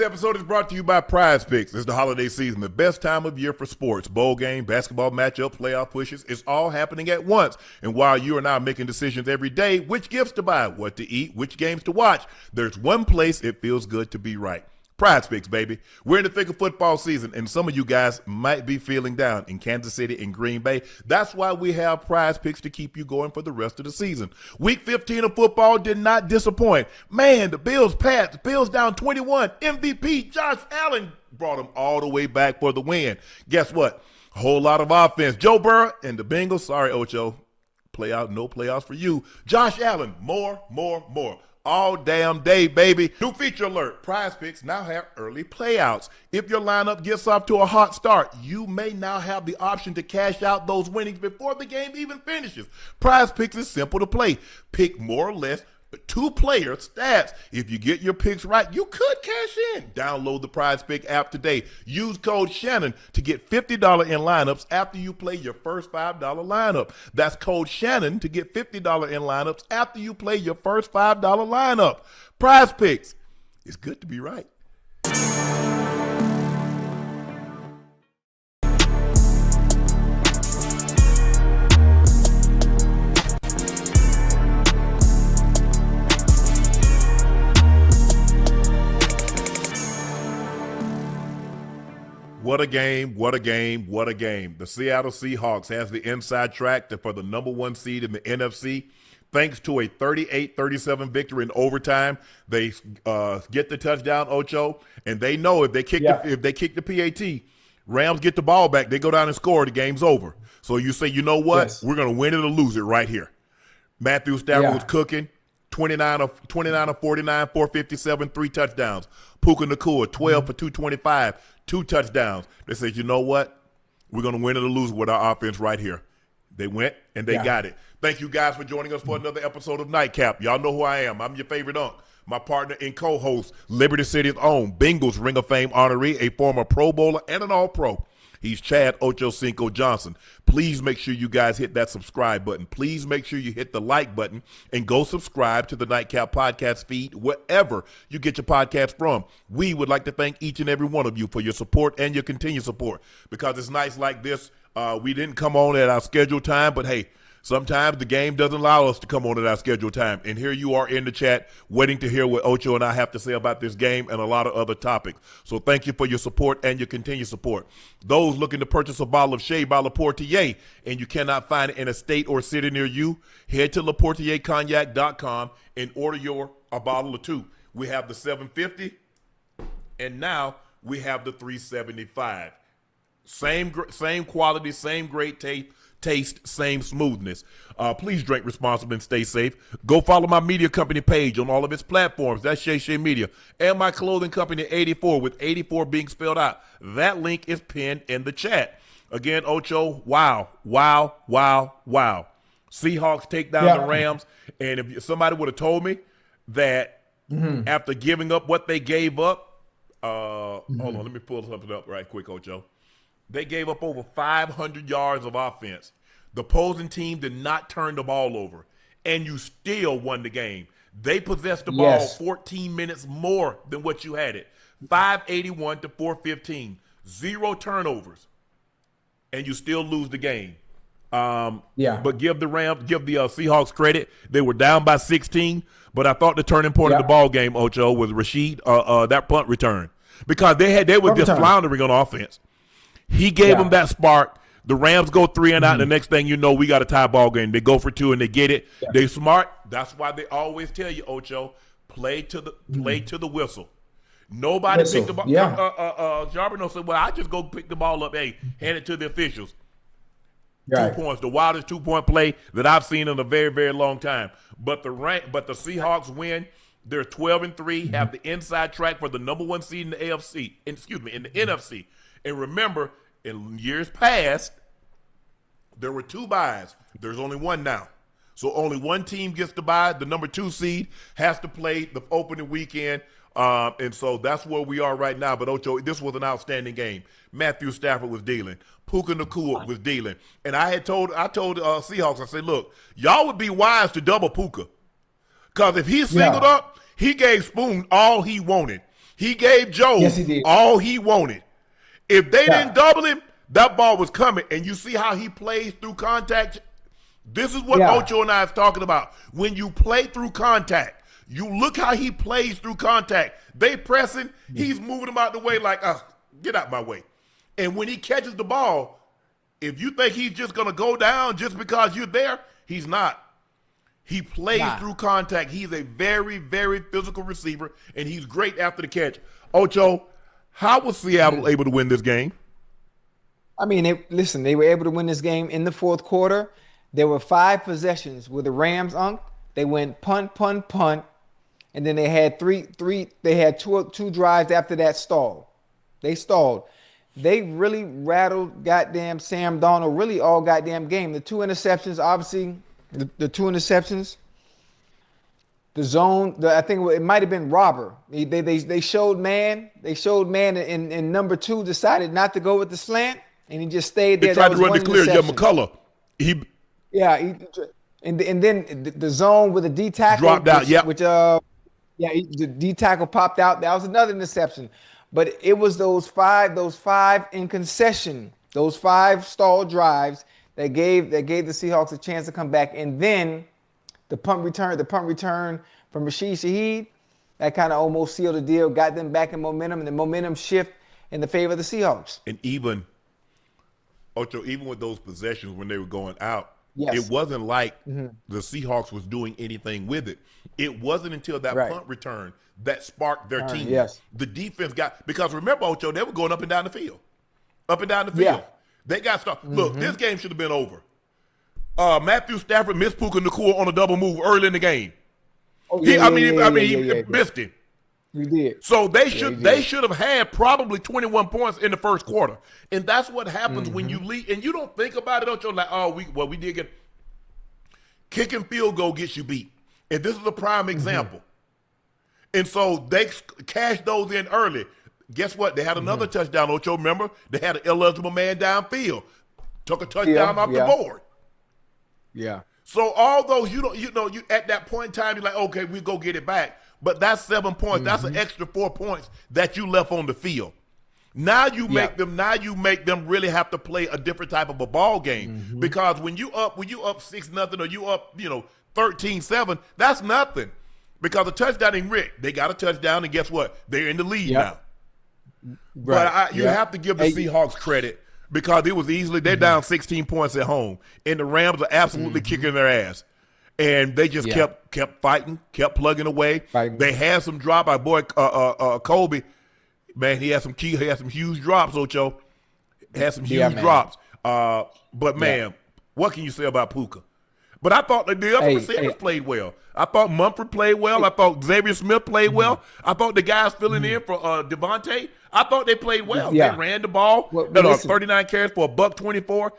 episode is brought to you by Prize Picks. It's the holiday season, the best time of year for sports. Bowl game, basketball matchup, playoff pushes. It's all happening at once. And while you and I are making decisions every day, which gifts to buy, what to eat, which games to watch, there's one place it feels good to be right. Prize Picks, baby. We're in the thick of football season, and some of you guys might be feeling down in Kansas City and Green Bay. That's why we have Prize Picks to keep you going for the rest of the season. Week 15 of football did not disappoint. Man, the Bills passed. The Bills down 21. MVP Josh Allen brought them all the way back for the win. Guess what? A whole lot of offense. Joe Burrow and the Bengals. Sorry, Ocho. No playoffs for you. Josh Allen. More. All damn day, baby. New feature alert. Prize Picks now have early playouts. If your lineup gets off to a hot start, you may now have the option to cash out those winnings before the game even finishes. Prize Picks is simple to play. Pick more or less two-player stats. If you get your picks right, you could cash in. Download the Prize Pick app today. Use code Shannon to get $50 in lineups after you play your first $5 lineup. That's code Shannon to get $50 in lineups after you play your first $5 lineup. Prize Picks. It's good to be right. What a game, what a game, what a game. The Seattle Seahawks has the inside track for the number one seed in the NFC. Thanks to a 38-37 victory in overtime, they get the touchdown, Ocho, and they know if they kick the PAT, Rams get the ball back, they go down and score, the game's over. So you say, you know what? Yes. We're going to win it or lose it right here. Matthew Stafford was cooking. 29 of 49, 457, 3 touchdowns. Puka Nacua, 12 for 225, 2 touchdowns. They said, you know what? We're going to win it or lose it with our offense right here. They went, and they got it. Thank you guys for joining us for another episode of Nightcap. Y'all know who I am. I'm your favorite Unc. My partner and co-host, Liberty City's own Bengals Ring of Fame honoree, a former Pro Bowler and an All-Pro. He's Chad Ochocinco Johnson. Please make sure you guys hit that subscribe button. Please make sure you hit the like button and go subscribe to the Nightcap podcast feed wherever you get your podcast from. We would like to thank each and every one of you for your support and your continued support, because it's nights like this. We didn't come on at our scheduled time, but hey, sometimes the game doesn't allow us to come on at our scheduled time. And here you are in the chat waiting to hear what Ocho and I have to say about this game and a lot of other topics. So thank you for your support and your continued support. Those looking to purchase a bottle of Shea by Laportier and you cannot find it in a state or city near you, head to LaportierCognac.com and order a bottle or two. We have the 750 and now we have the 375. Same quality, same great taste, same smoothness. Please drink responsibly and stay safe. Go follow my media company page on all of its platforms. That's Shay Media. And my clothing company 84 with 84 being spelled out. That link is pinned in the chat. Again, Ocho, wow. Seahawks take down the Rams. And if somebody would have told me that after giving up what they gave up, hold on, let me pull something up right quick, Ocho. They gave up over 500 yards of offense. The opposing team did not turn the ball over, and you still won the game. They possessed the ball 14 minutes more than what you had it. 581 to 415. 0 turnovers, and you still lose the game. But give the Seahawks credit. They were down by 16, but I thought the turning point of the ball game, Ocho, was Rashid, that punt return, because they were just floundering on offense. He gave them that spark. The Rams go 3 and out. And the next thing you know, we got a tie ball game. They go for 2 and they get it. They smart. That's why they always tell you, Ocho, play to the whistle. Nobody picked the ball. Charbonneau said, well, I just go pick the ball up. Hey, hand it to the officials. Right. 2 points, the wildest 2-point play that I've seen in a very, very long time. But the Seahawks win. They're 12-3, have the inside track for the number one seed in the in the NFC. And remember, in years past, there were 2 byes. There's only 1 now. So only 1 team gets to bye. The number 2 seed has to play the opening weekend. And so that's where we are right now. But, Ocho, this was an outstanding game. Matthew Stafford was dealing. Puka Nacua was dealing. And I told Seahawks, I said, look, y'all would be wise to double Puka. Because if he singled up, he gave Spoon all he wanted. He gave Joe all he wanted. If they didn't double him, that ball was coming. And you see how he plays through contact? This is what Ocho and I is talking about. When you play through contact, you look how he plays through contact. They pressing, he's moving them out the way like, get out my way. And when he catches the ball, if you think he's just going to go down just because you're there, he's not. He plays through contact. He's a very, very physical receiver, and he's great after the catch. Ocho, how was Seattle able to win this game? I mean, they were able to win this game in the fourth quarter. There were 5 possessions with the Rams, Unc. They went punt, punt, punt, and then they had they had two drives after that stall. They stalled. They really rattled goddamn Sam Darnold really all goddamn game. The 2 interceptions, obviously, the 2 interceptions. The zone, I think it might have been Robber. They showed man. They showed man, and number 2 decided not to go with the slant, and he just stayed there. They tried to run the clear. Yeah, McCullough. And then the zone with the D tackle dropped out. The D tackle popped out. That was another interception. But it was those five in concession, those 5 stall drives that gave the Seahawks a chance to come back. And then the punt return from Rashid Shaheed, that kind of almost sealed the deal, got them back in momentum, and the momentum shift in the favor of the Seahawks. And even with those possessions when they were going out, it wasn't like the Seahawks was doing anything with it. It wasn't until that punt return that sparked their team. The defense because remember, Ocho, they were going up and down the field. Yeah. They got started. Look, this game should have been over. Matthew Stafford missed Puka Nacua on a double move early in the game. He missed him. You did. So they should have had probably 21 points in the first quarter. And that's what happens when you lead. And you don't think about it, Ocho, like, we did get kick and field goal gets you beat. And this is a prime example. And so they cashed those in early. Guess what? They had another touchdown, Ocho. Remember? They had an eligible man downfield. Took a touchdown off the board. Yeah. So all those, you at that point in time, you're like, okay, we go get it back. But that's 7 points. That's an extra 4 points that you left on the field. Now you make them really have to play a different type of a ball game. Because when you up 6-0 or you up, 13-7, that's nothing. Because a touchdown ain't Rick. They got a touchdown, and guess what? They're in the lead now. Right. But you have to give the Seahawks credit because it was easily, they're down 16 points at home, and the Rams are absolutely kicking their ass. And they just kept fighting, kept plugging away. They had some drop. Our boy Kobe, man, he had some huge drops, Ocho. Had some huge drops. But, man, what can you say about Puka? But I thought the other receivers played well. I thought Mumford played well. I thought Xavier Smith played well. I thought the guys filling in for Devontae, I thought they played well. They ran the ball. 39 carries for $124.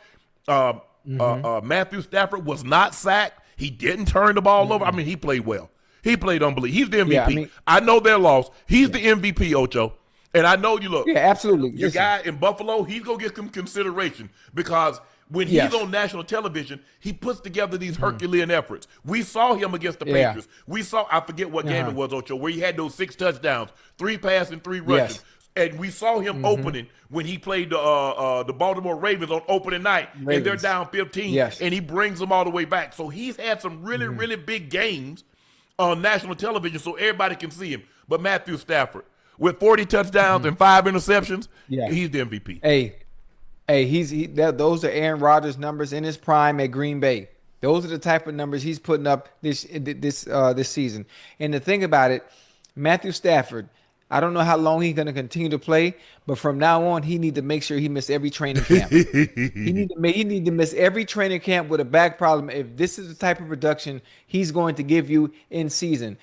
Matthew Stafford was not sacked. He didn't turn the ball over. I mean, he played well. He played unbelievable. He's the MVP. I know they're lost. He's the MVP, Ocho. And I know you look. Yeah, absolutely. Your guy in Buffalo, he's going to get some consideration because when he's on national television, he puts together these Herculean efforts. We saw him against the Patriots. We saw, I forget what game it was, Ocho, where he had those 6 touchdowns, 3 passing, 3 rushes. And we saw him opening when he played the Baltimore Ravens on opening night, and they're down 15, and he brings them all the way back. So he's had some really, really big games on national television so everybody can see him. But Matthew Stafford, with 40 touchdowns and 5 interceptions, he's the MVP. Those are Aaron Rodgers' numbers in his prime at Green Bay. Those are the type of numbers he's putting up this season. And the thing about it, Matthew Stafford, I don't know how long he's going to continue to play, but from now on, he need to make sure he miss every training camp. he need to miss every training camp with a back problem. If this is the type of production he's going to give you in season,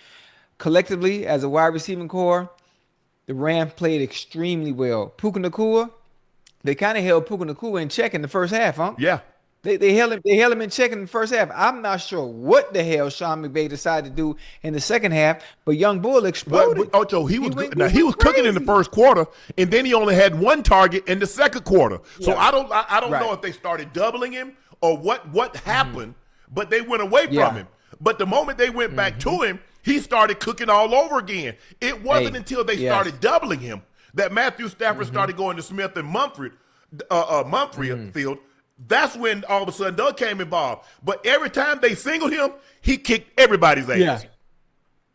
collectively as a wide receiving core, the Rams played extremely well. Puka Nacua, they kind of held Puka Nacua in check in the first half, huh? Yeah. They held him in check in the first half. I'm not sure what the hell Sean McVay decided to do in the second half, but Young Bull exploded. But Ocho, he was cooking in the first quarter, and then he only had 1 target in the second quarter. So I don't know if they started doubling him or what happened, but they went away from him. But the moment they went back to him, he started cooking all over again. It wasn't Hey, until they yes. started doubling him that Matthew Stafford started going to Smith and Mumford field. That's when all of a sudden Doug came involved. But every time they singled him, he kicked everybody's ass.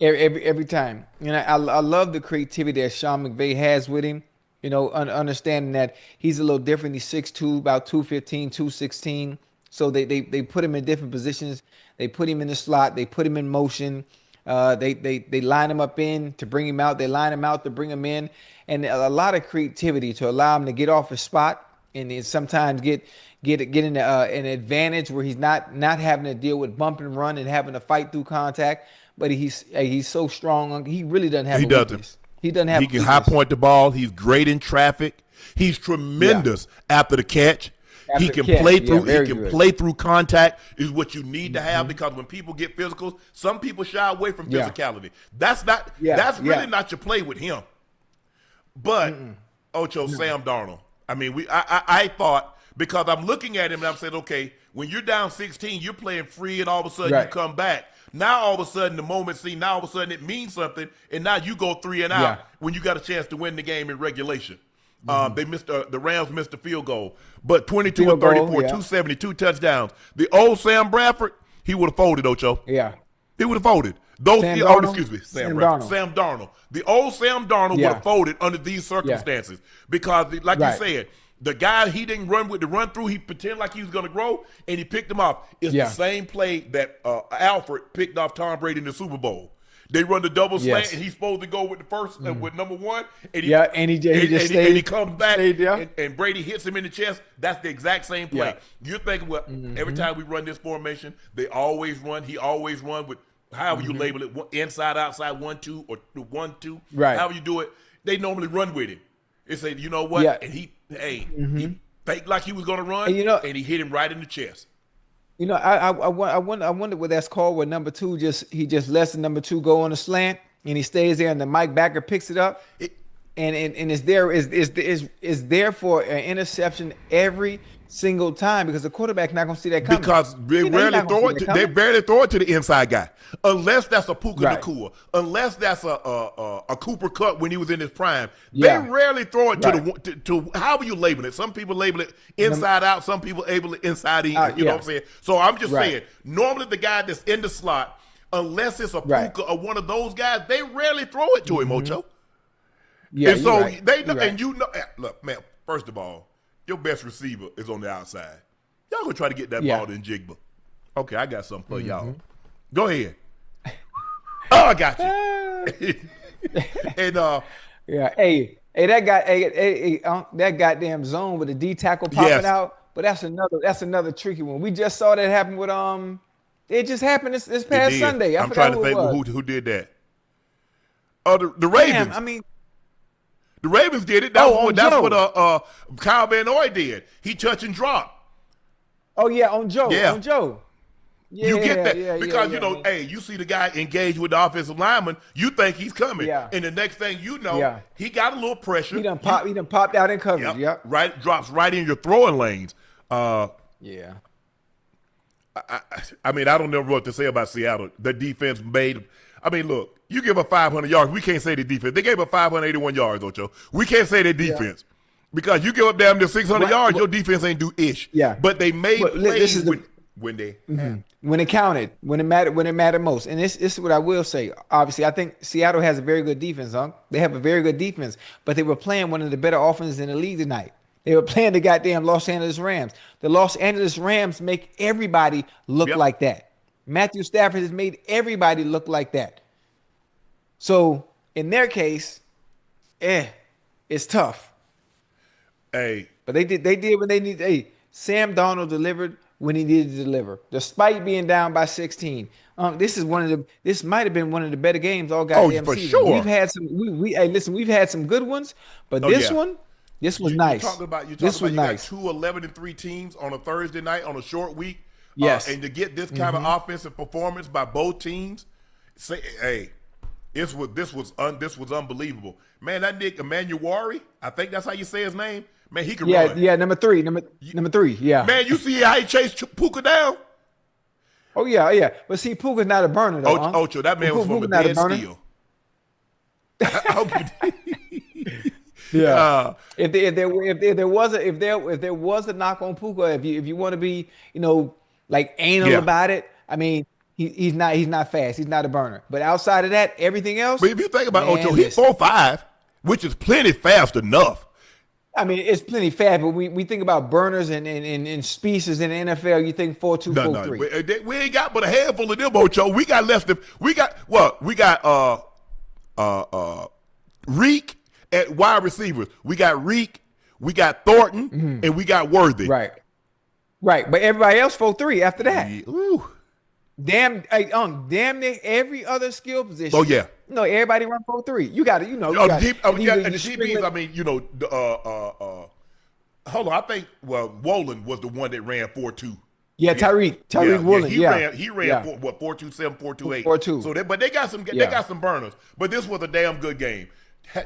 Yeah. Every time. And I love the creativity that Sean McVay has with him. You know, understanding that he's a little different. He's 6'2", about 215, 216. So they put him in different positions. They put him in the slot. They put him in motion. They line him up in to bring him out. They line him out to bring him in. And a lot of creativity to allow him to get off his spot and then sometimes get in an advantage where he's not having to deal with bump and run and having to fight through contact. But he's so strong. He really doesn't have a weakness. He doesn't have. He can high point the ball. He's great in traffic. He's tremendous after the catch. He can play through. He can play through contact. Is what you need to have because when people get physical, some people shy away from physicality. That's not. That's really not your play with him. But Ocho, Sam Darnold. I mean, I thought because I'm looking at him and I'm saying, okay, when you're down 16, you're playing free, and all of a sudden you come back. Now all of a sudden the moment now all of a sudden it means something, and now you go 3 and out when you got a chance to win the game in regulation. The Rams missed the field goal, but 22 and 34, 272 touchdowns. The old Sam Bradford, he would have folded, Ocho. Yeah, he would have folded. Sam Darnold. The old Sam Darnold would have folded under these circumstances because, like you said, the guy he didn't run with the run through, he pretended like he was going to grow, and he picked him off. It's the same play that Alfred picked off Tom Brady in the Super Bowl. They run the double slant, and he's supposed to go with the first with number one. And he comes back, and Brady hits him in the chest. That's the exact same play. Yeah. You're thinking, well, every time we run this formation, they always run. He always run with however you label it, inside, outside, 1-2, or 1-2. Right. However you do it, they normally run with him. They say, you know what? Yeah. And he faked like he was going to run, and he hit him right in the chest. You know, I wonder what that's called. Where number two he just lets the number two go on a slant, and he stays there, and the Mike Backer picks it up, and is there for an interception every single time because the quarterback's not going to see that coming. Because they barely throw it to the inside guy, unless that's a Puka Nacua, unless that's a Cooper Kupp when he was in his prime. They rarely throw it to however you label it. Some people label it inside out, some people label it inside in. You know what I'm saying? So I'm just saying, normally the guy that's in the slot, unless it's a Puka or one of those guys, they rarely throw it to him, Ocho. Yeah, and so they know, and look, man. First of all, your best receiver is on the outside. Y'all gonna try to get that ball to Njigba. Okay, I got something for y'all. Go ahead. Oh, I got you. And hey, that guy, that goddamn zone with the D tackle popping out. But that's another tricky one. We just saw that happen with It just happened this past Sunday. I'm trying to think who did that. Oh, the Ravens. Damn, I mean. The Ravens did it. That's what Kyle Van Noy did. He touch and drop. Oh, yeah, on Joe. Yeah. On Joe. Yeah, you get that because, hey, you see the guy engage with the offensive lineman, you think he's coming. Yeah. And the next thing you know, he got a little pressure. He done popped out in coverage. Yep. Right, drops right in your throwing lanes. I mean, I don't know what to say about Seattle. The defense look, you give up 500 yards. We can't say the defense. They gave up 581 yards, Ocho. We can't say their defense because you give up damn near 600 yards, your defense ain't do ish. Yeah. But they made plays when they when it counted, when it mattered most. And this is what I will say. Obviously, I think Seattle has a very good defense, Unc. They have a very good defense, but they were playing one of the better offenses in the league tonight. They were playing the goddamn Los Angeles Rams. The Los Angeles Rams make everybody look like that. Matthew Stafford has made everybody look like that. So in their case, it's tough. Hey, but they did what they needed. Hey, Sam Darnold delivered when he needed to deliver, despite being down by 16. This might have been one of the better games all goddamn for season. Sure. We've had some. We've had some good ones, but this was nice. You got two 11-3 teams on a Thursday night on a short week. Yes, and to get this kind of offensive performance by both teams, this was unbelievable, man. That Nick Emmanuel, I think that's how you say his name. Man, he can run. Yeah, number three. Yeah, man, you see how he chased Puka down? Oh yeah, yeah. But see, Puka's not a burner though, Ocho, that man was from Puka a not a dead burner. steel. I hope you did. Yeah. Uh, If there was a knock on Puka, if you want to be like anal yeah. about it, I mean he's not fast. He's not a burner. But outside of that, everything else, But if you think about Ocho, man, he's listen. 4'5", which is plenty fast enough. I mean, it's plenty fast, but we think about burners and species in the NFL. You think 4.2, No, 4.3. we ain't got but a handful of them, Ocho. We got less than we got Reek at wide receivers. We got Reek, we got Thornton, and we got Worthy. Right, right. But everybody else 4.3 after that. Yeah, ooh. Damn near every other skill position. Oh yeah. No, everybody run 4.3. You got it. Oh, got and the you DBs, I mean, hold on, I think Wolin was the one that ran 4.2. Yeah, Tyreek Woolen. He ran 4.27, 4.28. 4.2. So but they got some burners. But this was a damn good game.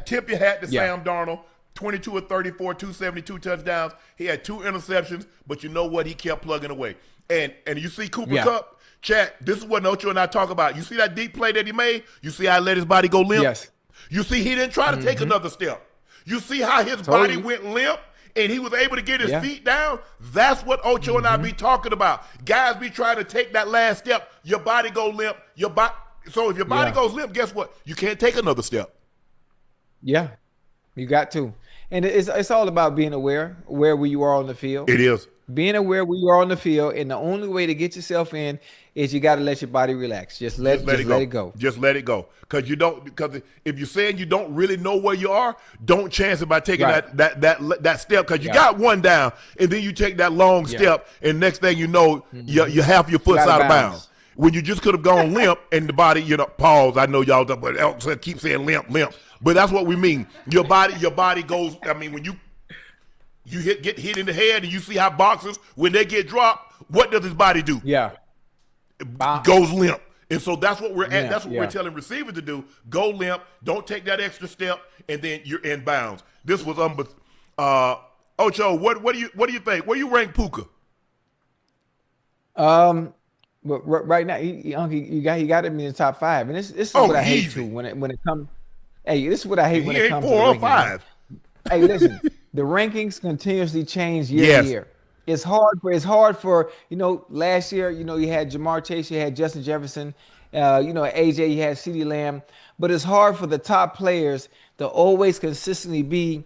Tip your hat to Sam Darnold. 22 of 34, 272 touchdowns. He had 2 interceptions, but you know what? He kept plugging away. And you see Cooper Kupp, Chat, this is what Ocho and I talk about. You see that deep play that he made? You see how he let his body go limp? Yes. You see he didn't try to take another step. You see how his body went limp and he was able to get his feet down? That's what Ocho and I be talking about. Guys be trying to take that last step. Your body go limp. So if your body goes limp, guess what? You can't take another step. Yeah, you got to. And it's all about being aware where you are on the field. It is. Being aware where you are on the field, and the only way to get yourself in is you got to let your body relax. Just let it go. Just let it go. Because if you're saying you don't really know where you are, don't chance it by taking that step. Because you got one down, and then you take that long step, and next thing you know, you half your foot's out of bounds. When you just could have gone limp, and the body, pause. I know y'all, but else keep saying limp. But that's what we mean. Your body goes. I mean, when you get hit in the head, and you see how boxers, when they get dropped, what does his body do? Yeah. It goes limp. And so that's what we're at. That's what we're telling receivers to do. Go limp. Don't take that extra step, and then you're in bounds. This was Ocho, what do you think? Where you rank Puka? But right now, he got him in the top 5, and this is what I hate too when it comes. Hey, this is what I hate when it comes to 4 or 5. Hey, listen, the rankings continuously change year to year. It's hard for last year, you had Jamar Chase, you had Justin Jefferson, AJ, you had CeeDee Lamb, but it's hard for the top players to always consistently be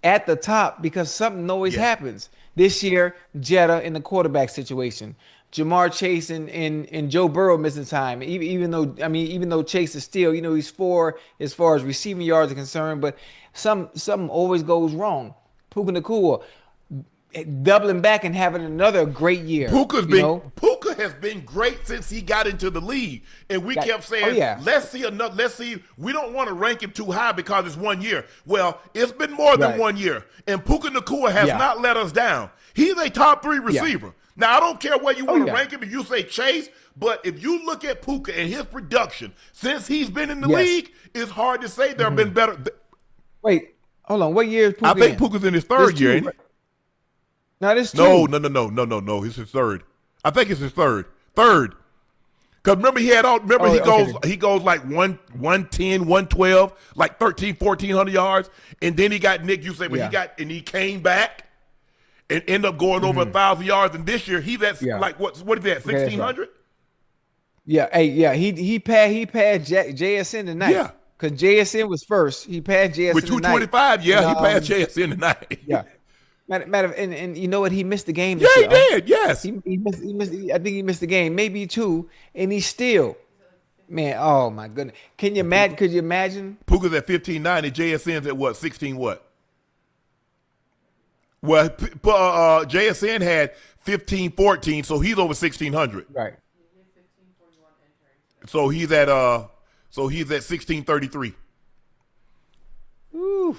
at the top because something always happens. This year, Jetta in the quarterback situation, Jamar Chase and Joe Burrow missing time. Even though Chase is still, he's 4 as far as receiving yards are concerned, but something always goes wrong. Puka Nacua doubling back and having another great year. Puka has been great since he got into the league, and we kept saying, let's see. We don't want to rank him too high because it's 1 year. Well, it's been more than 1 year, and Puka Nacua has not let us down. He's a top 3 receiver. Now, I don't care where you want to rank him if you say Chase, but if you look at Puka and his production since he's been in the league, it's hard to say there have been better. Wait, hold on. What year is Puka I think Puka's in his 3rd year, ain't he? No, this No. It's his 3rd. I think it's his 3rd. 3rd. Because remember he goes like 110, 112, like 1,400 yards, and then he got Nick. You say, but he came back and end up going over 1,000 yards. And this year he's at like what is that, 1,600? He passed JSN tonight. Yeah, because JSN was first. He passed JSN with 225. He passed JSN tonight. Yeah. Matter and you know what? He missed the game. He did. Yes, he missed. I think he missed the game, maybe 2, and he still, man. Oh my goodness! Can you imagine? Could you imagine? Puka's at 15.9 and JSN's at what? 16 what? Well, JSN had 15.14, so he's over 1,600. Right. So he's at 16.33. Ooh.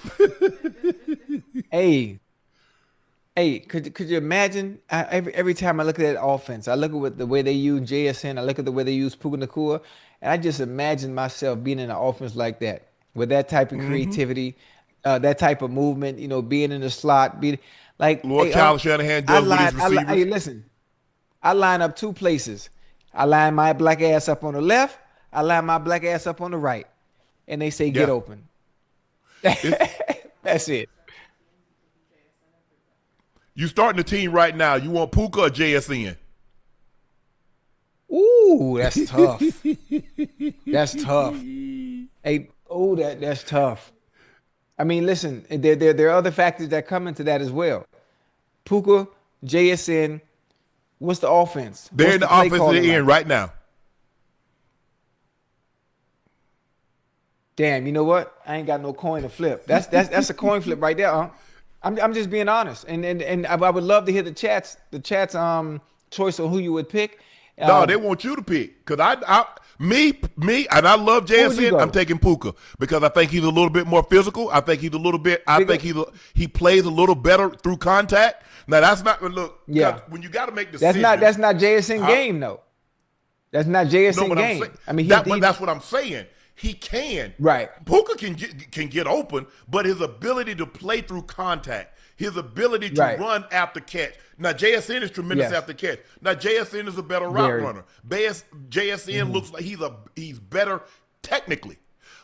Hey, could you imagine? Every time I look at that offense, I look at the way they use JSN, I look at the way they use Puka Nacua, and I just imagine myself being in an offense like that, with that type of creativity, that type of movement, being in the slot, being like Lord Kyle Shanahan does with his receivers. Hey, listen, I line up 2 places. I line my black ass up on the left. I line my black ass up on the right. And they say, get Yeah. open. It's, That's it. you starting the team right now. You want Puka or JSN? Ooh, that's tough. That's tough. Hey, that's tough. I mean, listen, there are other factors that come into that as well. Puka, JSN, what's the offense? They're What's in the play offense at calling the end like? right now. Damn, you know what? I ain't got no coin to flip. That's a coin flip right there, huh? I'm just being honest, and I would love to hear the chat's choice on who you would pick. No, they want you to pick because me, and I love Who would you JSN. go? I'm taking Puka because I think he's a little bit more physical. I think he's a little bit. I think he plays a little better through contact. Now that's not look. Yeah. When you got to make decisions. That's not JSN game though. That's not JSN game. I mean, but that's what I'm saying. He can. Right. Puka can get open, but his ability to play through contact, his ability to run after catch. Now, JSN is tremendous after catch. Now, JSN is a better route runner. JSN looks like he's better technically.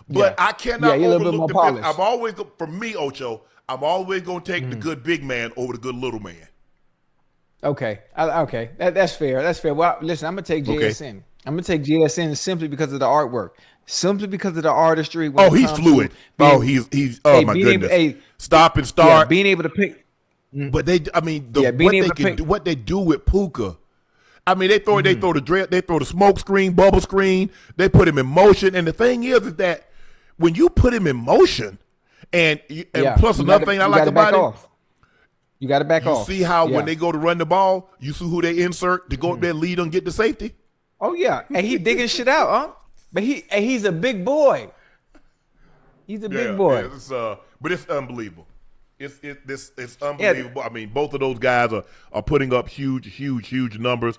But I cannot overlook the fact. I'm always, for me, Ocho, I'm always going to take the good big man over the good little man. Okay. Okay. That's fair. That's fair. Well, listen, I'm going to take JSN. Okay. I'm going to take JSN simply because of the artwork. Simply because of the artistry. Oh, he's fluid. He's oh my goodness. Stop and start. Yeah, being able to pick. But what they do with Puka. I mean, they throw the smoke screen, bubble screen. They put him in motion, and the thing is that when you put him in motion, and plus another thing I like about it, you got to back off. You see how when they go to run the ball, you see who they insert to go up there, lead and get the safety. Oh yeah, and he digging shit out, huh? But he's a big boy. He's a big boy. But it's unbelievable. It's unbelievable. I mean, both of those guys are putting up huge numbers.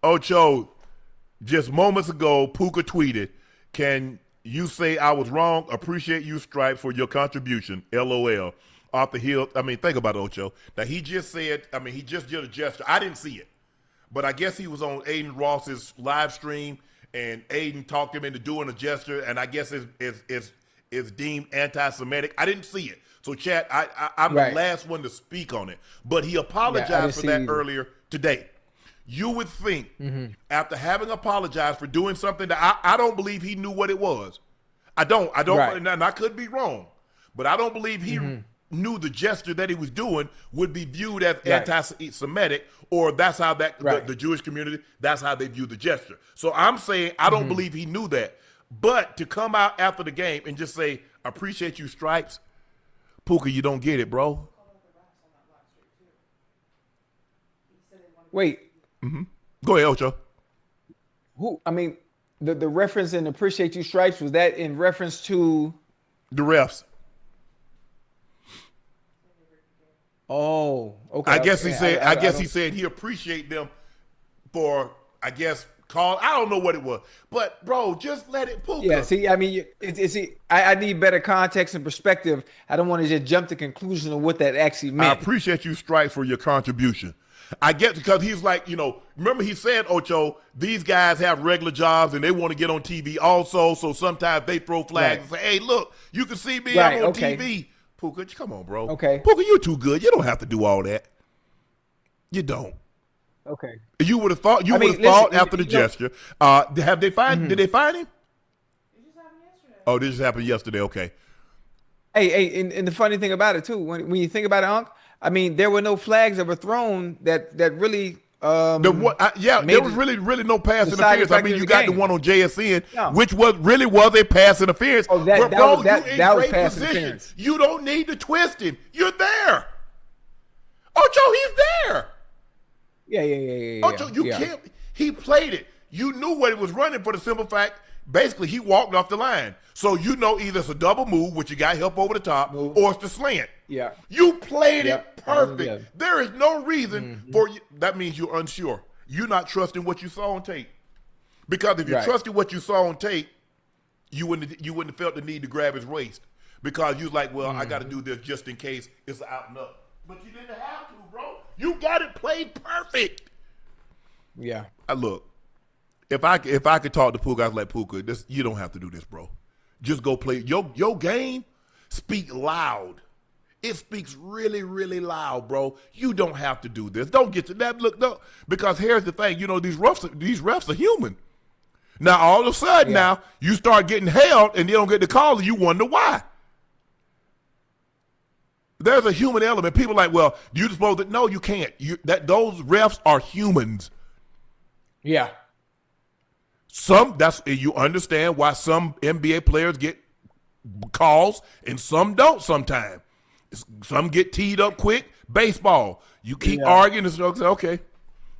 Ocho, just moments ago, Puka tweeted, "Can you say I was wrong? Appreciate you, Stripes, for your contribution. LOL." Off the hill. I mean, think about it, Ocho. Now he just said. I mean, he just did a gesture. I didn't see it. But I guess he was on Aiden Ross's live stream, and Aiden talked him into doing a gesture, and I guess it's deemed anti-Semitic. I didn't see it. So, Chad, I'm the last one to speak on it. But he apologized for that earlier today. You would think, after having apologized for doing something that I don't believe he knew what it was. I don't, and I could be wrong, but I don't believe he knew the gesture that he was doing would be viewed as anti-Semitic, or that's how the Jewish community, that's how they view the gesture. So I'm saying I don't believe he knew that. But to come out after the game and just say, appreciate you, Stripes, Puka, you don't get it, bro. Wait. Go ahead, Ocho. Who? I mean, the reference in appreciate you, Stripes, was that in reference to the refs? Oh, okay. I guess he said. He said he appreciate them for. I guess call. I don't know what it was, but bro, just let it Puka. Yeah. See, I mean, I need better context and perspective. I don't want to just jump to conclusion of what that actually meant. I appreciate you, Stripes, for your contribution. I get because he's like, remember he said, Ocho, these guys have regular jobs and they want to get on TV also. So sometimes they throw flags and say, hey, look, you can see me. I'm on TV. Puka, come on, bro. Okay. Puka, you're too good. You don't have to do all that. You don't. Okay. You would have thought. Thought after the gesture. Have they find? Did they find him? It just happened yesterday. Oh, this just happened yesterday. Okay. Hey, and the funny thing about it too, when you think about it, Unc, I mean, there were no flags that were thrown that really. There was really no pass interference. I mean, you got the one on JSN, which was a pass interference. Oh, that was pass interference. You don't need to twist him. You're there. Ocho, he's there. Yeah. Ocho, you can't. He played it. You knew what he was running for the simple fact. Basically, he walked off the line. So either it's a double move, which you got help over the top, or it's the slant. Yeah. You played it perfect. There is no reason for you. That means you're unsure. You're not trusting what you saw on tape. Because if you trusted what you saw on tape, you wouldn't have felt the need to grab his waist. Because you was like, well, I got to do this just in case it's out and up. But you didn't have to, bro. You got it played perfect. Yeah. Look, if I could talk to Puka, I was like, Puka, you don't have to do this, bro. Just go play your game. Speak loud. It speaks really, really loud, bro. You don't have to do this. Don't get to that. Look, no, because here's the thing. These refs are human. Now, all of a sudden, now you start getting held, and they don't get the call, and you wonder why. There's a human element. People are like, well, you supposed to? No, you can't. Those refs are humans. Yeah. You understand why some NBA players get calls and some don't sometimes. Some get teed up quick. Baseball. You keep arguing and say, okay,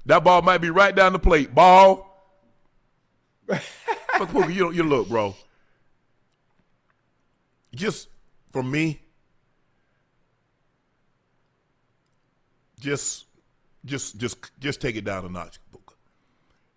that ball might be right down the plate. Ball. But Puka, you look, bro. Just for me, just take it down a notch, Puka.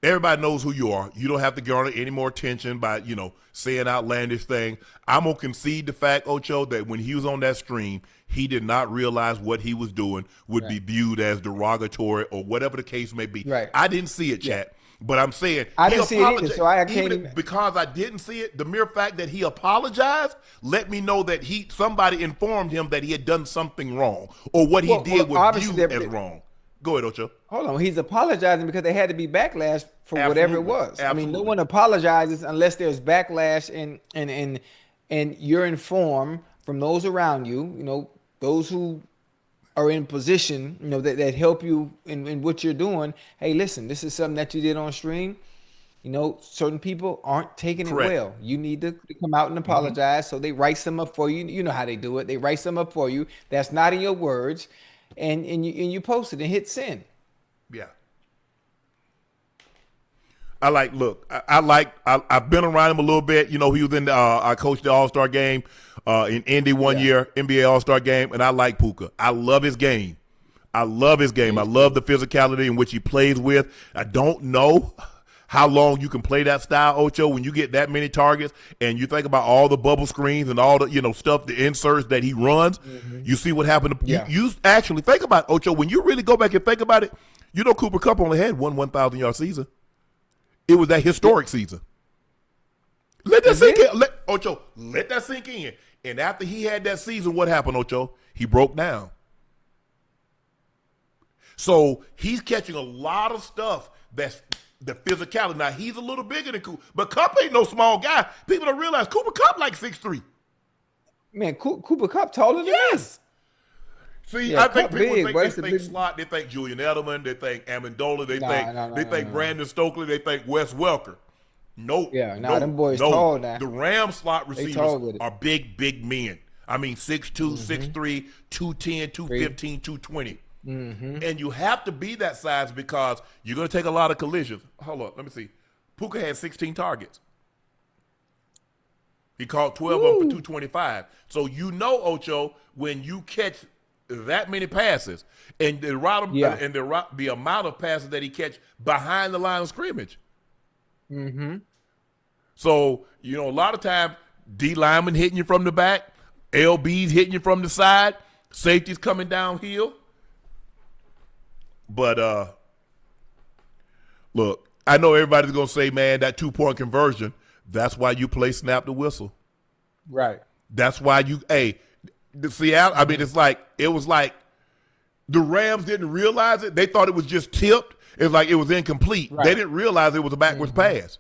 Everybody knows who you are. You don't have to garner any more attention by, saying outlandish thing. I'm going to concede the fact, Ocho, that when he was on that stream, he did not realize what he was doing would be viewed as derogatory or whatever the case may be. Right. I didn't see it, chat. But I'm saying I didn't see it either, so I can't even. Because I didn't see it, the mere fact that he apologized let me know that somebody informed him that he had done something wrong or what he did was viewed as wrong. Go ahead, Ocho. Hold on, he's apologizing because there had to be backlash for whatever it was. Absolutely. I mean, no one apologizes unless there's backlash and you're informed from those around you. Those who are in position, that help you in what you're doing. Hey, listen, this is something that you did on stream. Certain people aren't taking it well. You need to come out and apologize. So they write some up for you. You know how they do it. They write some up for you. That's not in your words, and you post it and hit send. Yeah. I've been around him a little bit. He was in I coached the All-Star game in Indy one year, NBA All-Star game, and I like Puka. I love his game. I love the physicality in which he plays with. I don't know how long you can play that style, Ocho, when you get that many targets and you think about all the bubble screens and all the stuff, the inserts that he runs. You see what happened. You actually think about it, Ocho, when you really go back and think about it, Cooper Kupp only had one 1,000-yard season. It was that historic season. Let that sink in. Ocho, let that sink in. And after he had that season, what happened, Ocho? He broke down. So he's catching a lot of stuff that's the physicality. Now, he's a little bigger than Cooper, but Kupp ain't no small guy. People don't realize Cooper Kupp like 6'3". Man, Cooper Kupp taller than us. See, I think people think slot. They think Julian Edelman. They think Amendola. They think Brandon Stokely. They think Wes Welker. Nope. Yeah, them boys tall now. The Rams slot receivers are big men. I mean, 6'2", 6'3", 210, 215, 220. And you have to be that size because you're going to take a lot of collisions. Hold on, let me see. Puka had 16 targets. He caught 12 of them for 225. So Ocho, when you catch that many passes and the amount of passes that he catch behind the line of scrimmage. So, a lot of times D linemen hitting you from the back, LBs hitting you from the side, safeties coming downhill. But look, I know everybody's going to say, man, that 2-point conversion, that's why you play snap the whistle. Right. That's why the Seattle, I mean, it was like the Rams didn't realize it. They thought it was just tipped. It was like it was incomplete. Right. They didn't realize it was a backwards pass.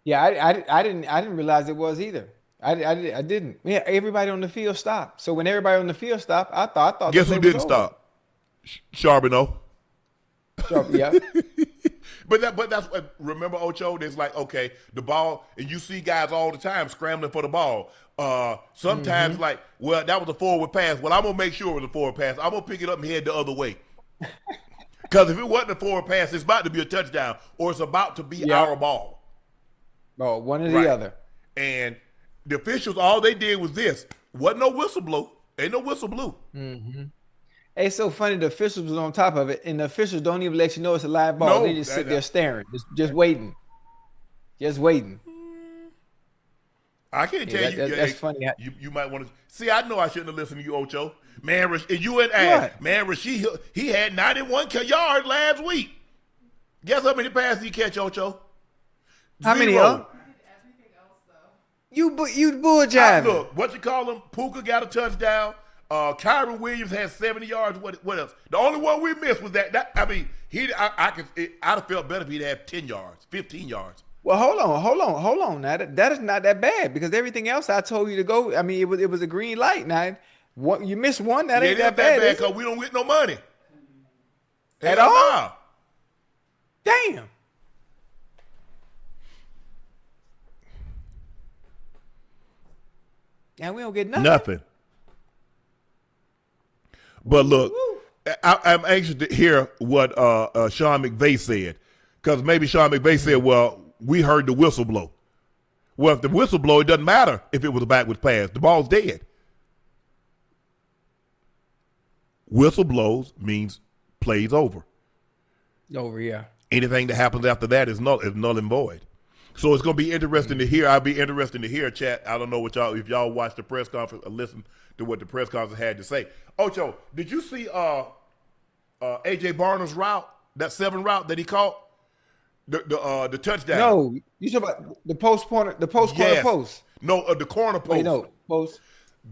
Yeah, I didn't realize it was either. I didn't. Yeah, everybody on the field stopped. So when everybody on the field stopped, I thought. Guess who didn't stop? Sharpe and Ocho. Yeah. But that's what, remember, Ocho, there's like, okay, the ball, and you see guys all the time scrambling for the ball. Sometimes that was a forward pass. Well, I'm going to make sure it was a forward pass. I'm going to pick it up and head the other way. Because if it wasn't a forward pass, it's about to be a touchdown or it's about to be our ball. Oh, one or the other. And the officials, all they did was this. Wasn't no whistle blow. Ain't no whistle blew. It's so funny. The officials was on top of it, and the officials don't even let you know it's a live ball. They just sit there staring, just waiting. Just waiting. I can't tell you. That's funny. You might want to see. I know I shouldn't have listened to you, Ocho. Man, you and Ad. Man, Rasheed, he had 91 yards last week. Guess how many passes he catch, Ocho? How many? Zero. Everything else though. You bull jiving. Look, what you call him? Puka got a touchdown. Kyron Williams had 70 yards. What else? The only one we missed was that. I mean, I'd have felt better if he'd had 10 yards, 15 yards. Well, hold on. Now that is not that bad because everything else I told you to go. I mean, it was a green light. Now, you missed one. That ain't that bad. Because we don't get no money At all. Nah. Damn. Yeah, we don't get nothing. Nothing. But look, I'm anxious to hear what Sean McVay said, because maybe Sean McVay said, "Well, we heard the whistle blow." Well, if the whistle blow, it doesn't matter if it was a backwards pass. The ball's dead. Whistle blows means play's over. Over, yeah. Anything that happens after that is null and void. So it's going to be interesting to hear. I'll be interested to hear, chat. I don't know what if y'all watched the press conference or listen to what the press conference had to say. Ocho, did you see A.J. Barner's route, that 7 route that he caught? The touchdown. No, you talking about the post corner, corner post. No, the corner post. Wait, no, post.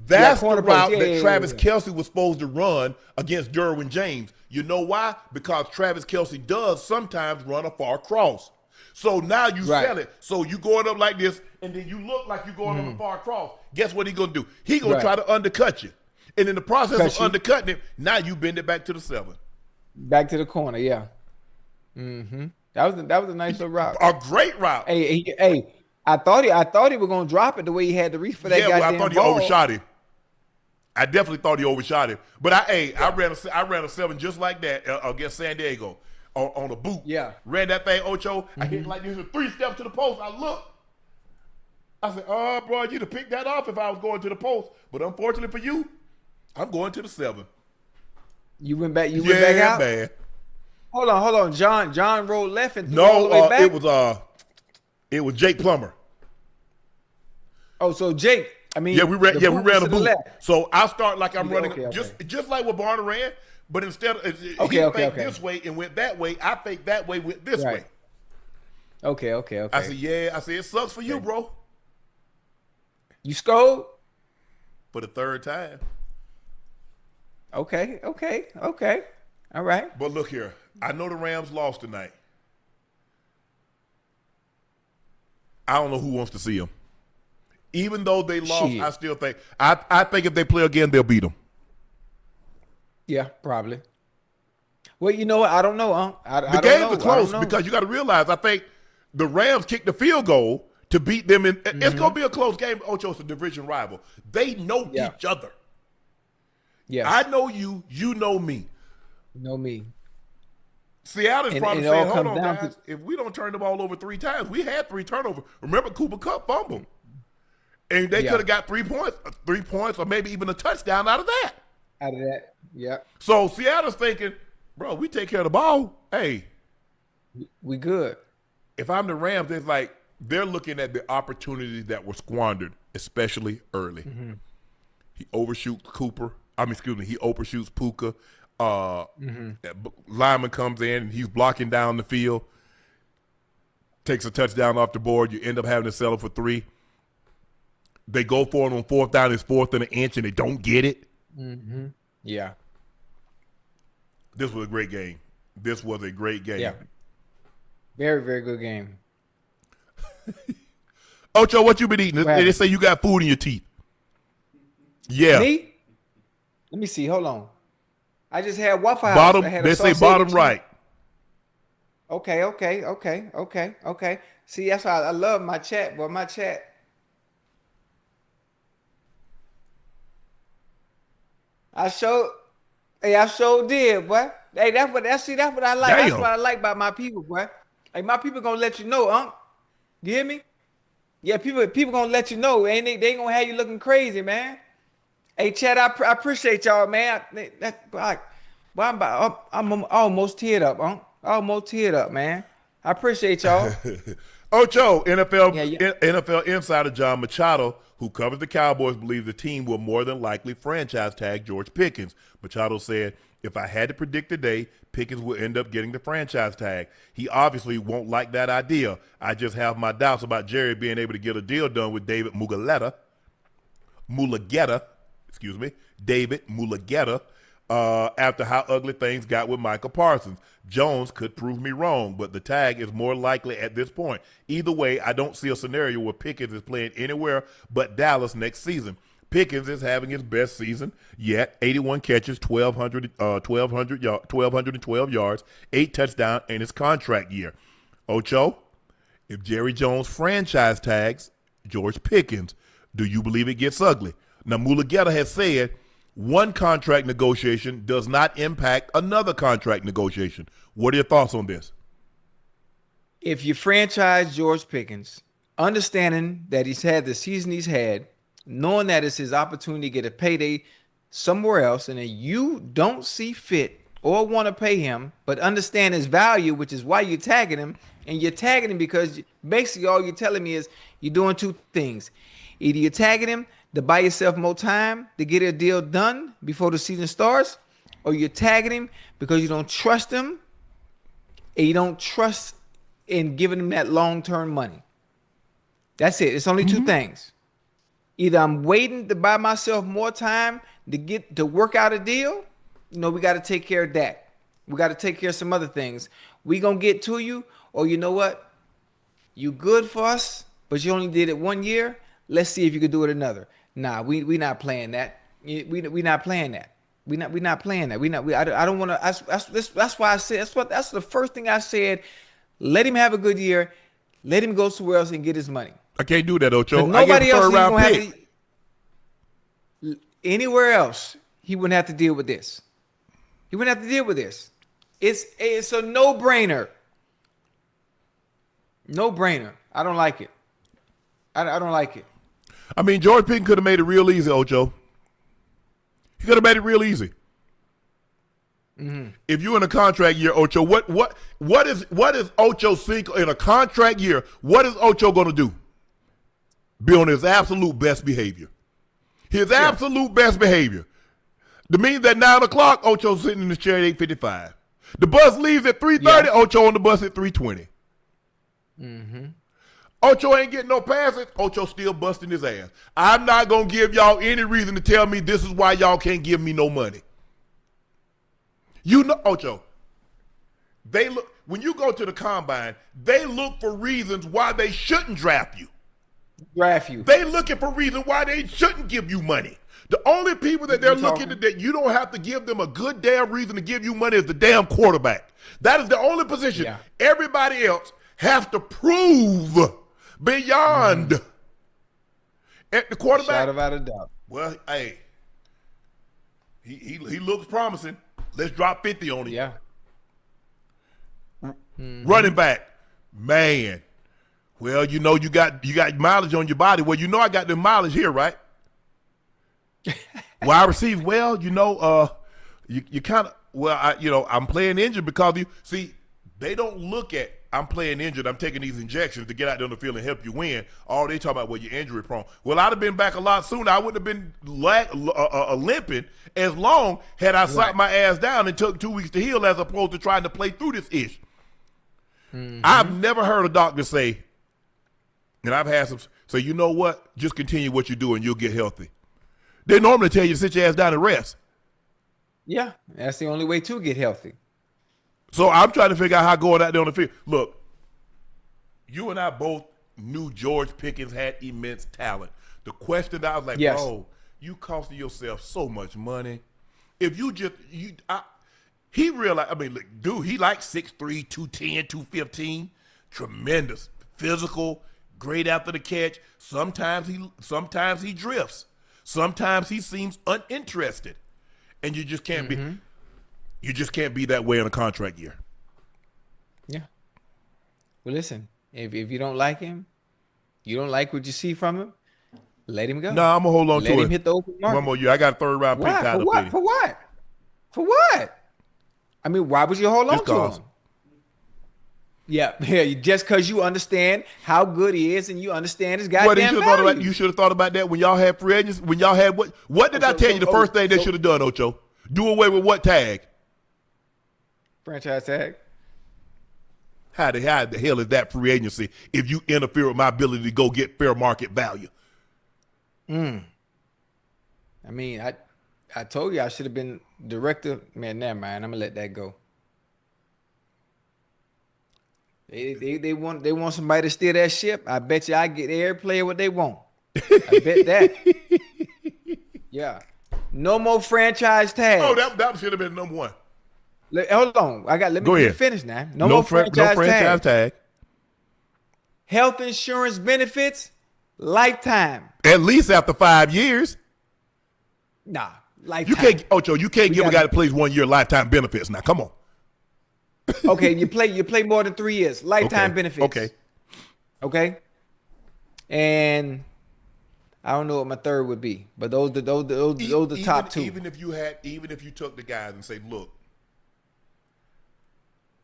That's the corner route post. that Travis Kelce was supposed to run against Derwin James. You know why? Because Travis Kelce does sometimes run a far cross. So now you sell it. So you going up like this, and then you look like you're going on the far cross. Guess what he going to do? He going to try to undercut you. And in the process of undercutting him, now you bend it back to the 7. Back to the corner, yeah. Mm-hmm. That was a nice little route. A great route. Hey, I thought he was gonna drop it the way he had to reach for that goddamn I thought he ball. overshot him. I definitely thought he overshot him. But I ran a 7 just like that against San Diego on a boot. Yeah. Ran that thing, Ocho. I hit like this, 3 steps to the post. I looked. I said, "Oh, bro, you'd have picked that off if I was going to the post." But unfortunately for you, I'm going to the 7. You went back. You went back out. Man. Hold on. John rolled left and threw all the way back. It was Jake Plummer. Oh, so Jake. I mean, we ran a boot. Left. So I start like I'm running, okay. just like what Barner ran, but instead of he faked this way and went that way, I faked that way, went this way. Okay. I said, it sucks for you, bro. You scored For the 3rd time. Okay. All right. But look here, I know the Rams lost tonight. I don't know who wants to see them. Even though they lost, I still think I think if they play again, they'll beat them. Yeah, probably. Well, you know what? I don't know. The games are close because you got to realize. I think the Rams kicked the field goal to beat them. It's going to be a close game. Ocho's a division rival. They know each other. Yeah, I know you. You know me. Know me. Seattle's probably saying, "Hold on, guys. If we don't turn the ball over 3 times, we had 3 turnovers. Remember, Cooper Kupp fumbled, and they could have got 3 points, or maybe even a touchdown out of that. Yeah. So Seattle's thinking, bro, we take care of the ball. Hey, we good. If I'm the Rams, it's like they're looking at the opportunities that were squandered, especially early. Mm-hmm. He overshoots Cooper. He overshoots Puka. Lineman comes in and he's blocking down the field. Takes a touchdown off the board. You end up having to settle for 3. They go for it on 4th down. It's 4th and an inch, and they don't get it. Mm-hmm. Yeah. This was a great game. Yeah. Very, very good game. Ocho, what you been eating? They say you got food in your teeth. Yeah. Me? Let me see. Hold on. I just had Waffle House. They say bottom right. Okay. See, that's why I love my chat, boy. My chat. I sure did, boy. Hey, that's what I like. Damn. That's what I like about my people, boy. Hey, my people gonna let you know, Unc. You hear me? Yeah, people gonna let you know. Ain't they ain't gonna have you looking crazy, man. Hey, Chad, I appreciate y'all, man. I'm almost teared up, Unc. Almost teared up, man. I appreciate y'all. Ocho, Yeah. NFL insider John Machado, who covers the Cowboys, believes the team will more than likely franchise tag George Pickens. Machado said, if I had to predict today, Pickens will end up getting the franchise tag. He obviously won't like that idea. I just have my doubts about Jerry being able to get a deal done with David Mulugheta, after how ugly things got with Michael Parsons. Jones could prove me wrong, but the tag is more likely at this point. Either way, I don't see a scenario where Pickens is playing anywhere but Dallas next season. Pickens is having his best season yet. 81 catches, 1,212 yards, 8 touchdowns in his contract year. Ocho, if Jerry Jones franchise tags George Pickens, do you believe it gets ugly? Now, Mulugheta has said one contract negotiation does not impact another contract negotiation. What are your thoughts on this? If you franchise George Pickens, understanding that he's had the season he's had, knowing that it's his opportunity to get a payday somewhere else, and then you don't see fit or want to pay him, but understand his value, which is why you're tagging him, and you're tagging him because basically all you're telling me is you're doing two things. Either you're tagging him to buy yourself more time to get a deal done before the season starts, or you're tagging him because you don't trust him and you don't trust in giving him that long-term money. That's it. It's only two things. Either I'm waiting to buy myself more time to work out a deal. We got to take care of that. We got to take care of some other things. We going to get to you, or you know what? You good for us, but you only did it 1 year. Let's see if you could do it another. Nah, we not playing that. We not playing that. We not playing that. I don't want to. That's why I said that's the first thing I said. Let him have a good year. Let him go somewhere else and get his money. I can't do that, Ocho. Nobody else is round gonna pick. have to. Anywhere else, he wouldn't have to deal with this. He wouldn't have to deal with this. It's a no-brainer. No-brainer. I don't like it. I don't like it. I mean, George Pickens could have made it real easy, Ocho. He could have made it real easy. If you're in a contract year, Ocho, what is Ochocinco in a contract year? What is Ocho going to do? Be on his absolute best behavior. His absolute best behavior. To mean that 9 o'clock, Ocho's sitting in his chair at 8:55. The bus leaves at 3:30. Ocho on the bus at 3:20. Ocho ain't getting no passes. Ocho still busting his ass. I'm not going to give y'all any reason to tell me this is why y'all can't give me no money. You know, Ocho, they look when you go to the combine, they look for reasons why they shouldn't draft you. They looking for reasons why they shouldn't give you money. The only people that they're looking at that you don't have to give them a good damn reason to give you money is the damn quarterback. That is the only position. Yeah. Everybody else has to prove beyond at the quarterback. Without a doubt. Well, hey, he looks promising. Let's drop 50 on him. Yeah. Running back, man. Well, you got mileage on your body. Well, I got the mileage here, right? Wide receiver. Well, you kind of. Well, I'm playing injured because of you. See, they don't look at I'm playing injured. I'm taking these injections to get out there on the field and help you win. All they talk about, well, you're injury prone. Well, I'd have been back a lot sooner. I wouldn't have been limping as long had I sat my ass down and took 2 weeks to heal as opposed to trying to play through this ish. I've never heard a doctor say, and I've had some say, you know what? Just continue what you're doing. You'll get healthy. They normally tell you to sit your ass down and rest. Yeah, that's the only way to get healthy. So I'm trying to figure out how going out there on the field. Look, you and I both knew George Pickens had immense talent. The question that I was like, bro, you costing yourself so much money. If he realized, I mean, look, dude, he like 6'3", 210, 215, tremendous, physical, great after the catch. Sometimes he drifts. Sometimes he seems uninterested, and you just can't be. You just can't be that way in a contract year. Yeah. Well, listen, if you don't like him, you don't like what you see from him, let him go. No, I'm going to hold on to it. Let him hit the open market. One more year. I got a third round pick tied up in. For what? For what? I mean, why would you hold on to him? Yeah, yeah. Just because you understand how good he is and you understand his What you goddamn should have thought about? value. You should have thought about that when y'all had free agents. When y'all had what? What did I tell you? The first thing they should have done, Ocho, do away with what tag? Franchise tag. How the hell is that free agency if you interfere with my ability to go get fair market value? I mean, I told you I should have been director. Man, never mind. I'm gonna let that go. They want somebody to steer that ship. I bet you I get every player what they want. I bet that. Yeah. No more franchise tags. Oh, that should have been number one. Hold on. Let me finish now. No more franchise tag. Health insurance benefits, lifetime. At least after 5 years. Nah, lifetime. You can't give a guy that plays 1 year lifetime benefits. Now, come on. Okay, you play more than 3 years, lifetime benefits. Okay. And I don't know what my third would be, but those are the top two. Even if you took the guys and say, look,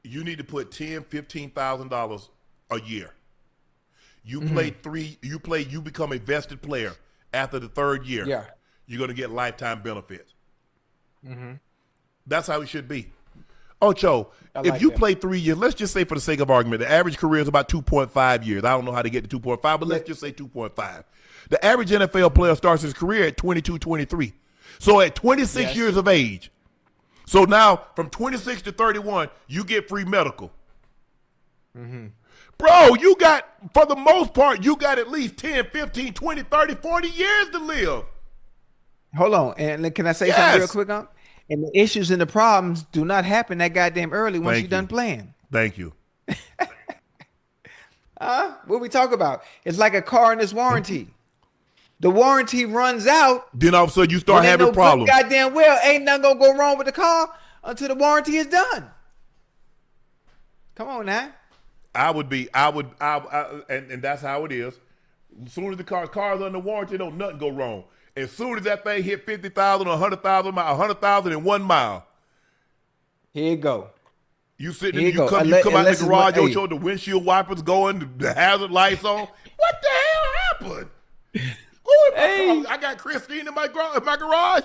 you need to put $10,000-$15,000 a year. You you become a vested player after the third year. Yeah. You're gonna get lifetime benefits. That's how it should be. Ocho, if you play 3 years, let's just say for the sake of argument, the average career is about 2.5 years. I don't know how to get to 2.5, but let's just say 2.5. The average NFL player starts his career at 22, 23. So at 26 years of age, so now from 26 to 31, you get free medical. Bro, you got, for the most part, you got at least 10, 15, 20, 30, 40 years to live. Hold on. And can I say something real quick, Unc? And the issues and the problems do not happen that goddamn early once you're done playing. Thank you. What we talk about? It's like a car in its warranty. The warranty runs out. Then all of a sudden you start having problems. Goddamn well, ain't nothing gonna go wrong with the car until the warranty is done. Come on now. And that's how it is. As soon as the car's under warranty, don't nothing go wrong. As soon as that thing hit 50,000 or 100,000 in 1 mile. Here you go. You sitting there, you come out the garage, Ocho, the windshield wipers going, the hazard lights on. What the hell happened? I got Christine in my garage.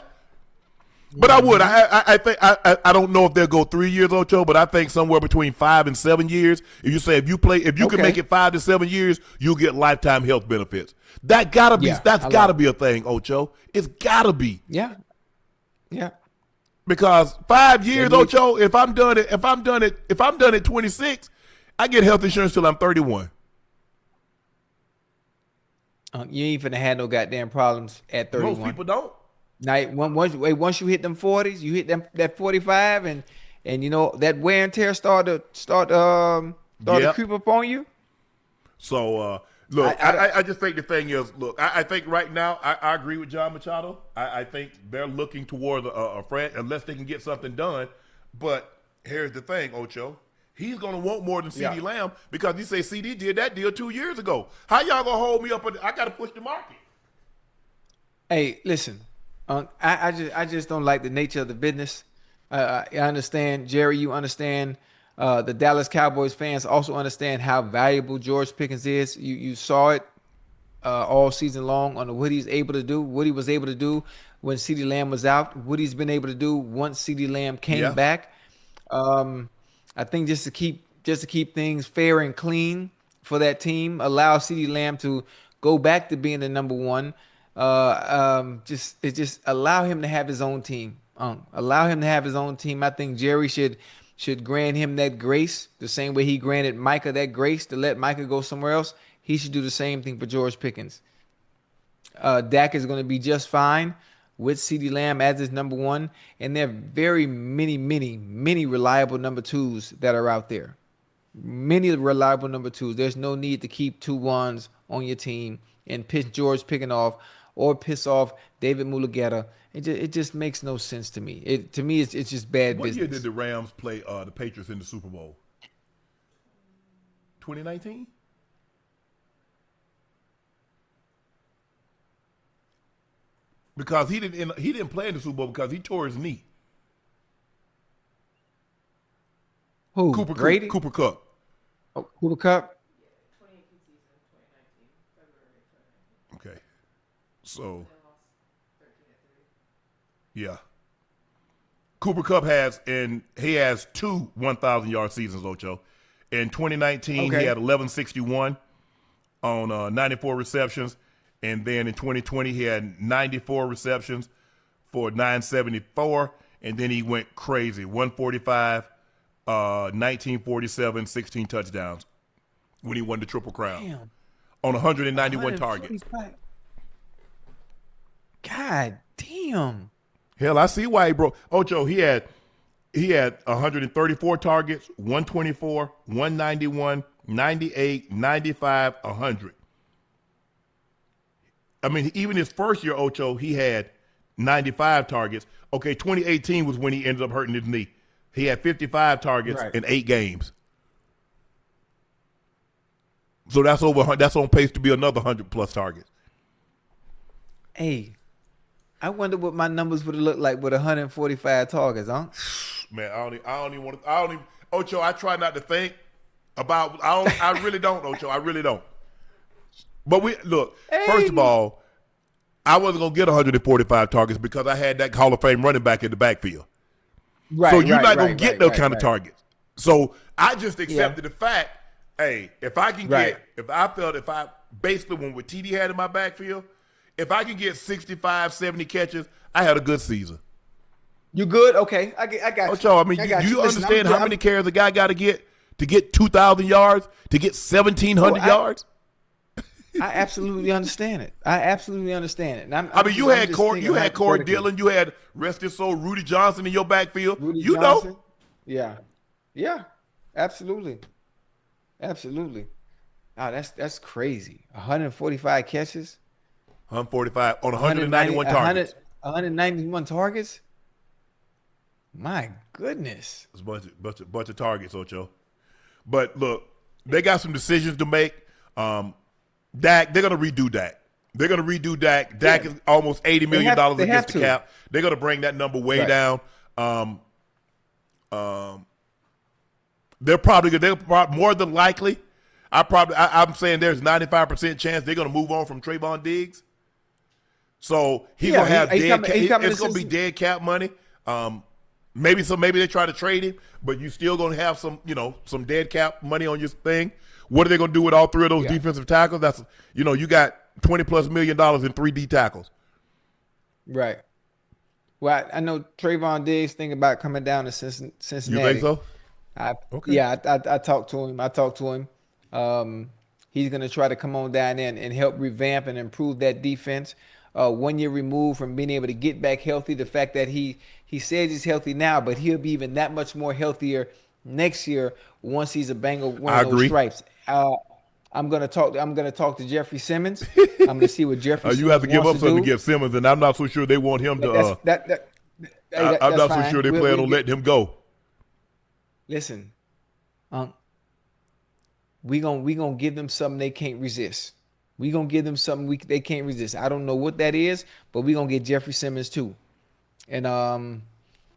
But I would. I think I don't know if they'll go 3 years, Ocho, but I think somewhere between 5 and 7 years. If you can make it 5 to 7 years, you'll get lifetime health benefits. That's gotta be a thing, Ocho. It's gotta be. Yeah. Because 5 years, Ocho, if I'm done at 26, I get health insurance till I'm 31. You ain't finna have no goddamn problems at 31. Most people don't. Now, once you hit them 40s, you hit that 45, and you know that wear and tear start to creep up on you. So look, I just think the thing is, look, I think right now I agree with John Machado. I think they're looking toward a friend unless they can get something done. But here's the thing, Ocho. He's going to want more than CeeDee Lamb because you say CeeDee did that deal 2 years ago. How y'all going to hold me up? I got to push the market. Hey, listen. I just don't like the nature of the business. I understand, Jerry. You understand. The Dallas Cowboys fans also understand how valuable George Pickens is. You saw it all season long on what he's able to do, what he was able to do when CeeDee Lamb was out, what he's been able to do once CeeDee Lamb came back. I think just to keep things fair and clean for that team, allow CeeDee Lamb to go back to being the number one. Just allow him to have his own team. Allow him to have his own team. I think Jerry should grant him that grace the same way he granted Micah that grace to let Micah go somewhere else. He should do the same thing for George Pickens. Dak is going to be just fine with CeeDee Lamb as his number one, and there are very many reliable number twos that are out there. Many reliable number twos. There's no need to keep 2 1s on your team and piss George Pickens off or piss off David Mulugeta. It just makes no sense to me. To me, it's just bad business. What year did the Rams play the Patriots in the Super Bowl? 2019? Because he didn't play in the Super Bowl because he tore his knee. Who? Cooper Kupp. Oh, Cooper Cup. 2018 season, 2019, February 2019. Okay. So, They lost 13-3. yeah. Cooper Kupp has two 1,000-yard seasons, Ocho. In 2019, he Okay. had 1161 on 94 receptions. And then in 2020, he had 94 receptions for 974. And then he went crazy, 145, 1947, 16 touchdowns when he won the Triple Crown Damn. on 191 targets. 145. God damn. Hell, I see why he broke. Ocho, he had 134 targets, 124, 191, 98, 95, 100. I mean, even his first year, Ocho, he had 95 targets. Okay, 2018 was when he ended up hurting his knee. He had 55 targets in 8 games. So that's on pace to be another 100+ targets. Hey, I wonder what my numbers would have looked like with 145 targets, huh? Man, I don't even want to. Ocho, I try not to think about. I really don't, Ocho. I really don't. But first of all, I wasn't gonna get 145 targets because I had that Hall of Fame running back in the backfield. Right. So you're not gonna get those kind of targets. So I just accepted the fact. Hey, if I basically when what TD had in my backfield, if I can get 65, 70 catches, I had a good season. You good? Okay, I got you. Ocho, I mean, do you understand how many carries a guy got to get 2,000 yards, to get 1,700 yards? I absolutely understand it. I absolutely understand it. And you had Corey Dillon, you had rest his soul Rudy Johnson in your backfield. Rudy Johnson. Know, yeah, absolutely. Oh, that's crazy. 145 catches. 145 on 191 targets. 191 targets. My goodness. It's a bunch of targets, Ocho. But look, they got some decisions to make. Dak, they're going to redo Dak. They're going to redo Dak. Dak is almost $80 million against the cap. They're going to bring that number way down. They're more than likely. I'm saying there's 95% chance they're going to move on from Trayvon Diggs. So he's going to have it's going to be dead cap money. Maybe they try to trade him, but you still going to have some dead cap money on your thing. What are they going to do with all 3 of those defensive tackles? That's you got $20+ million in 3 D tackles. Right. Well, I know Trayvon Diggs thinking about coming down to Cincinnati. You think so? Yeah, I talked to him. He's going to try to come on down there and help revamp and improve that defense. 1 year removed from being able to get back healthy. The fact that he says he's healthy now, but he'll be even that much more healthier next year once he's a Bengal winning those stripes. I'm gonna talk to Jeffrey Simmons. I'm gonna see what Jeffrey Simmons you have to give up something to to get Simmons, and I'm not so sure they want him to. I'm not so sure they plan on letting him go. Listen, we gonna give them something they can't resist. We gonna give them something they can't resist. I don't know what that is, but we gonna get Jeffrey Simmons too. And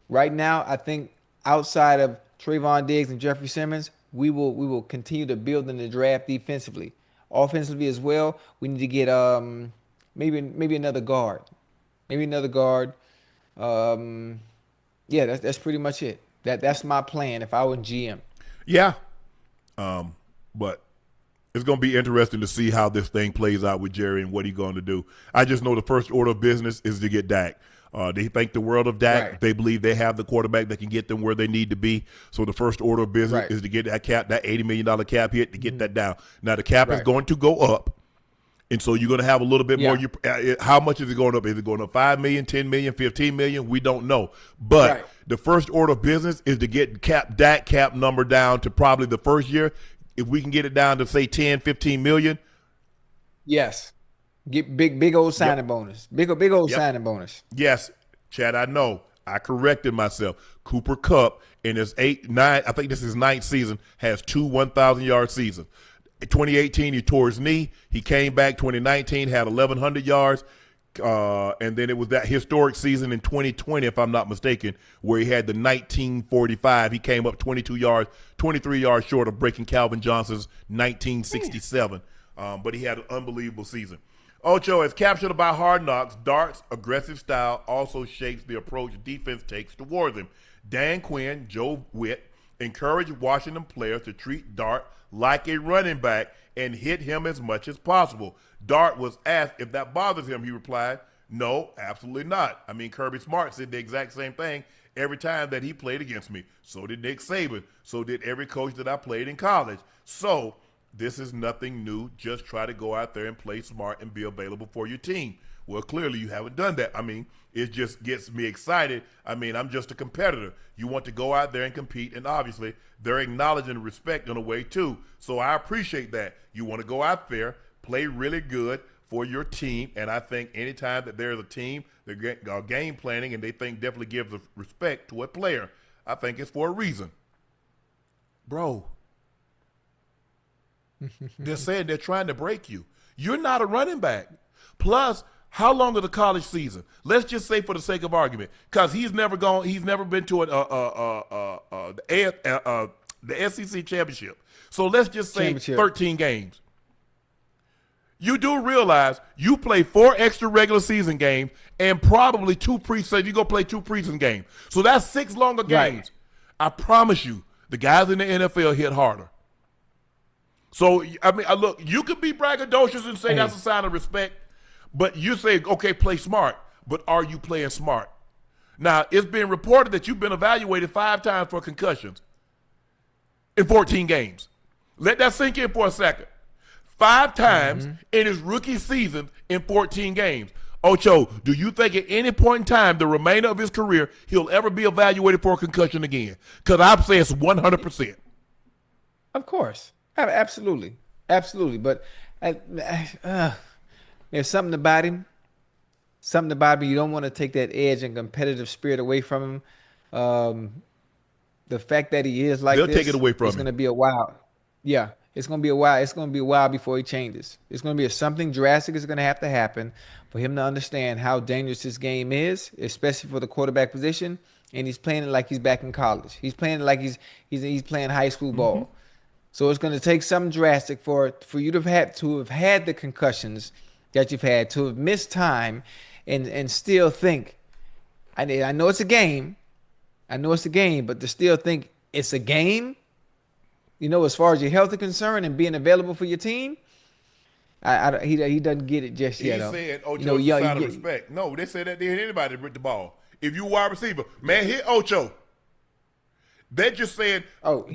right now, I think outside of Trayvon Diggs and Jeffrey Simmons, we will continue to build in the draft defensively, offensively as well. We need to get maybe another guard, Yeah, that's pretty much it. That's my plan if I was GM. Yeah, but it's going to be interesting to see how this thing plays out with Jerry and what he's going to do. I just know the first order of business is to get Dak. They think the world of Dak. Right. They believe they have the quarterback that can get them where they need to be. So the first order of business is to get that $80 million cap hit, to get that down. Now the cap is going to go up, and so you're going to have a little bit more. How much is it going up? Is it going up 5 million, 10 million, 15 million? We don't know. But the first order of business is to get Dak cap number down to probably the first year. If we can get it down to say 10, 15 million. Yes. Get big old signing bonus. Big old signing bonus. Yes, Chad, I know. I corrected myself. Cooper Kupp in his I think this is his 9th season, has 2 1,000-yard seasons. In 2018, he tore his knee. He came back 2019, had 1,100 yards, And then it was that historic season in 2020, if I'm not mistaken, where he had the 1945. He came up 23 yards short of breaking Calvin Johnson's 1967. But he had an unbelievable season. Ocho, as captured by Hard Knocks, Dart's aggressive style also shapes the approach defense takes towards him. Dan Quinn, Joe Witt, encouraged Washington players to treat Dart like a running back and hit him as much as possible. Dart was asked if that bothers him. He replied, "No, absolutely not. I mean, Kirby Smart said the exact same thing every time that he played against me. So did Nick Saban. So did every coach that I played in college. So this is nothing new. Just try to go out there and play smart and be available for your team." Well, clearly you haven't done that. I mean, it just gets me excited. I mean, I'm just a competitor. You want to go out there and compete, and obviously they're acknowledging respect in a way too. So I appreciate that. You want to go out there, play really good for your team, and I think anytime that there's a team that are game planning and they think definitely gives respect to a player, I think it's for a reason. Bro, they're saying they're trying to break you. You're not a running back. Plus, how long is the college season? Let's just say for the sake of argument, because he's never been to the SEC championship. So let's just say 13 games. You do realize you play 4 extra regular season games and probably 2 preseason. You're going to play 2 preseason games. So that's 6 longer games. Right. I promise you, the guys in the NFL hit harder. So, I mean, look, you could be braggadocious and say that's a sign of respect, but you say, okay, play smart. But are you playing smart? Now, it's been reported that you've been evaluated 5 times for concussions in 14 games. Let that sink in for a second. 5 times in his rookie season in 14 games. Ocho, do you think at any point in time, the remainder of his career, he'll ever be evaluated for a concussion again? Because I'd say it's 100%. Of course. Absolutely. Absolutely. But there's something about him. Something about him. You don't want to take that edge and competitive spirit away from him. The fact that he is like They'll this, take it away from him. It's going to be a while. Yeah. It's going to be a while. It's going to be a while before he changes. It's going to be something drastic is going to have to happen for him to understand how dangerous this game is, especially for the quarterback position. And he's playing it like he's back in college. He's playing it like he's playing high school ball. So it's going to take something drastic for you to have had the concussions that you've had, to have missed time, and still think. I know it's a game. I know it's a game, but to still think it's a game. You know, as far as your health is concerned and being available for your team, he doesn't get it just yet. He said, Ocho, it's a sign of respect. No, they said that they hit anybody with the ball. If you wide receiver, man, hit Ocho. They're just saying,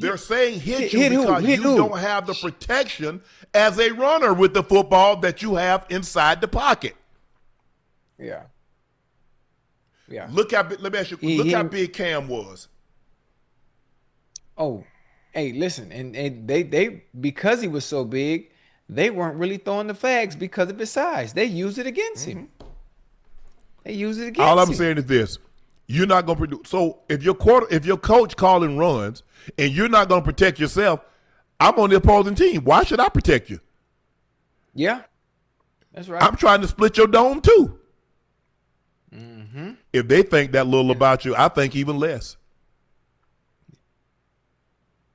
they're saying hit you because you don't have the protection as a runner with the football that you have inside the pocket. Yeah. Yeah. Let me ask you, look how big Cam was. Oh, hey, listen, and they because he was so big, they weren't really throwing the flags because of his size. They used it against him. They used it against him. All I'm saying is this. You're not going to produce. So if your coach calling runs and you're not going to protect yourself, I'm on the opposing team. Why should I protect you? Yeah, that's right. I'm trying to split your dome too. If they think that little about you, I think even less.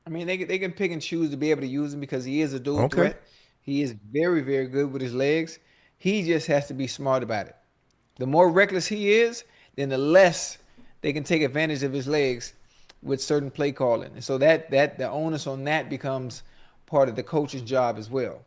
I mean, they can pick and choose to be able to use him because he is a dual threat. He is very, very good with his legs. He just has to be smart about it. The more reckless he is, then the less they can take advantage of his legs with certain play calling. And so that the onus on that becomes part of the coach's job as well.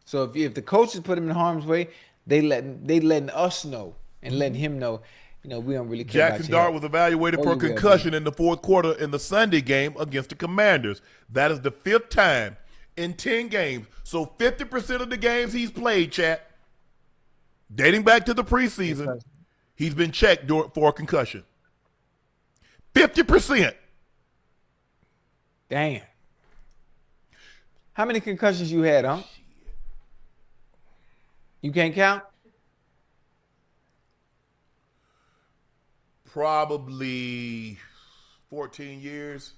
So if the coaches put him in harm's way, they letting us know and letting him know, we don't really care about Jaxson Dart was evaluated for a concussion in the fourth quarter in the Sunday game against the Commanders. That is the 5th time in 10 games. So 50% of the games he's played, chat, dating back to the preseason, he's been checked for a concussion. 50%. Damn. How many concussions you had, huh? You can't count? Probably 14 years.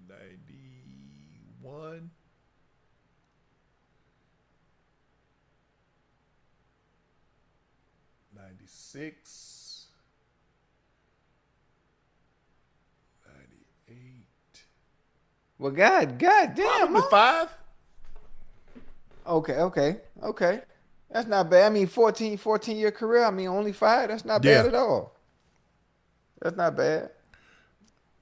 91. 96, 98. Well, God damn. Probably Huh? 5. Okay. That's not bad. I mean, 14-year career. I mean, only 5. That's not bad Yeah. at all. That's not bad.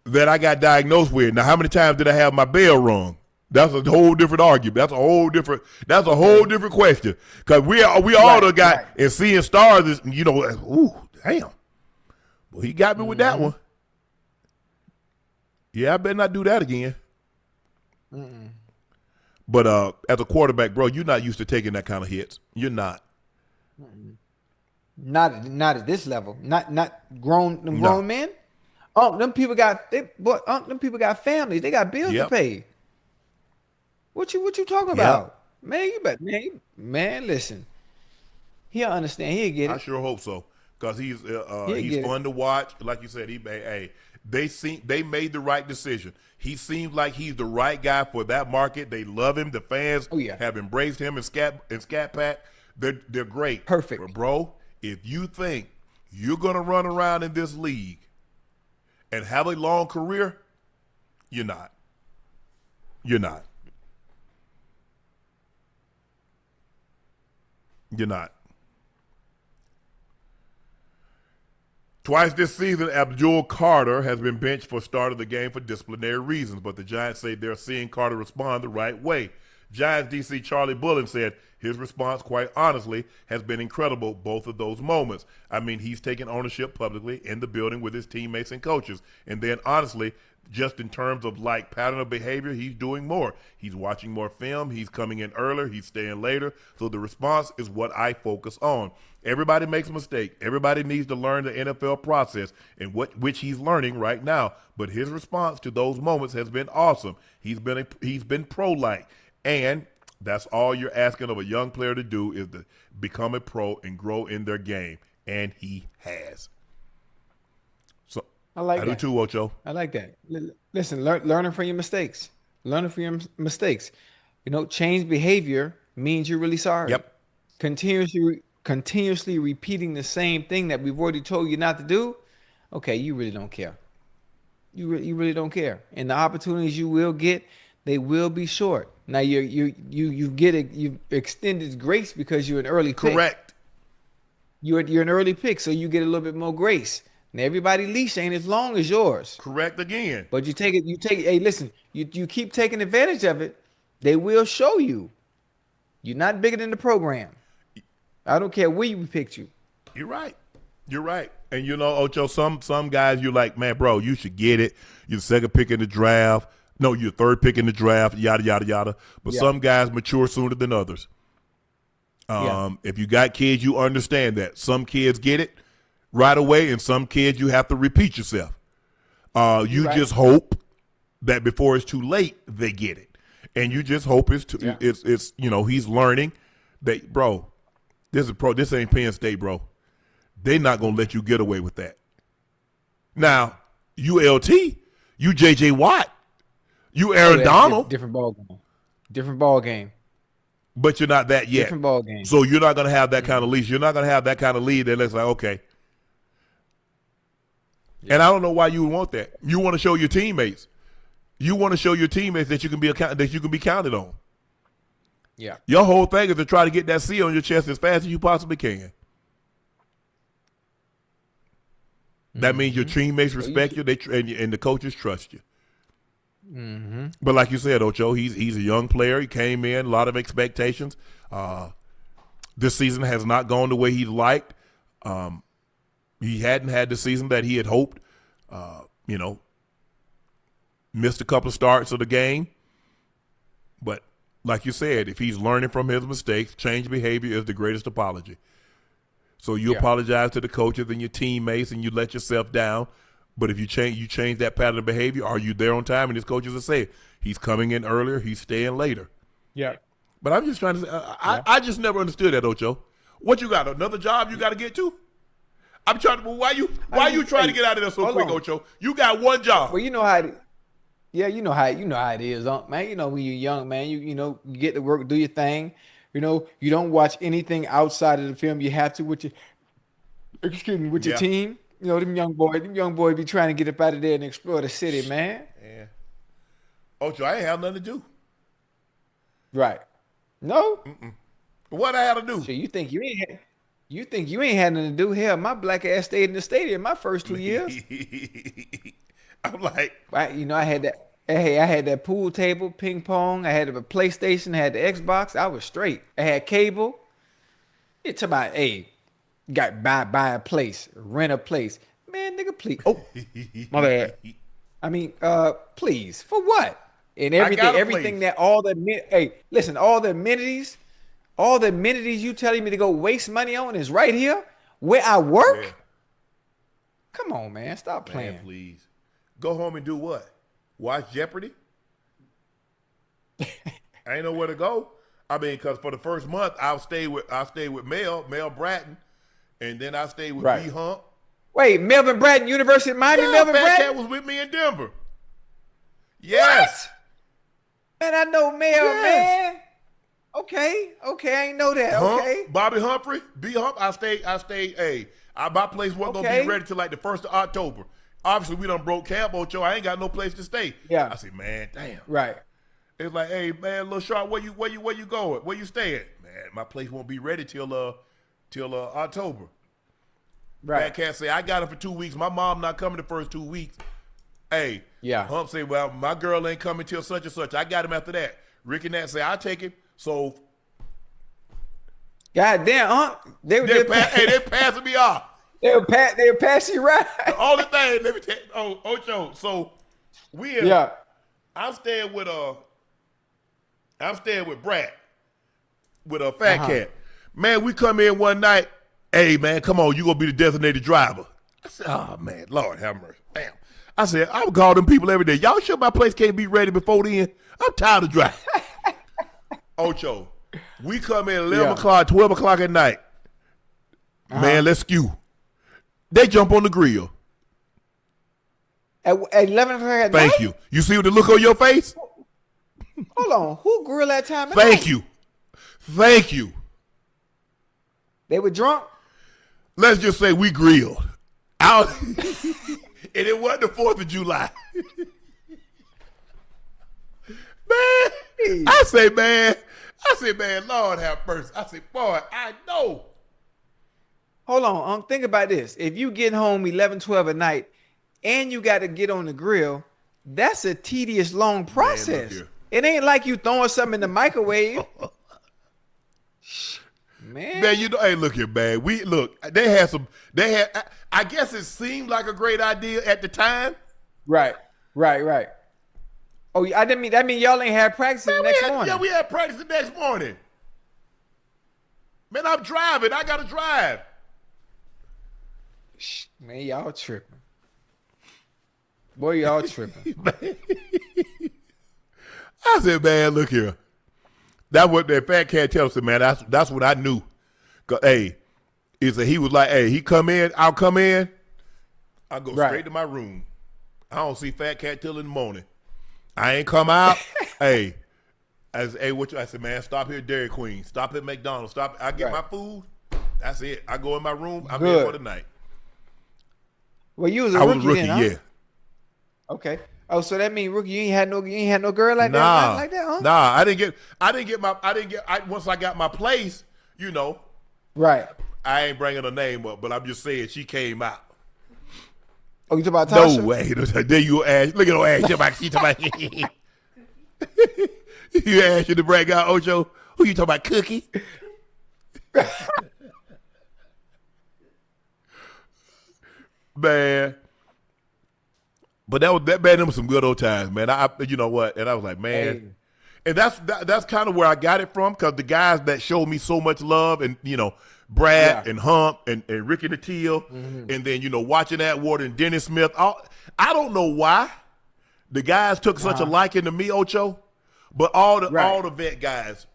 That I got diagnosed with. Now, how many times did I have my bell rung? That's a whole different argument. That's a whole different question. Because we all done got Right. and seeing stars is, ooh, damn. Well, he got me with that one. Yeah, I better not do that again. But as a quarterback, bro, you're not used to taking that kind of hits. You're not. Not at this level. Not grown No. men. Them people got families. They got bills to Yep. pay. What you talking about? Man, you bet man, listen. He'll understand. He'll get I it. sure hope so. Because he's He'll he's get it. fun to watch. Like you said, they made the right decision. He seems like he's the right guy for that market. They love him. The fans Oh, yeah. have embraced him and Scat Pack. They're great. Perfect. But bro, if you think you're gonna run around in this league and have a long career, you're not. You're not. You're not. Twice this season, Abdul Carter has been benched for start of the game for disciplinary reasons, but the Giants say they're seeing Carter respond the right way. Giants DC Charlie Bullen said his response, quite honestly, has been incredible, both of those moments. I mean, he's taken ownership publicly in the building with his teammates and coaches. And then, honestly, just in terms of like pattern of behavior, he's doing more. He's watching more film. He's coming in earlier. He's staying later. So the response is what I focus on. Everybody makes a mistake. Everybody needs to learn the NFL process, and which he's learning right now. But his response to those moments has been awesome. He's been pro-like, and that's all you're asking of a young player to do is to become a pro and grow in their game, and he has. So I like I that. do too, Ocho. I like that. Listen, learning from your mistakes. Learning from your mistakes. Change behavior means you're really sorry. Yep. Continuously repeating the same thing that we've already told you not to do. Okay, you really don't care. You really don't care. And the opportunities you will get, they will be short. Now you've extended grace because you're an early pick. Correct. You're an early pick, so you get a little bit more grace. And everybody's leash ain't as long as yours. Correct again. But hey, listen, you keep taking advantage of it, they will show you. You're not bigger than the program. I don't care where we picked you. You're right. You're right. And Ocho, some guys you're like, man, bro, you should get it. You're the second pick in the draft. No, you're the third pick in the draft, yada, yada, yada. But some guys mature sooner than others. If you got kids, you understand that. Some kids get it right away, and some kids you have to repeat yourself. You just hope that before it's too late, they get it. And you just hope it's he's learning that, bro, this ain't Penn State, bro. They're not gonna let you get away with that. Now, you LT, you JJ Watt, you Aaron Donald, Different ball game. but you're not that yet. Different ball game. So you're not gonna have that kind of leash. You're not gonna have that kind of lead that looks like, okay. And I don't know why you would want that. You want to show your teammates. You want to show your teammates that you can be counted on. Yeah. Your whole thing is to try to get that C on your chest as fast as you possibly can. That means your teammates respect you, and the coaches trust you. But like you said, Ocho, he's a young player. He came in, a lot of expectations. This season has not gone the way he liked. He hadn't had the season that he had hoped. Missed a couple of starts of the game. But like you said, if he's learning from his mistakes, change behavior is the greatest apology. So you apologize to the coaches and your teammates, and you let yourself down. But if you change that pattern of behavior, are you there on time? And his coaches will say, he's coming in earlier, he's staying later. Yeah. But I'm just trying to say, I just never understood that, Ocho. What you got? Another job you got to get to? I'm trying to. Why you trying to get out of there so quick, Ocho? You got one job. Well, you know how it. Yeah, you know how it is, man. When you're young, man, you get to work, do your thing. You don't watch anything outside of the film. You have to with Excuse me, with your Yeah. team. You know, them young boys be trying to get up out of there and explore the city, man. Yeah. Ocho, I ain't have nothing to do. Right. No? What I had to do? So you think you ain't had nothing to do? Hell, my black ass stayed in the stadium my first 2 years. I'm like, I had that. Hey, I had that pool table, ping pong. I had a PlayStation. I had the Xbox. I was straight. I had cable. It's about, hey, got buy a place, rent a place, man, nigga, please. Oh, my bad. I mean, please, for what? And everything that hey, listen, all the amenities you telling me to go waste money on is right here where I work. Yeah. Come on, man, stop playing. Man, please. Go home and do what? Watch Jeopardy? I ain't know where to go. I mean, because for the first month, I'll stay with Mel Bratton, and then I stayed with B Hump. Wait, Melvin Bratton, University of Miami, Yeah, Melvin Fat Bratton? Cat was with me in Denver. Yes. What? Man, I know Mel, Yes. man. Okay, I ain't know that. Hump, Okay. Bobby Humphrey, B Hump, I stayed, my place wasn't going to be ready till like the 1st of October. Obviously, we done broke Camp Ocho. I ain't got no place to stay. Yeah. I said, man, damn. Right. It's like, hey, man, Lil Sharp, where you going? Where you staying? Man, my place won't be ready till October. Right. Fat Cat say, I got it for 2 weeks. My mom not coming the first 2 weeks. Hey, Yeah. Hump say, well, my girl ain't coming till such and such. I got him after that. Rick and Nat say, I'll take him. So God damn, they passing me off. They'll pass you right. The only thing, let me tell you, Ocho. So I'm staying with Brad, with a Fat Cat. Man, we come in one night. Hey, man, come on, you gonna be the designated driver. I said, oh man, Lord have mercy. Damn. I said, I would call them people every day. Y'all sure my place can't be ready before then? I'm tired of driving. Ocho, we come in 11 o'clock, 12 o'clock at night. Man, let's skew. They jump on the grill. At 11 o'clock at night? Thank you. You see the look on your face? Hold on. Who grilled that time of Thank night? you. Thank you. They were drunk? Let's just say we grilled. And it wasn't the 4th of July. Man, I say, man, Lord have mercy. I say, boy, I know. Hold on, Unc. Think about this. If you get home 11, 12 at night and you got to get on the grill, that's a tedious, long process. here. It ain't like you throwing something in the microwave. Man. Man, hey, look here, man. I guess it seemed like a great idea at the time. Right. Oh, I didn't mean that mean y'all ain't had practice the next morning. Yeah, we had practice the next morning. Man, I'm driving. I got to drive. Man, y'all tripping. Boy, y'all tripping. I said, man, look here. That's what that Fat Cat tells me, man. That's what I knew. Cause he was like, hey, he come in, I'll come in. I go straight to my room. I don't see Fat Cat till in the morning. I ain't come out. I said, man, stop here at Dairy Queen. Stop at McDonald's. Stop. I get my food. That's it. I go in my room. I'm here for the night. Well, you was a rookie then, huh? Yeah. Okay. Oh, so that means rookie, you ain't had no girl like that, huh? Nah, I didn't get once I got my place, Right. I ain't bringing her name up, but I'm just saying she came out. Oh, you talking about Tasha? No way. There you ass. Look at her ass. She talking about you asked you to brag out, Ocho. Who you talking about, Cookie? Man. But that them was some good old times, man. You know what? And I was like, man. Hey. And that's kind of where I got it from, because the guys that showed me so much love, and Brad and Hump and Ricky the Teal, and then watching Atwater and Dennis Smith. I don't know why the guys took such a liking to me, Ocho, but all the vet guys,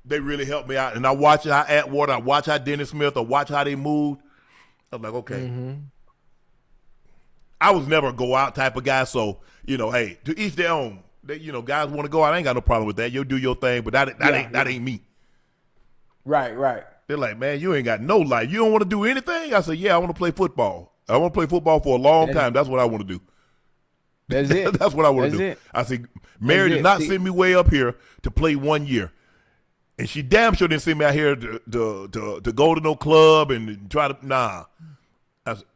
they really helped me out. And I watch how Atwater, I watch how Dennis Smith, I watch how they moved. I'm like, okay. I was never a go out type of guy, so hey, to each their own. They, guys want to go out. I ain't got no problem with that. You'll do your thing, but that ain't me. Right. They're like, man, you ain't got no life. You don't want to do anything? I said, yeah, I want to play football. I want to play football for a long time. That's what I want to do. That's it. That's what I want to do. It. I said, Mary did not send me way up here to play 1 year. And she damn sure didn't send me out here to go to no club and try to, nah.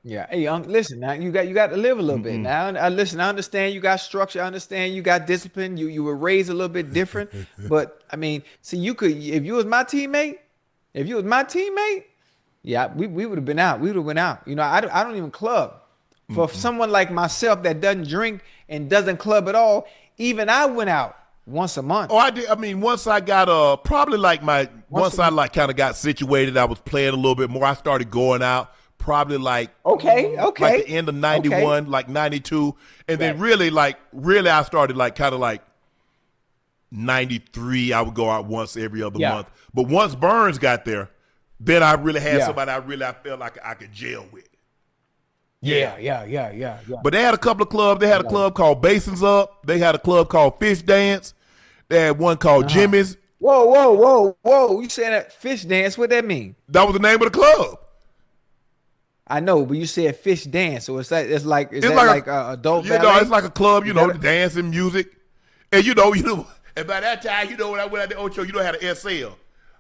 Yeah. Hey, listen, now you got to live a little bit. Now, listen, I understand you got structure. I understand you got discipline. You were raised a little bit different. But, I mean, see, you could, if you was my teammate, yeah, we would have been out. We would have went out. You know, I don't even club. For someone like myself that doesn't drink and doesn't club at all, even I went out once a month. Oh, I did. I mean, once I got probably like once I like kind of got situated, I was playing a little bit more. I started going out probably like like the end of 91, like 92, and then really I started like kind of like 93. I would go out once every other month. But once Burns got there, then I really had somebody I felt like I could gel with. Yeah. But they had a couple of clubs. They had a club called Basins Up. They had a club called Fish Dance. They had one called Jimmy's. Whoa. You saying that Fish Dance? What that mean? That was the name of the club. I know, but you said Fish Dance, so it's like adult ballet? You know, it's like a club, you know, dancing, music. And you know, and by that time, you know, when I went out to Ocho, you know, I had an SL.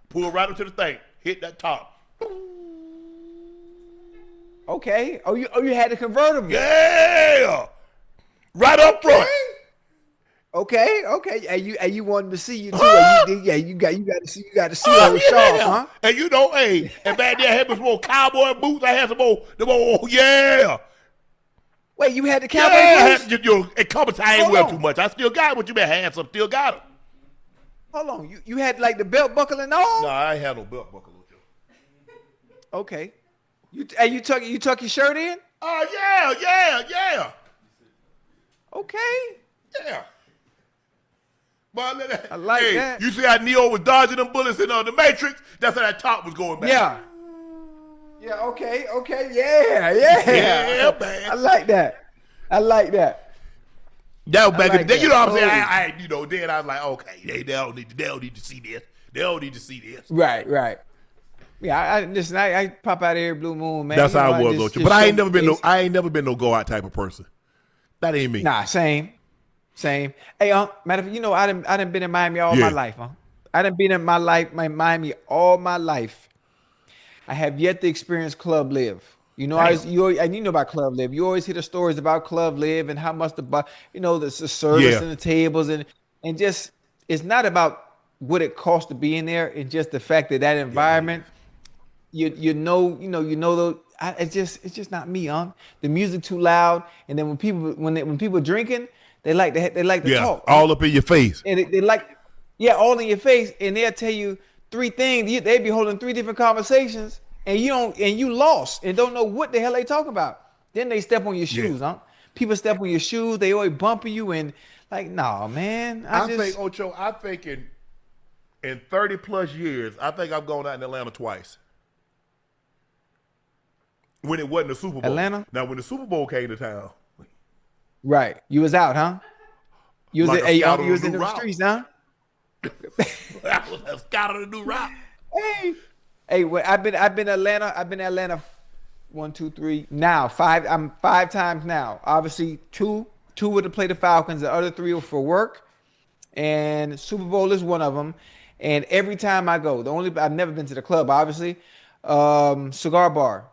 Pull right up to the thing, hit that top. Okay. Oh, you had to convertible. Yeah. Right up front. Okay. And you wanted to see you too. You got to see old Sharp, huh? And you know, and back there I had some more cowboy boots. I had some more, yeah. Wait, you had the cowboy boots? It covers I ain't wear too much. I still got what you been had some, still got them. Hold on. You had like the belt buckle and all? No, I ain't had no belt buckle. Okay. You tuck your shirt in? Oh yeah. Okay. Yeah. But I like that. You see how Neo was dodging them bullets in the Matrix? That's how that top was going back. Yeah. Yeah, okay. Yeah, man. I like that. That was back in the day. You know what I'm saying? I you know, then I was like, okay, they don't need to see this. They don't need to see this. Right. Yeah, listen. I pop out of here, Blue Moon, man. That's how I was, Ocho. But I ain't never been no go out type of person. That ain't me. Nah, same. Hey, matter of fact, you know, I done been in Miami all my life, huh? I done been in Miami all my life. I have yet to experience Club Live. You know, you know about Club Live. You always hear the stories about Club Live and how much the service and the tables and just it's not about what it costs to be in there, and just the fact that environment. You know those. It's just not me, huh? The music too loud, and then when people drinking, they like to talk all up in your face, and they like all in your face, and they'll tell you three things. They be holding three different conversations, and you lost and don't know what the hell they talk about. Then they step on your shoes, huh? People step on your shoes. They always bumping you, and like, nah, man. I think Ocho. I think in 30 plus years, I think I've gone out in Atlanta twice. When it wasn't the Super Bowl. Atlanta? Now, when the Super Bowl came to town. Right. You was out, huh? You was, like you was in the streets, huh? I was a scout of the new route. Hey, well, I've been Atlanta. I've been to Atlanta 1, 2, 3. Now, 5. I'm 5 times now. Obviously, two were to play the Falcons. The other 3 were for work. And Super Bowl is one of them. And every time I go, I've never been to the club, obviously. Cigar bar.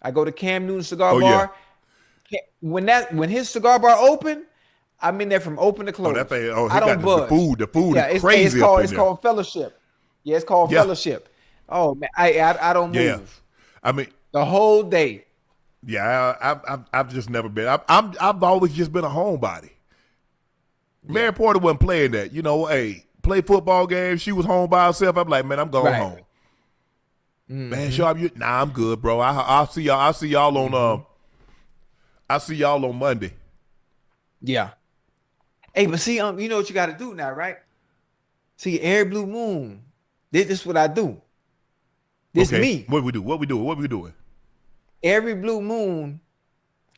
I go to Cam Newton's cigar bar. Yeah. When his cigar bar open, I'm in there from open to close. I don't budge. The food is crazy. It's called Fellowship. Yeah, it's called Fellowship. Oh man, I don't move. Yeah. I mean the whole day. Yeah, I've just never been. I've always just been a homebody. Mary Porter wasn't playing that. You know, play football games. She was home by herself. I'm like, man, I'm going home. Mm-hmm. Man, Sharp, I'm good, bro. I'll see y'all. I'll see y'all on I'll see y'all on Monday. Yeah. Hey, but see, you know what you got to do now, right? See, every blue moon. This is what I do. This me. What we doing? Every blue moon,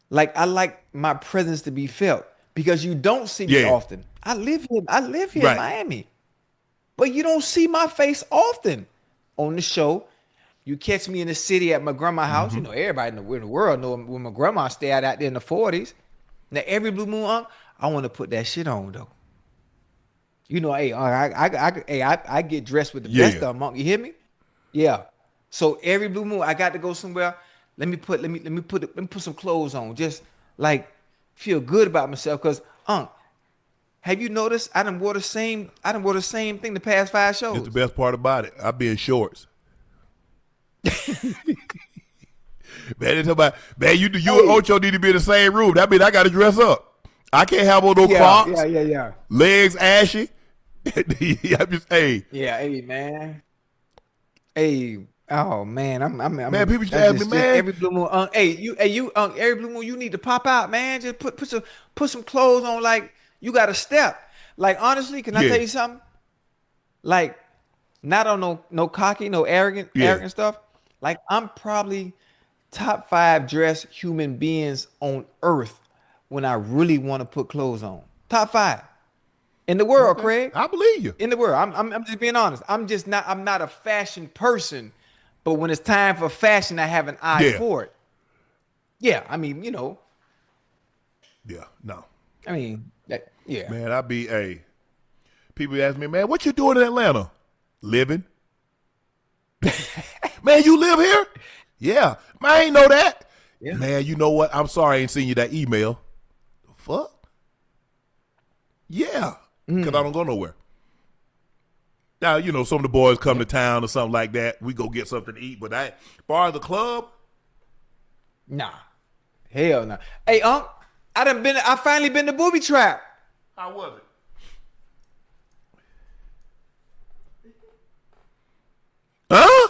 like I like my presence to be felt because you don't see me often. I live here in Miami, but you don't see my face often on the show. You catch me in the city at my grandma's house. You know, everybody in the world know when my grandma stayed out there in the 40s. Now, every blue moon, Unc, I want to put that shit on, though. You know, hey, I get dressed with the best of them, Unc. You hear me? Yeah. So every blue moon, I got to go somewhere. Let me put some clothes on. Just like feel good about myself. Cause Unc, have you noticed I done wore the same thing the past 5 shows? It's the best part about it. I be in shorts. Man, they talk about, man, you and Ocho need to be in the same room. That means I got to dress up. I can't have on no Crocs. Yeah. Legs ashy. I'm just, hey. Yeah, hey, man. Hey, oh man, I'm man, people just ask me, man. Every blue moon, Unc, every blue moon, you need to pop out, man. Just put some clothes on, like you got to step. Like honestly, can I tell you something? Like, not on no cocky, no arrogant stuff. Like I'm probably top 5 dressed human beings on earth when I really want to put clothes on. Top 5 in the world, Craig. I believe you. In the world, I'm just being honest. I'm not a fashion person, but when it's time for fashion, I have an eye for it. Yeah, I mean, you know. Yeah, no. I mean, man, I be people ask me, man, what you doing in Atlanta? Living. Man, you live here? Yeah. Man, I ain't know that. Yeah. Man, you know what? I'm sorry I ain't seen you that email. The fuck? Yeah. Because I don't go nowhere. Now, you know, some of the boys come to town or something like that. We go get something to eat. But as far as the club? Nah. Hell no. Nah. Hey, Unc, I finally been to Booby Trap. How was it? Huh?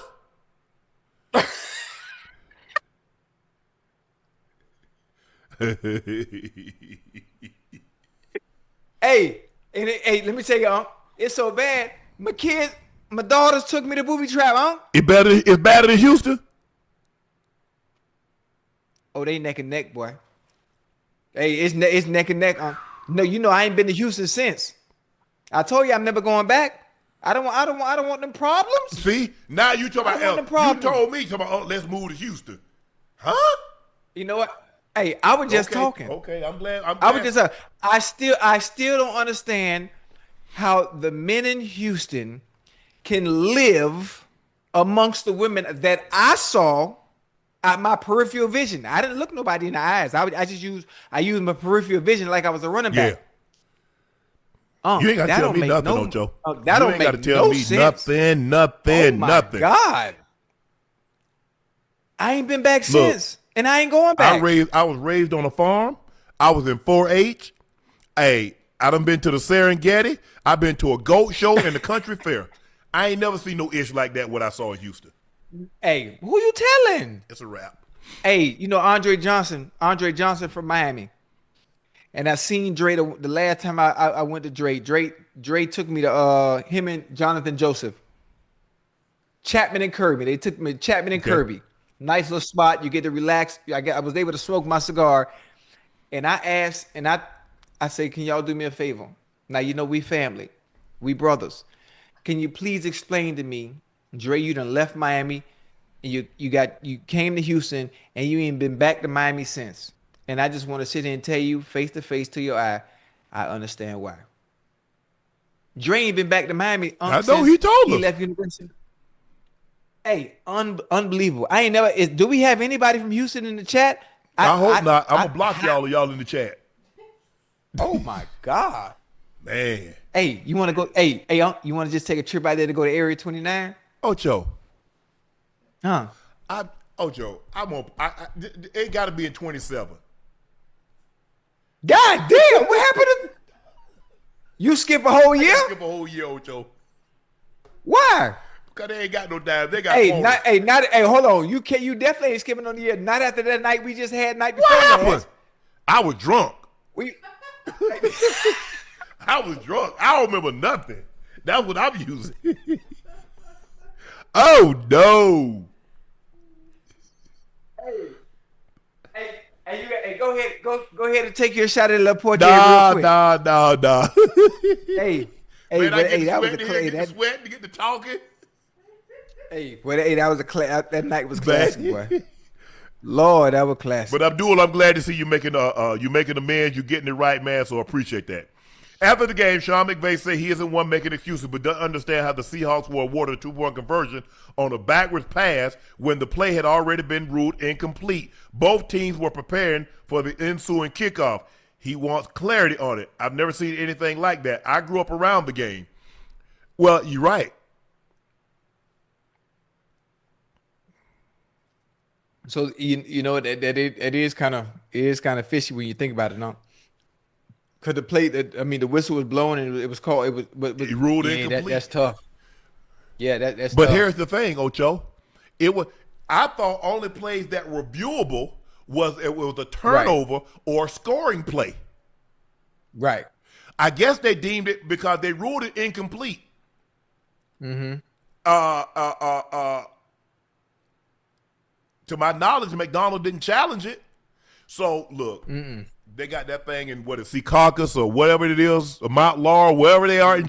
Hey, let me tell you, Unc, it's so bad. My daughters took me to Booby Trap, Unc. It's better than Houston? Oh, they neck and neck, boy. Hey, it's neck and neck, Unc. No, you know I ain't been to Houston since. I told you I'm never going back. I don't want them problems. See, now you talking about you told me let's move to Houston, huh? You know what? Hey, I was just talking. Okay, I'm glad. I was just. I still don't understand how the men in Houston can live amongst the women that I saw at my peripheral vision. I didn't look nobody in the eyes. I used my peripheral vision like I was a running back. You ain't got to tell me nothing, Ocho. That don't make no sense. Nothing. Oh my God. I ain't been back since, and I ain't going back. I was raised on a farm. I was in 4-H. Hey, I done been to the Serengeti. I've been to a goat show and the country fair. I ain't never seen no ish like that what I saw in Houston. Hey, who you telling? It's a wrap. Hey, you know Andre Johnson from Miami. And I seen Dre the last time I went to Dre. Dre took me to him and Jonathan Joseph. Chapman and Kirby. They took me to Chapman and Kirby. Nice little spot. You get to relax. I was able to smoke my cigar. And I asked, and I said, can y'all do me a favor? Now, you know we family. We brothers. Can you please explain to me, Dre, you done left Miami, and you came to Houston, and you ain't been back to Miami since. And I just want to sit here and tell you, face to face to your eye, I understand why. Dre ain't been back to Miami. I know, he told us. He left university. Hey, unbelievable. I ain't never. Do we have anybody from Houston in the chat? I hope not. I'm gonna block y'all in the chat. Oh my God, man. Hey, you want to go? Hey, you want to just take a trip out there to go to Area 29? Ocho. Huh? Ocho. It got to be in 27. God damn! What happened? You skip a whole year? Skip a whole year, Ocho. Why? Because they ain't got no dime. They got hey, hold on. You definitely ain't skipping on the year. Not after that night we just had night before. What happened? I was drunk. I was drunk. I don't remember nothing. That's what I'm using. Oh no. Hey, go ahead and take your shot at La Porte real quick. Nah. Hey, man, that was a clay. Get the sweat to get the talking. Hey, that was that night was classic, boy. Lord, that was classic. But Abdul, I'm glad to see you making amends. You're getting it right, man. So I appreciate that. After the game, Sean McVay said he isn't one making excuses, but doesn't understand how the Seahawks were awarded a 2-point conversion on a backwards pass when the play had already been ruled incomplete. Both teams were preparing for the ensuing kickoff. He wants clarity on it. I've never seen anything like that. I grew up around the game. Well, you're right. So you know that it is kind of fishy when you think about it, no? Because the whistle was blowing and it was called. It was but He ruled incomplete. That's tough. Yeah, that's. But tough. here's the thing, Ocho. I thought only plays that were viewable was a turnover or scoring play. Right. I guess they deemed it because they ruled it incomplete. Mm-hmm. To my knowledge, McDonald didn't challenge it. So look, they got that thing in Secaucus or whatever it is, or Mount Laurel, wherever they are.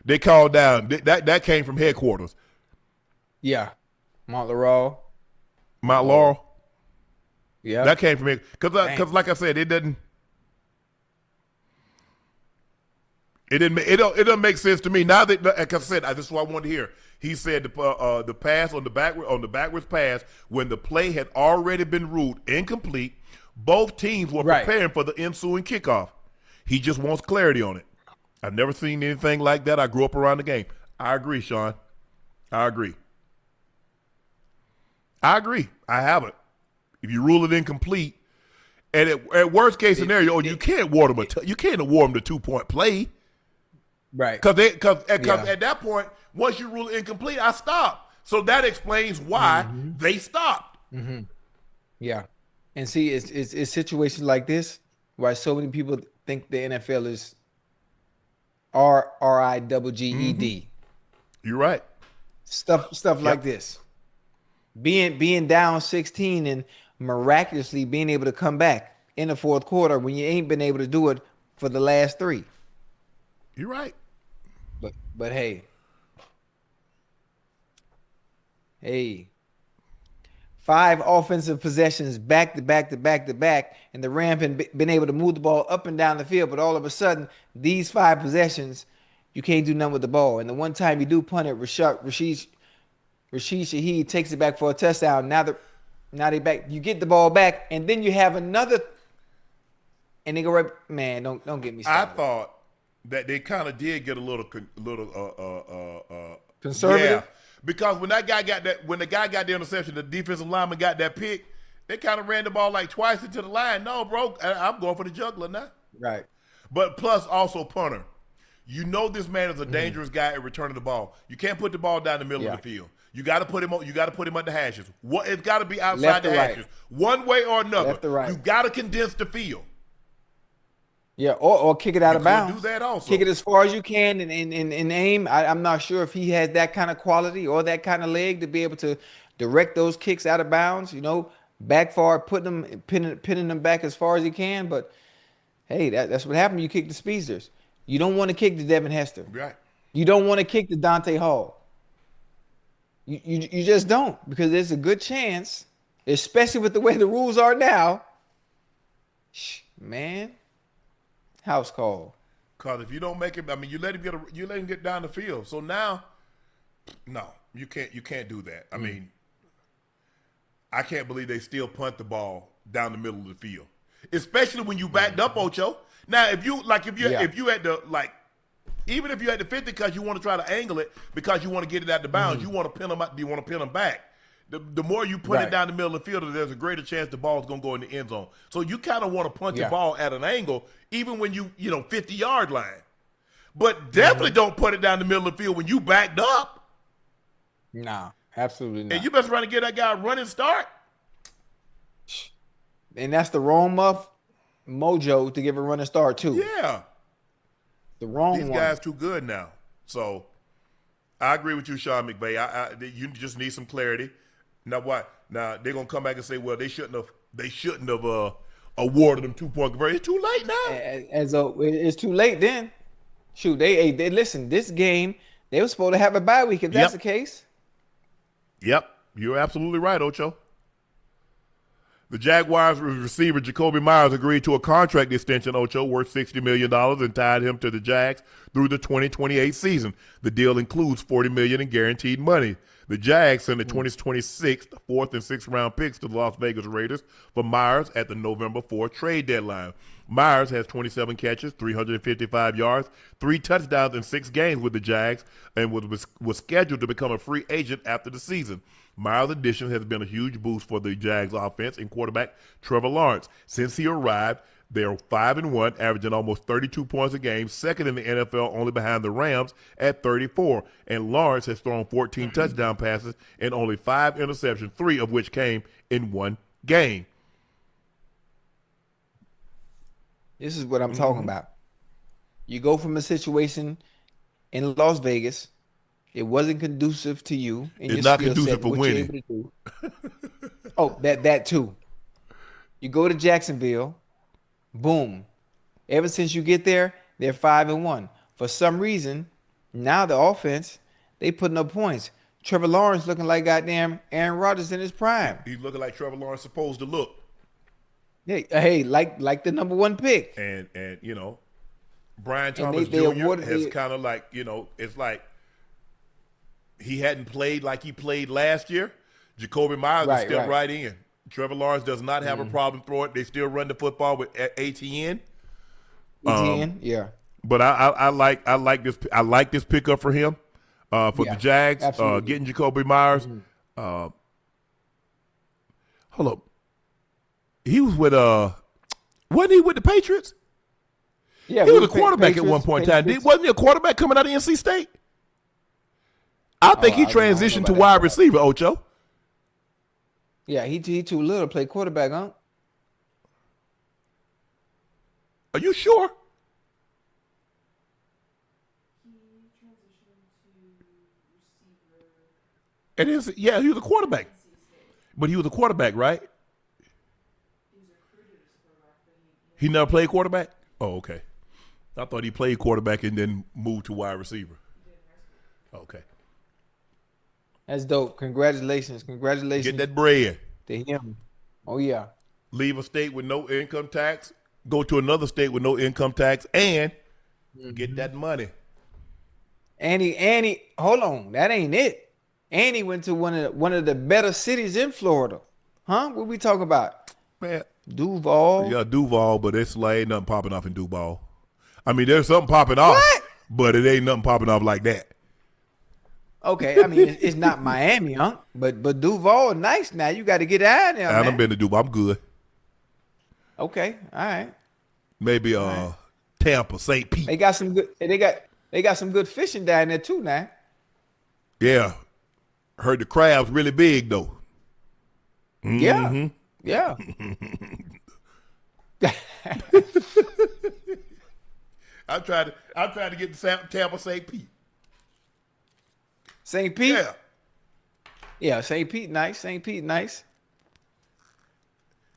They called down. That came from headquarters. Yeah, Mount Laurel. Mount Laurel. Yeah, that came from it because, like I said, it doesn't make sense to me now that, like I said, this is what I wanted to hear. He said the pass on the backwards pass when the play had already been ruled incomplete. Both teams were preparing for the ensuing kickoff. He just wants clarity on it. I've never seen anything like that. I grew up around the game. I agree, Sean. I agree. I haven't. If you rule it incomplete, and at worst case scenario, you can't award them the 2-point play. Right. Because at that point, once you rule it incomplete, I stop. So that explains why they stopped. Mm-hmm. Yeah. And see, it's situations like this why so many people think the NFL is RIGGED. You're right. Stuff like this. Being down 16 and miraculously being able to come back in the fourth quarter when you ain't been able to do it for the last 3. You're right. But hey. 5 offensive possessions back to back, and the Rams been able to move the ball up and down the field. But all of a sudden, these 5 possessions, you can't do nothing with the ball. And the one time you do punt it, Rashid Shaheed takes it back for a touchdown. Now they back. You get the ball back, and then you have another, and they go right. Man, don't get me started. I thought that they kind of did get a little conservative. Yeah. Because when the guy got the interception, the defensive lineman got that pick, they kind of ran the ball like twice into the line. No, bro, I'm going for the juggler now. Right. But plus also punter. You know this man is a dangerous guy at returning the ball. You can't put the ball down the middle of the field. You got to put him on. You got to put him at the hashes. It's got to be outside the hashes, one way or another. Left to right. You got to condense the field. Yeah, or kick it out of bounds. Do that also. Kick it as far as you can and aim. I'm not sure if he has that kind of quality or that kind of leg to be able to direct those kicks out of bounds. You know, back far, pinning them back as far as he can. But hey, that's what happened. You kick the speedsters. You don't want to kick the Devin Hester. Right. You don't want to kick the Dante Hall. You just don't, because there's a good chance, especially with the way the rules are now. Man. House call. Because if you don't make it, I mean, you let him get down the field. So now, no, you can't do that. I mean, I can't believe they still punt the ball down the middle of the field, especially when you backed up, Ocho. Now, if you at the even if you're at the 50 because you want to try to angle it because you want to get it out the bounds, you want to pin them out. You want to pin them back. The more you put it down the middle of the field, there's a greater chance the ball's going to go in the end zone. So you kind of want to punt the ball at an angle, even when you 50-yard line. But definitely don't put it down the middle of the field when you backed up. Nah, absolutely not. And you best try to get that guy a running start. And that's the wrong mojo to give a running start too. Yeah. The wrong These guys too good now. So I agree with you, Sean McVay. You just need some clarity. Now what? Now they're gonna come back and say, well, they shouldn't have awarded them 2-point conversion. It's too late now. It's too late then. Shoot, they listen. This game they were supposed to have a bye week if that's the case. Yep, you're absolutely right, Ocho. The Jaguars receiver Jakobi Myers agreed to a contract extension, Ocho, worth $60 million and tied him to the Jags through the 2028 season. The deal includes $40 million in guaranteed money. The Jags sent the 2026 4th and 6th round picks to the Las Vegas Raiders for Myers at the November 4th trade deadline. Myers has 27 catches, 355 yards, 3 touchdowns in 6 games with the Jags, and was scheduled to become a free agent after the season. Myers' addition has been a huge boost for the Jags offense and quarterback Trevor Lawrence. Since he arrived, they are 5-1, averaging almost 32 points a game, second in the NFL, only behind the Rams at 34. And Lawrence has thrown 14 touchdown passes and only 5 interceptions, 3 of which came in one game. This is what I'm talking about. You go from a situation in Las Vegas. It wasn't conducive to you. It's not conducive for winning. Oh, that too. You go to Jacksonville, boom. Ever since you get there, they're 5-1. For some reason, now the offense, they putting up points. Trevor Lawrence looking like goddamn Aaron Rodgers in his prime. He's looking like Trevor Lawrence supposed to look. Hey, like the number 1 pick. And you know, Brian Thomas Jr. has kind of like, you know, it's like he hadn't played like he played last year. Jakobi Myers is still right in. Trevor Lawrence does not have a problem throwing. They still run the football with ATN. Yeah. But I like this pickup for him, for the Jags. Getting Jakobi Myers. Hold up. He was with wasn't he with the Patriots? Yeah, he was a quarterback at one point in time. Wasn't he a quarterback coming out of NC State? I think he transitioned to wide receiver, Ocho. Yeah, he too little to play quarterback, huh? Are you sure? He transitioned to receiver. It is, yeah, he was a quarterback. But he was a quarterback, right? He was recruited as a quarterback, but he never played quarterback? Oh, okay. I thought he played quarterback and then moved to wide receiver. Okay. That's dope. Congratulations. Get that bread. To him. Oh, yeah. Leave a state with no income tax, go to another state with no income tax, and get that money. Annie, hold on. That ain't it. Annie went to one of the better cities in Florida. Huh? What we talking about? Man. Duval. Yeah, Duval, but it's like ain't nothing popping off in Duval. I mean, there's something popping off, but it ain't nothing popping off like that. Okay, I mean, it's not Miami, huh? But Duval, nice now. You got to get out of there, I done been to Duval. I'm good. Okay, all right. Maybe Tampa, St. Pete. They got some good. They got some good fishing down there too now. Yeah, heard the crabs really big though. Yeah. I tried to get to Tampa, St. Pete. St. Pete? Yeah. Yeah, St. Pete, nice. St. Pete, nice.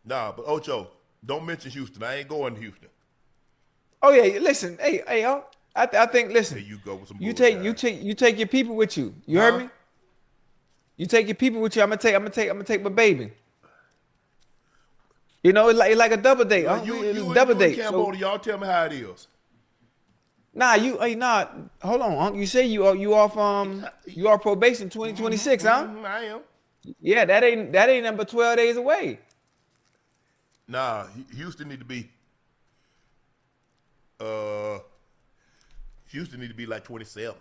Nah, but Ocho, don't mention Houston. I ain't going to Houston. Oh yeah, listen, hey, I think listen. Here you go with some you bullshit. take your people with you. You heard me? You take your people with you. I'm gonna take my baby. You know, it's like a double date. You double in date. Cambodia, y'all tell me how it is. Hold on, Unc. You say you off probation 2026, huh? I am. Yeah, that ain't number 12 days away. Nah, Houston need to be like 27.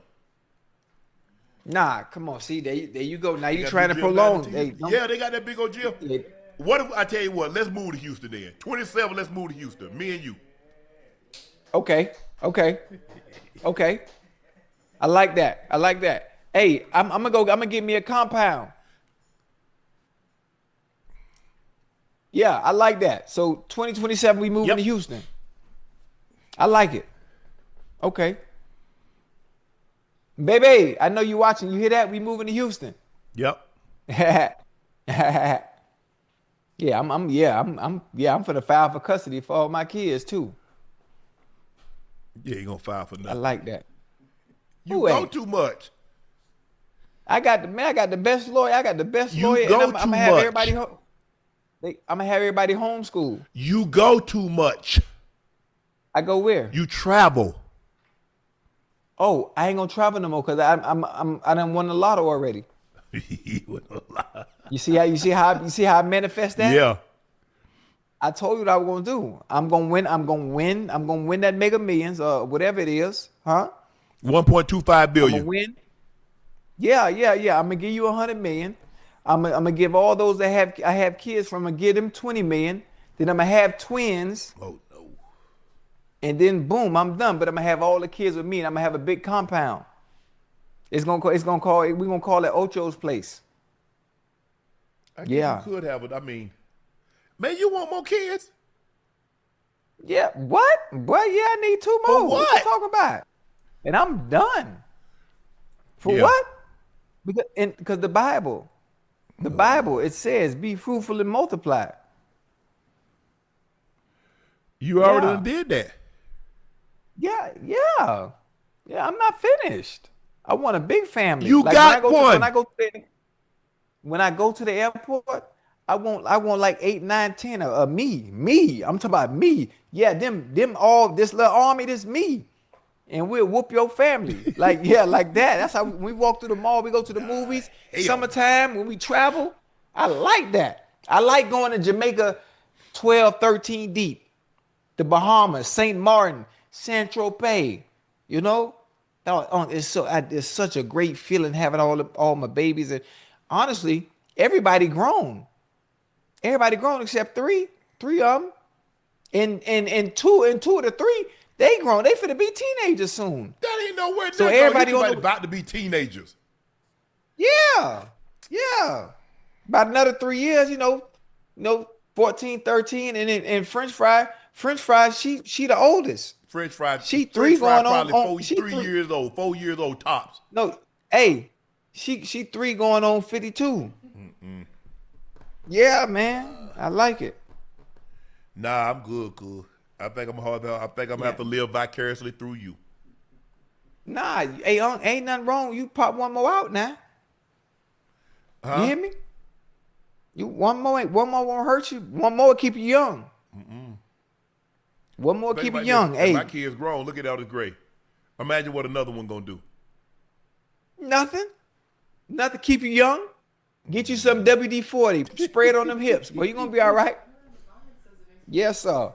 Nah, come on. See, there you go. Now you trying to prolong. They got that big old gym. Yeah. What if I tell you what? Let's move to Houston then. 27. Let's move to Houston. Me and you. Okay. I like that. Hey, I'm gonna get me a compound. Yeah, I like that. So 2027, we moving to Houston. I like it. Okay. Baby, I know you watching. You hear that? We moving to Houston. Yep. Yeah, I'm finna file for custody for all my kids too. Yeah, you gonna file for nothing. I like that. You know too much. I got the best lawyer. I got the best You lawyer, go and I'm too gonna have much. everybody. I'm gonna have everybody homeschool. You go too much. I go where? You travel. Oh, I ain't gonna travel no more because I done won the lotto already. You see how I manifest that? Yeah. I told you what I was gonna do. I'm gonna win that Mega Millions or whatever it is, huh? 1.25 I'm gonna billion. win. Yeah. I'm gonna give you 100 million. I'm gonna give all those that I have kids from. I'm gonna give them 20 million. Then I'm gonna have twins, Oh no. and then boom, I'm done. But I'm gonna have all the kids with me, and I'm gonna have a big compound. We're gonna call it Ocho's place. I guess Yeah. you could have it. I mean, man, you want more kids? Yeah. What? Boy, yeah, I need two more. For What you what? talking about? And I'm done. For Yeah. what? Because the Bible, it says, "Be fruitful and multiply." You already Yeah. done did that. Yeah. I'm not finished. I want a big family. You got one. When I go to the airport, I want like 8, 9, 10 of me. I'm talking about me. Yeah, them all this little army, this me. And we'll whoop your family. Like that. That's how we walk through the mall, we go to the movies, hell. summertime, when we travel. I like that. I like going to Jamaica 12, 13 deep. The Bahamas, St. Martin, Saint Tropez, you know? It's such a great feeling having all my babies. And honestly, everybody grown. Everybody grown except three of them. And two of the three, they grown. They finna be teenagers soon. That ain't nowhere. So everybody everybody about to be teenagers. Yeah. About another 3 years, 14, 13, and French fry, she the oldest. French fries. She French three fry going on. probably She 4 three. years old, 4 years old tops. No, hey, she 3 going on 52. Yeah, man, I like it. Nah, I'm good, cool. I think I'm gonna have to live vicariously through you. Nah, hey, ain't nothing wrong. You pop one more out now. Huh? You hear me? You one more won't hurt you. One more keep you young. One more Think keep you about young. this. Hey, My kid's grown. Look at Elvis Gray. Imagine what another one gonna do. nothing keep you young. Get you some WD-40. Spray it on them hips. Well, you gonna be all right. Yes, sir.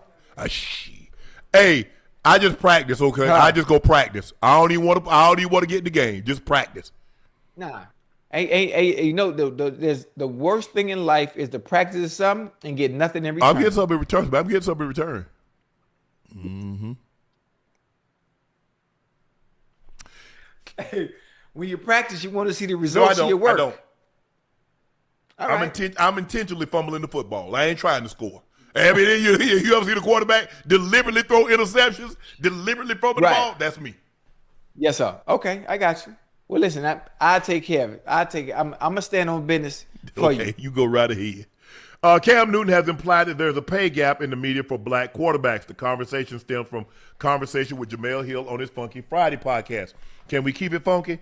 Hey, I just practice, okay? Huh. I just go practice. I don't even want to get in the game. Just practice. Nah. Hey, there's the worst thing in life is to practice something and get nothing in return. I'm getting something in return, but I'm getting something in return. Hey, when you practice, you want to see the results No, of your work. I don't. All right. I'm intentionally fumbling the football. I ain't trying to score. I mean, you ever see the quarterback deliberately throw interceptions, deliberately fumble the Right. ball? That's me. Yes, sir. Okay, I got you. Well, listen, I take care of it. I take it. I'm gonna stand on business for Okay, you. you go right ahead. Cam Newton has implied that there's a pay gap in the media for black quarterbacks. The conversation stems from conversation with Jamel Hill on his Funky Friday podcast. Can we keep it funky?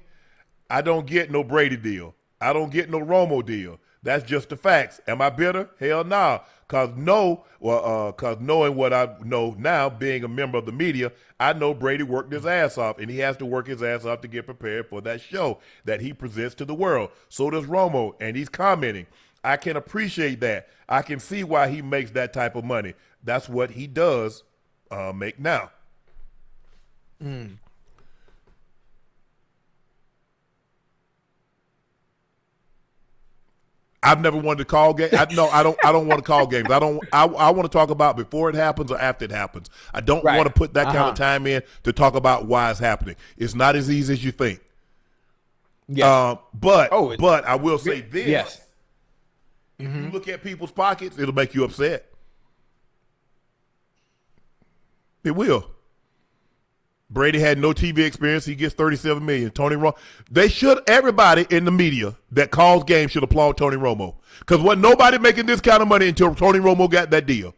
I don't get no Brady deal. I don't get no Romo deal. That's just the facts. Am I bitter? Hell nah. Cause knowing what I know now, being a member of the media, I know Brady worked his ass off, and he has to work his ass off to get prepared for that show that he presents to the world. So does Romo, and he's commenting. I can appreciate that. I can see why he makes that type of money. That's what he does make now. I've never wanted to call games. I don't want to call games. I want to talk about before it happens or after it happens. I don't Right. want to put that kind of time in to talk about why it's happening. It's not as easy as you think. Yes. But I will say this. Yes. If you look at people's pockets, it'll make you upset. It will. Brady had no TV experience. He gets $37 million. Tony Romo. Everybody in the media that calls games should applaud Tony Romo. Because wasn't nobody making this kind of money until Tony Romo got that deal.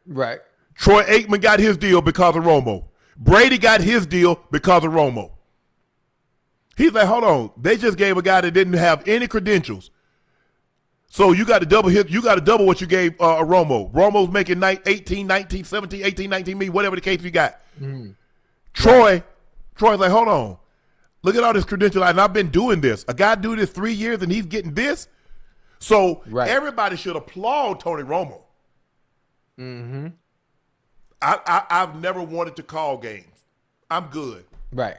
Right. Troy Aikman got his deal because of Romo. Brady got his deal because of Romo. He's like, hold on. They just gave a guy that didn't have any credentials. So you got to double hit. You got to double what you gave Romo. Romo's making 18, 19, 17, 18, 19 million, whatever the case you got. Troy's like, hold on. Look at all this credential. And I've been doing this. A guy do this 3 years and he's getting this. So everybody should applaud Tony Romo. I've never wanted to call games. I'm good. Right.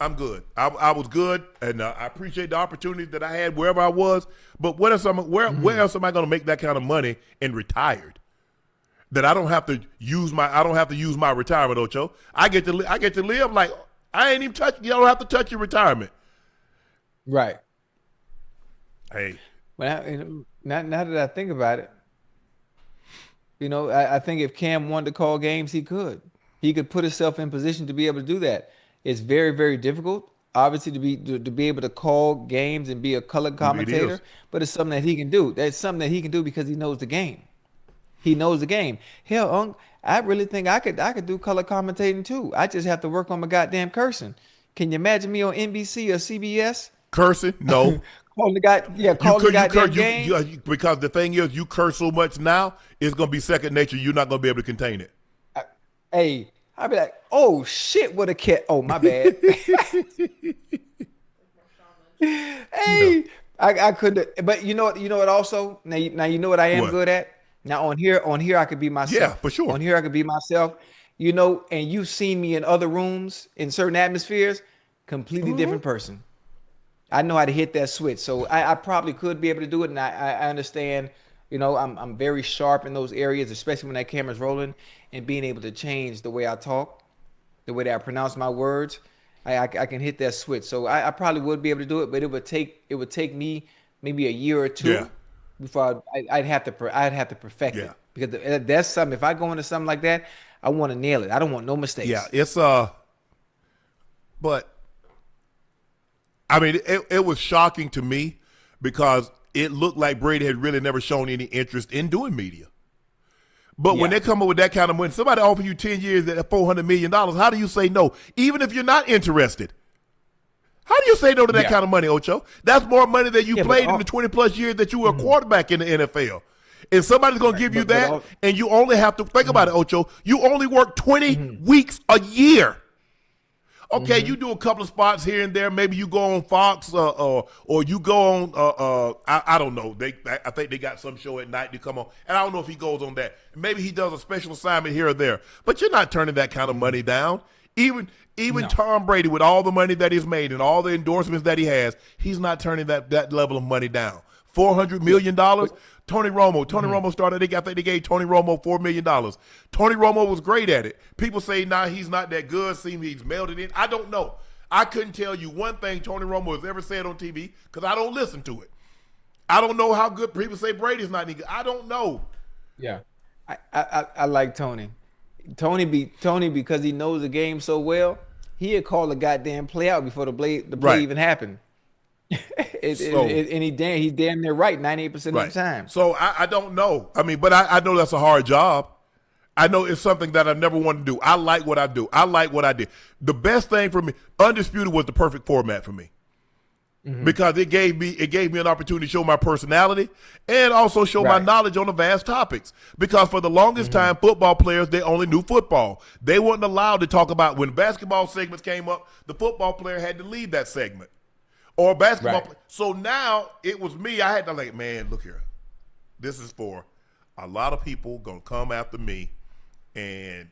I'm good. I was good, and I appreciate the opportunity that I had wherever I was. But where else am I going to make that kind of money and retired? That I don't have to use my retirement, Ocho. I get to live like I ain't even touching. You don't have to touch your retirement. Right. Hey. Well, now that I think about it, I think if Cam wanted to call games, he could. He could put himself in position to be able to do that. It's very, very difficult, obviously, to be able to call games and be a color commentator. But it's something that he can do. That's something that he can do because he knows the game. He knows the game. Hell, Unc, I really think I could do color commentating too. I just have to work on my goddamn cursing. Can you imagine me on NBC or CBS? Cursing? No. Calling the goddamn game. Because the thing is, you curse so much now, it's going to be second nature. You're not going to be able to contain it. Hey. I'd be like, oh shit, what a cat. Oh, my bad. Hey, I couldn't. But you know what also? Now you know what I am good at? Now on here I could be myself. Yeah, for sure. On here I could be myself. And you've seen me in other rooms, in certain atmospheres, completely different person. I know how to hit that switch. So I probably could be able to do it. And I understand, I'm very sharp in those areas, especially when that camera's rolling, and being able to change the way I talk, the way that I pronounce my words. I can hit that switch. So I probably would be able to do it, but it would take me maybe a year or two before I'd have to perfect it. Because that's something, if I go into something like that, I want to nail it. I don't want no mistakes. Yeah, it's but I mean, it was shocking to me because it looked like Brady had really never shown any interest in doing media. But when they come up with that kind of money, somebody offer you 10 years at $400 million, how do you say no? Even if you're not interested. How do you say no to that kind of money, Ocho? That's more money than you played in the 20-plus years that you were a quarterback in the NFL. And somebody's going to give you that, and you only have to think about it, Ocho. You only work 20 weeks a year. Okay, you do a couple of spots here and there. Maybe you go on Fox or you go on, I don't know. I think they got some show at night to come on. And I don't know if he goes on that. Maybe he does a special assignment here or there. But you're not turning that kind of money down. Even Tom Brady, with all the money that he's made and all the endorsements that he has, he's not turning that level of money down. $400 million. Tony Romo started. I think they gave Tony Romo $4 million. Tony Romo was great at it. People say, he's not that good. Seems he's melted in. I don't know. I couldn't tell you one thing Tony Romo has ever said on TV because I don't listen to it. I don't know how good people say Brady's not any good. I don't know. Yeah, I like Tony. Tony because he knows the game so well. He'd call the goddamn play out before the play even happened. He's damn near right 98% of the time. So I don't know. I mean, but I know that's a hard job. I know it's something that I never wanted to do. I like what I do. I like what I did. The best thing for me, Undisputed was the perfect format for me. Because it gave me an opportunity to show my personality and also show my knowledge on the vast topics. Because for the longest time, football players, they only knew football. They weren't allowed to talk about when basketball segments came up, the football player had to lead that segment. Or basketball. So now it was me. I had to man, look here. This is for a lot of people going to come after me. And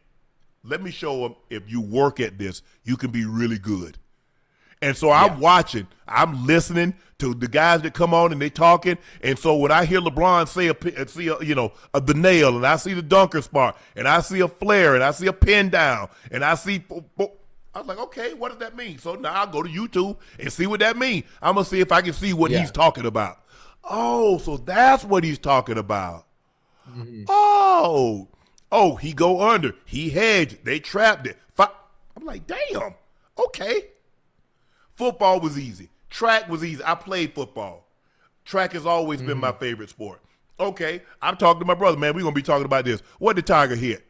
let me show them if you work at this, you can be really good. And so I'm watching. I'm listening to the guys that come on and they talking. And so when I hear LeBron say the nail, and I see the dunker spot, and I see a flare, and I see a pin down, and I see I was like, okay, what does that mean? So now I'll go to YouTube and see what that means. I'm going to see if I can see what he's talking about. Oh, so that's what he's talking about. Oh, he go under. He hedged. They trapped it. I'm like, damn, okay. Football was easy. Track was easy. I played football. Track has always been my favorite sport. Okay, I'm talking to my brother, man. We're going to be talking about this. What did Tiger hit?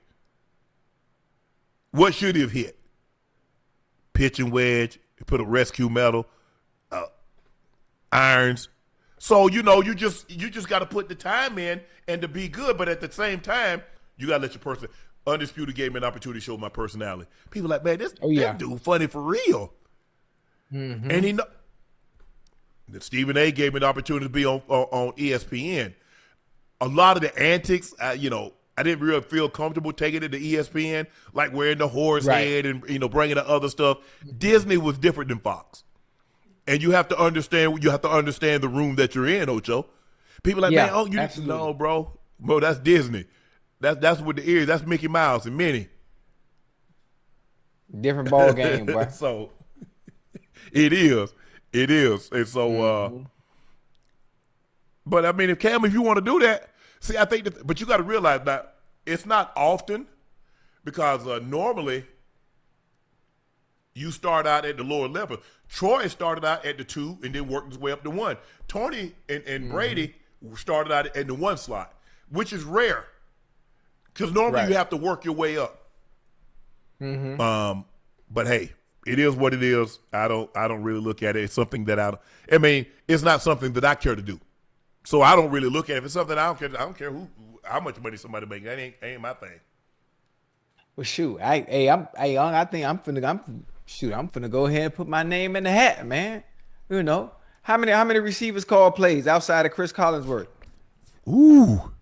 What should he have hit? Pitching wedge, He put a rescue medal, irons. So you just got to put the time in and to be good. But at the same time, you got to let your person. Undisputed gave me an opportunity to show my personality. People like, man, this dude funny for real. Mm-hmm. And he know. Stephen A. gave me an opportunity to be on ESPN. A lot of the antics, I didn't really feel comfortable taking it to ESPN, like wearing the horse head and bringing the other stuff. Disney was different than Fox, and you have to understand. You have to understand the room that you're in, Ocho. People like, man, no, bro, that's Disney. That's what the ears. That's Mickey Mouse and Minnie. Different ball game, boy. So it is, and so. But I mean, if you want to do that, see, I think but you got to realize that it's not often, because normally you start out at the lower level. Troy started out at the 2 and then worked his way up to 1. Tony and Brady started out at the 1 slot, which is rare. Because normally you have to work your way up. Mm-hmm. But hey, it is what it is. I don't really look at it. It's something that it's not something that I care to do. So I don't really look at it. If it's something I don't care how much money somebody makes. That ain't my thing. Well, shoot, I think I'm finna go ahead and put my name in the hat, man. How many receivers call plays outside of Chris Collinsworth? Ooh.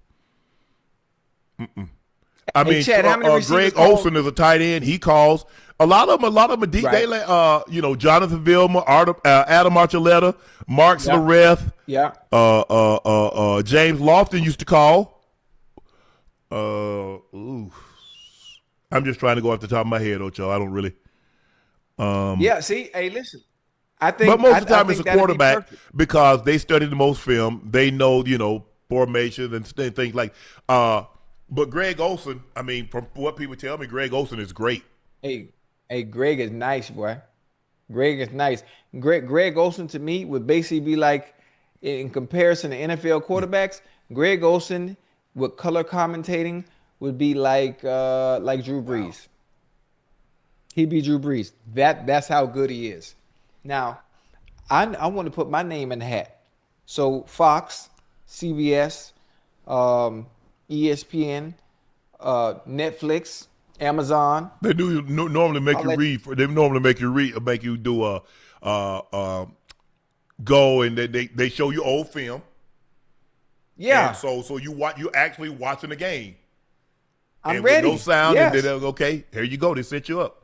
I mean, Chad, how many Greg Olsen is a tight end. He calls a lot of them are deep. Right. They let Jonathan Vilma, Adam Archuleta, Mark Slareth, James Lofton used to call. I'm just trying to go off the top of my head, Ocho. I don't really. See, hey, listen. I think, but most of the time it's a quarterback because they study the most film. They know, formations and things like. But Greg Olsen, I mean, from what people tell me, Greg Olsen is great. Hey, Greg is nice, boy. Greg is nice. Greg Olsen to me would basically be like, in comparison to NFL quarterbacks, Greg Olsen with color commentating would be like Drew Brees. Wow. He'd be Drew Brees. That's how good he is. Now, I want to put my name in the hat. So Fox, CBS, ESPN, Netflix, Amazon. They do normally make you read. They normally make you do go and they show you old film. Yeah. And so you actually watching the game. I'm ready. With no sound. Yes. And then okay, here you go. They set you up.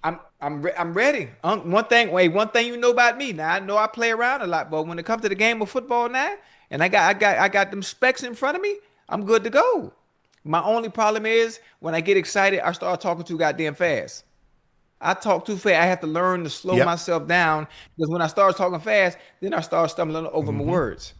I'm ready. One thing you know about me. Now I know I play around a lot, but when it comes to the game of football now, and I got them specs in front of me, I'm good to go. My only problem is when I get excited, I start talking too goddamn fast. I talk too fast. I have to learn to slow myself down, because when I start talking fast, then I start stumbling over my words.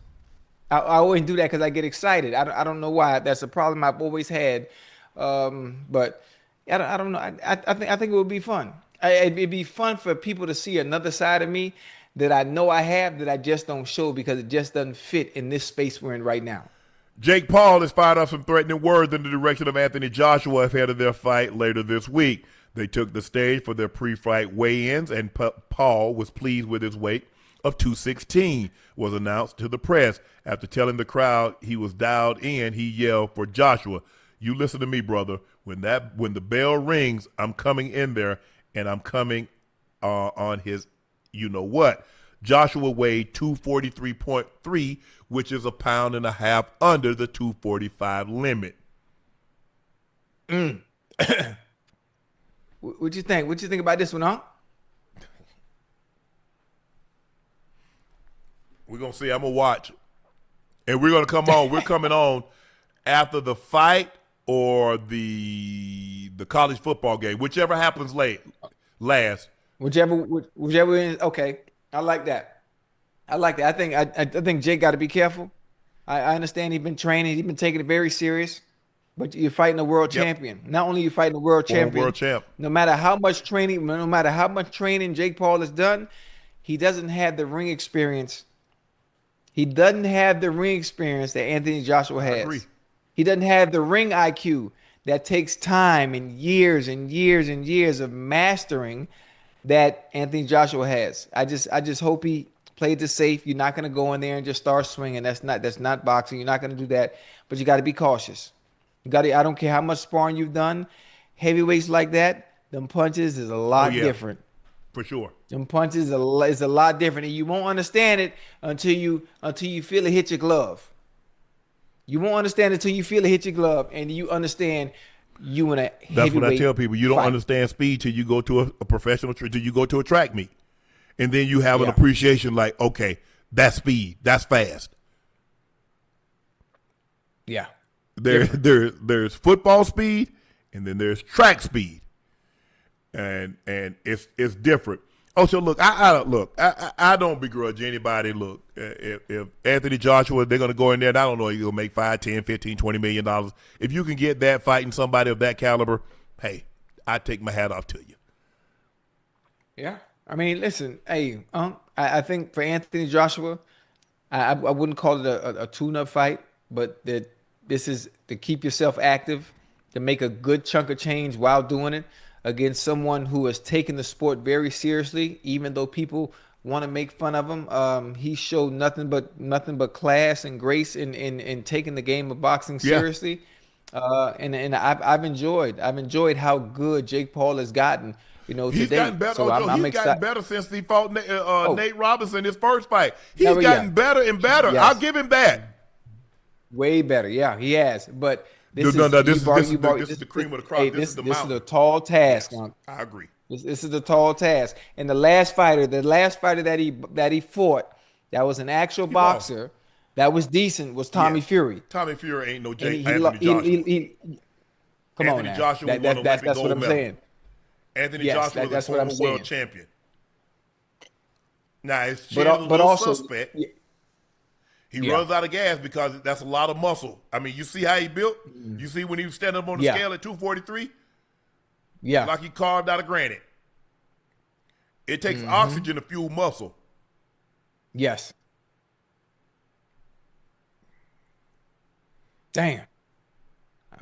I always do that because I get excited. I don't know why. That's a problem I've always had. But I don't know. I think it would be fun. It'd be fun for people to see another side of me that I know I have that I just don't show because it just doesn't fit in this space we're in right now. Jake Paul has fired off some threatening words in the direction of Anthony Joshua ahead of their fight later this week. They took the stage for their pre-fight weigh-ins, and Paul was pleased with his weight of 216, was announced to the press. After telling the crowd he was dialed in, he yelled for Joshua, "You listen to me, brother. When the bell rings, I'm coming in there, and I'm coming on his you-know-what." Joshua weighed 243.3, which is 1.5 pounds under the 245 limit. What you think? What you think about this one, huh? We're going to see. I'm going to watch. And we're going to come on. We're coming on after the fight or the college football game, whichever happens last. Whichever is okay. I like that. I think Jake got to be careful. I understand he's been training. He's been taking it very serious. But you're fighting a world champion. Not only are you fighting a world champion, world champ. no matter how much training Jake Paul has done, he doesn't have the ring experience. He doesn't have the ring experience that Anthony Joshua has. I agree. He doesn't have the ring IQ that takes time and years and years and years of mastering that Anthony Joshua has. I just hope he played it safe. You're not going to go in there and just start swinging. That's not boxing. You're not going to do that. But you got to be cautious. You got to. I don't care how much sparring you've done. Heavyweights like that, them punches is a Oh lot yeah, different. for sure. Them punches is a lot different, and you won't understand it until you feel it hit your glove. You won't understand it until you feel it hit your glove, and you understand you in a That's what I heavyweight tell people. You don't fight. understand speed till you go to a professional, till you go to a track meet. And then you have an Yeah. appreciation like, okay, that's speed. That's fast. Yeah. There's football speed, and then there's track speed. And it's different. Oh, so look, I don't begrudge anybody. Look, if Anthony Joshua, they're going to go in there, and I don't know, you're going to make $5, $10, $15, $20 million. If you can get that fighting somebody of that caliber, hey, I take my hat off to you. Yeah. I mean, listen, hey, I think for Anthony Joshua, I wouldn't call it a tune-up fight, but this is to keep yourself active, to make a good chunk of change while doing it against someone who has taken the sport very seriously, even though people want to make fun of him. He showed nothing but class and grace in taking the game of boxing Yeah. seriously. And I've enjoyed how good Jake Paul has gotten, He's today. gotten better. So Ocho, I'm he's gotten excited. better since he fought Oh. Nate Robinson his first fight. He's Yeah, gotten better and better. Yes. I'll give him that. Way better, yeah, he has. But this No, is no, this you've already- is you've the- already- this is the cream of the crop. Hey, This is the this is mountain. a tall task. I agree. This is a tall task. And the last fighter that he fought, that was an actual He boxer, that was decent, was Tommy Yeah. Fury. Tommy Fury ain't no And Jake Anthony Joshua. come on Anthony now. Joshua won Olympic That's gold what I'm medal. saying. Anthony Yes, Joshua that's was a what I'm former world saying. champion. Now, his chin But is a little also, suspect. He Yeah. runs out of gas because that's a lot of muscle. I mean, you see how he built? You see when he was standing up on the Yeah. scale at 243? yeah, Like he carved out of granite. It takes Mm-hmm. oxygen to fuel muscle. yes. Damn.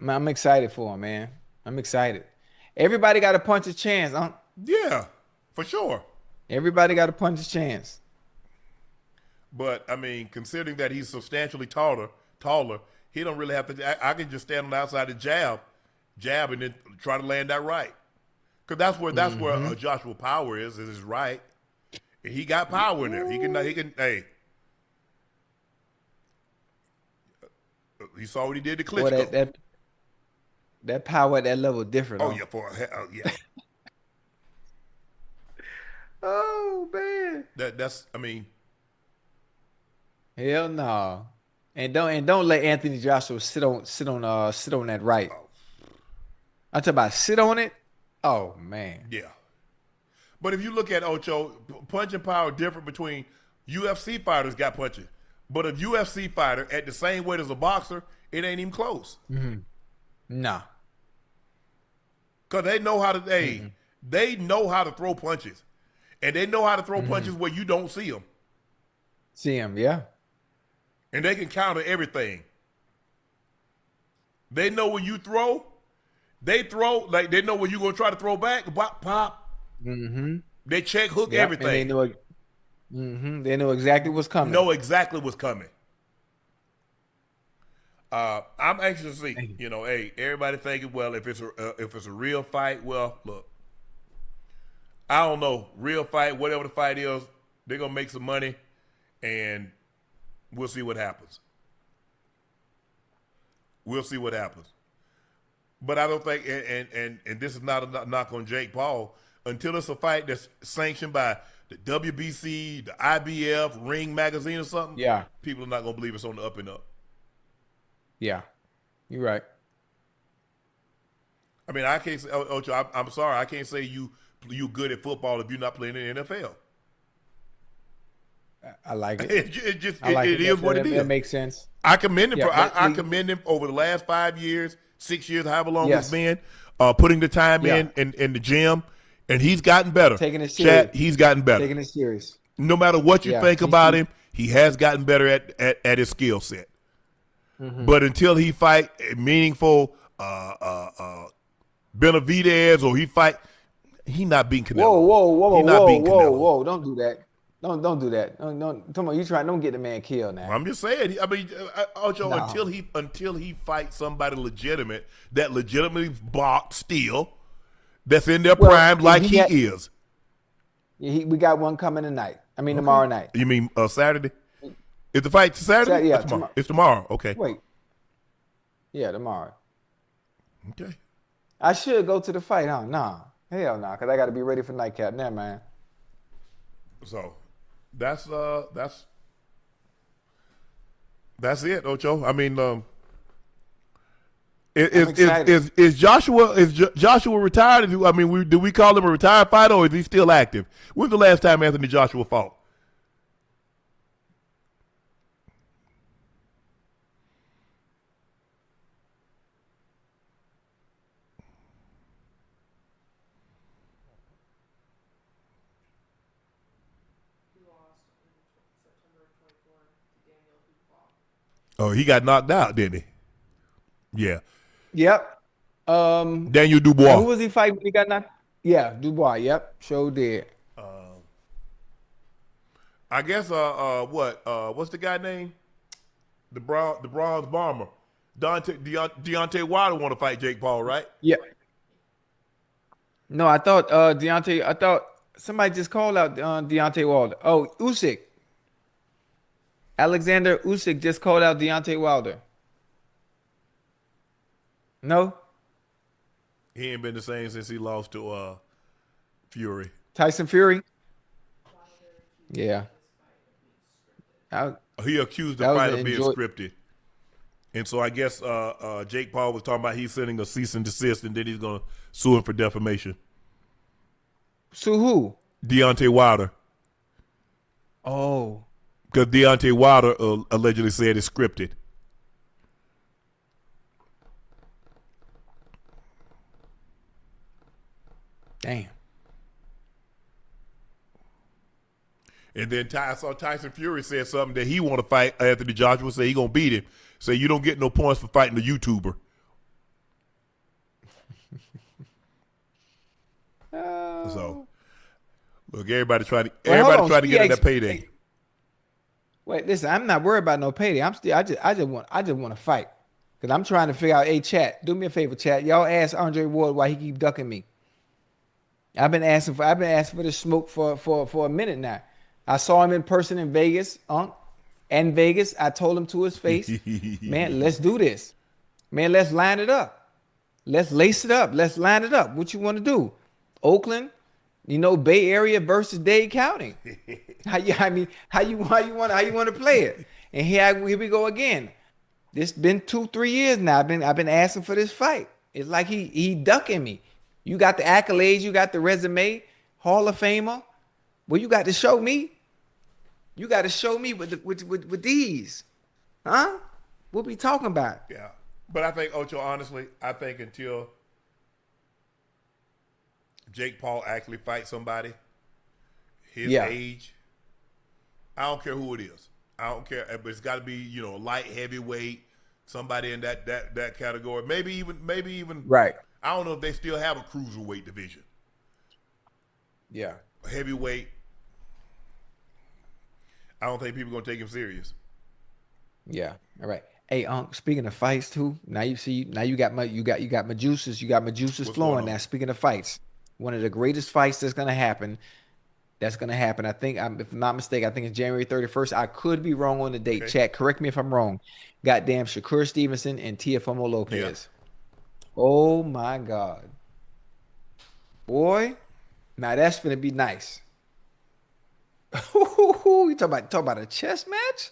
I'm excited for him, man. I'm excited. Everybody got to punch a chance, huh? Yeah, for sure. Everybody got to punch a chance. But, I mean, considering that he's substantially taller, he don't really have to. I can just stand on the outside and jab, and then try to land that right. Because that's where Joshua power is his right. And he got power in there. He can, hey. He saw what he did to Boy, Klitschko. that power at that level different. Oh, huh? yeah, yeah. Oh man. That's, I mean, Hell no. And don't let Anthony Joshua sit on that right. I'm talking about sit on it. Oh man. yeah. But if you look at Ocho, punching power different between UFC fighters got punching. But a UFC fighter at the same weight as a boxer, it ain't even close. Nah. Because they know how to they know how to throw punches. And they know how to throw punches where you don't see them. See him, yeah. And they can counter everything. They know when you throw, they throw, like they know when you're going to try to throw back, pop, pop. They check hook Yep, everything. And they know exactly what's coming. Know exactly what's coming. I'm anxious to see. Hey, everybody thinking, well, if it's a real fight, well, look, I don't know, real fight, whatever the fight is, they're gonna make some money, and we'll see what happens. We'll see what happens. But I don't think, and this is not a knock on Jake Paul, until it's a fight that's sanctioned by the WBC, the IBF, Ring Magazine or something, Yeah. people are not gonna believe it's on the up and up. Yeah. You're right. I mean, I can't say, Ocho, I'm sorry, I can't say you good at football if you're not playing in the NFL. I like it. It just I like it is what it is. That makes sense. I commend him. Yeah, I commend him over the last 5 years, 6 years, however long Yes. it's been, putting the time Yeah. in the gym, and he's gotten better. Taking it serious. Chad, he's gotten better. Taking it serious. No matter what you Yeah, think he's- about him, he has gotten better at his skill set. But until he fight a meaningful Benavidez or he fight, He not beating Canelo. Whoa! He not beating Canelo. Whoa! Don't do that. Don't do that. Don't. Come on, you try. Don't get the man killed now. I'm just saying. I mean, Ocho, No. until he fights somebody legitimate that legitimately box still, that's in their prime like he is. Yeah, we got one coming tonight. I mean tomorrow night. You mean Saturday? Is the fight Saturday? Yeah, tomorrow. It's tomorrow. Okay. Wait. Yeah, tomorrow. Okay. I should go to the fight, huh? Nah. Hell nah, because I got to be ready for Nightcap. Never man. So that's it, Ocho. I mean, is Joshua retired? I mean, do we call him a retired fighter, or is he still active? When's the last time Anthony Joshua fought? He lost in September of 24 to Daniel Dubois. Oh, he got knocked out, didn't he? Yeah. Yep. Daniel Dubois. Who was he fighting when he got knocked? Yeah, Dubois. Yep. Sure did. I guess what's the guy name? The bronze bomber. Deontay Wilder want to fight Jake Paul, right? Yeah. No, I thought I thought somebody just called out Deontay Wilder. Oh, Usyk. Alexander Usyk just called out Deontay Wilder. No? He ain't been the same since he lost to Fury. Tyson Fury? Yeah. He accused the That was fight an of being enjoy- scripted. And so I guess Jake Paul was talking about he's sending a cease and desist, and then he's going to sue him for defamation. So who? Deontay Wilder. Oh. Because Deontay Wilder allegedly said it's scripted. Damn. And then I saw Tyson Fury said something that he want to fight Anthony Joshua, say he going to beat him. Say you don't get no points for fighting a YouTuber. So, look, everybody trying to get in that payday. Wait, listen, I'm not worried about no payday. I just want to fight. Cause I'm trying to figure out, hey chat, do me a favor, chat. Y'all ask Andre Ward why he keep ducking me. I've been asking for this smoke for a minute now. I saw him in person in Vegas, in Vegas. I told him to his face, man, let's do this. Man, let's line it up. Let's lace it up. Let's line it up. What you want to do? Oakland, Bay Area versus Dade County. How you want to play it? And here we go again. This been 2-3 years now. I've been asking for this fight. It's like he ducking me. You got the accolades, you got the resume, Hall of Famer. Well, you got to show me. You got to show me with these, huh? What we talking about? Yeah, but I think Ocho, honestly, I think until Jake Paul actually fights somebody his age, I don't care who it is. I don't care, but it's got to be light heavyweight, somebody in that category. Maybe even Right. I don't know if they still have a cruiserweight division. Yeah. Heavyweight. I don't think people are gonna take him serious. Yeah. All right. Hey, speaking of fights too, now you got my juices. You got my juices What's flowing going on? now. Speaking of fights, one of the greatest fights that's gonna happen. I think, if I'm not mistaken, I think it's January 31st. I could be wrong on the date. Okay. Chat, correct me if I'm wrong. Goddamn, Shakur Stevenson and Teofimo Lopez. Oh my God, boy! Now that's gonna be nice. You talk about a chess match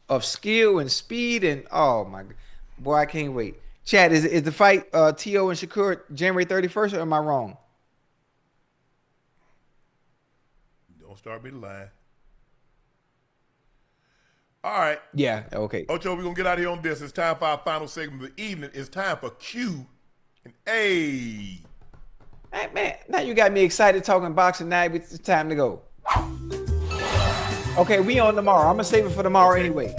of skill and speed and oh my God, boy! I can't wait. Chat, is the fight Teo and Shakur January 31st, or am I wrong? Don't start me to lie. All right. Yeah. Okay. Ocho, we're going to get out of here on this. It's time for our final segment of the evening. It's time for Q and A. Hey, man, now you got me excited talking boxing. Now it's time to go. Okay, we on tomorrow. I'm going to save it for tomorrow anyway.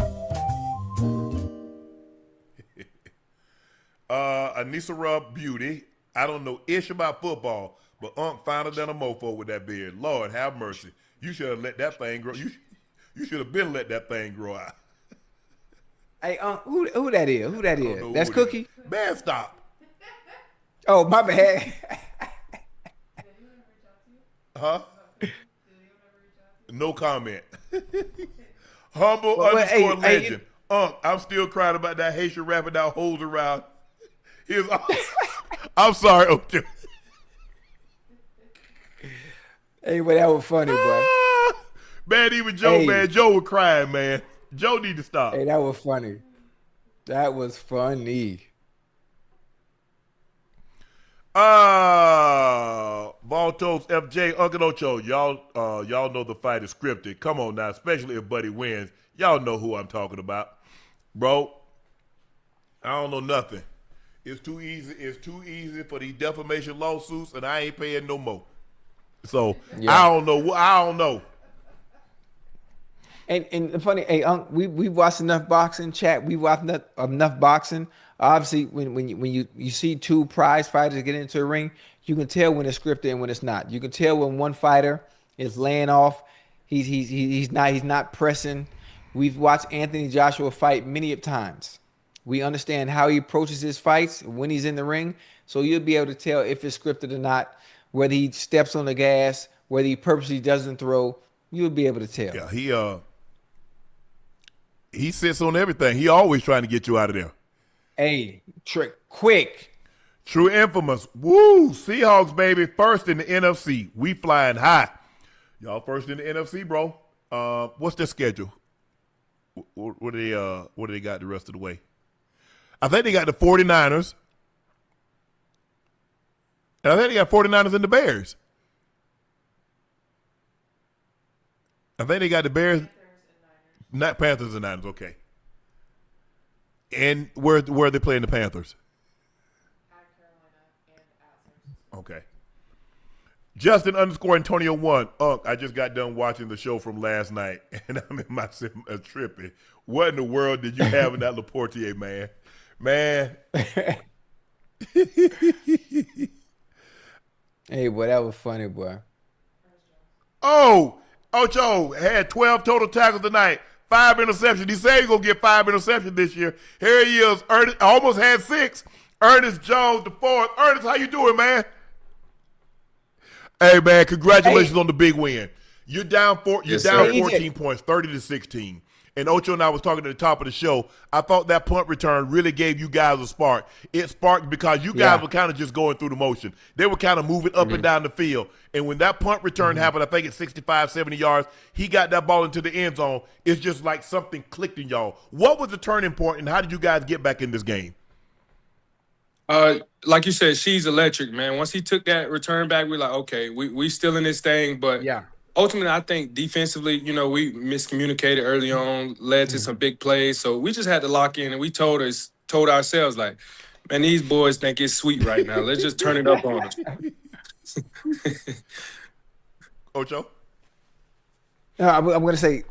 Anissa Rub Beauty. I don't know ish about football, but Unc finer than a mofo with that beard. Lord have mercy. You should have let that thing grow. You should have been let that thing grow out. Hey, who that is? Who that is? That's Cookie? Man, stop. Oh, my bad. Huh? No comment. Humble well, legend. Unc, I'm still crying about that Haitian rapper that holds around. I'm sorry, Ocho. Hey, but that was funny, boy. Man, even Joe, man. Joe was crying, man. Joe need to stop. Hey, that was funny. That was funny. Voltos FJ, Unc and Ocho. Y'all know the fight is scripted. Come on now, especially if Buddy wins. Y'all know who I'm talking about. Bro, I don't know nothing. It's too easy. It's too easy for these defamation lawsuits, and I ain't paying no more. So I don't know. I don't know. And funny, hey, Unc, we watched enough boxing. Chat. We watched enough boxing. Obviously, when you see two prize fighters get into a ring, you can tell when it's scripted and when it's not. You can tell when one fighter is laying off. He's not pressing. We've watched Anthony Joshua fight many times. We understand how he approaches his fights when he's in the ring, so you'll be able to tell if it's scripted or not. Whether he steps on the gas, whether he purposely doesn't throw, you'll be able to tell. Yeah, he sits on everything. He always trying to get you out of there. Hey, trick quick. True infamous. Woo! Seahawks, baby, first in the NFC. We flying high. Y'all first in the NFC, bro. What's their schedule? What do they got the rest of the way? I think they got the 49ers. And I think they got 49ers and the Bears. I think they got the Bears. Not Panthers and Niners, okay. And where are they playing the Panthers? At Carolina and at San Francisco. Okay. Justin _Antonio 1. I just got done watching the show from last night, and I'm in my tripping. What in the world did you have in that Laportier, man? Man. Hey, boy, that was funny, boy. Oh, Ocho had 12 total tackles tonight, 5 interceptions. He said he's going to get 5 interceptions this year. Here he is. Ernest almost had 6. Ernest Jones, the 4th. Ernest, how you doing, man? Hey, man, congratulations on the big win. You're down 14 points, 30-16. And Ocho and I was talking at the top of the show. I thought that punt return really gave you guys a spark. It sparked because you guys were kind of just going through the motion. They were kind of moving up and down the field. And when that punt return happened, I think it's 65, 70 yards, he got that ball into the end zone. It's just like something clicked in y'all. What was the turning point, and how did you guys get back in this game? Like you said, she's electric, man. Once he took that return back, we're like, okay, we still in this thing. But ultimately, I think defensively, we miscommunicated early on, led to some big plays. So we just had to lock in, and we told ourselves, like, man, these boys think it's sweet right now. Let's just turn it up on us. Ocho? I'm going to say,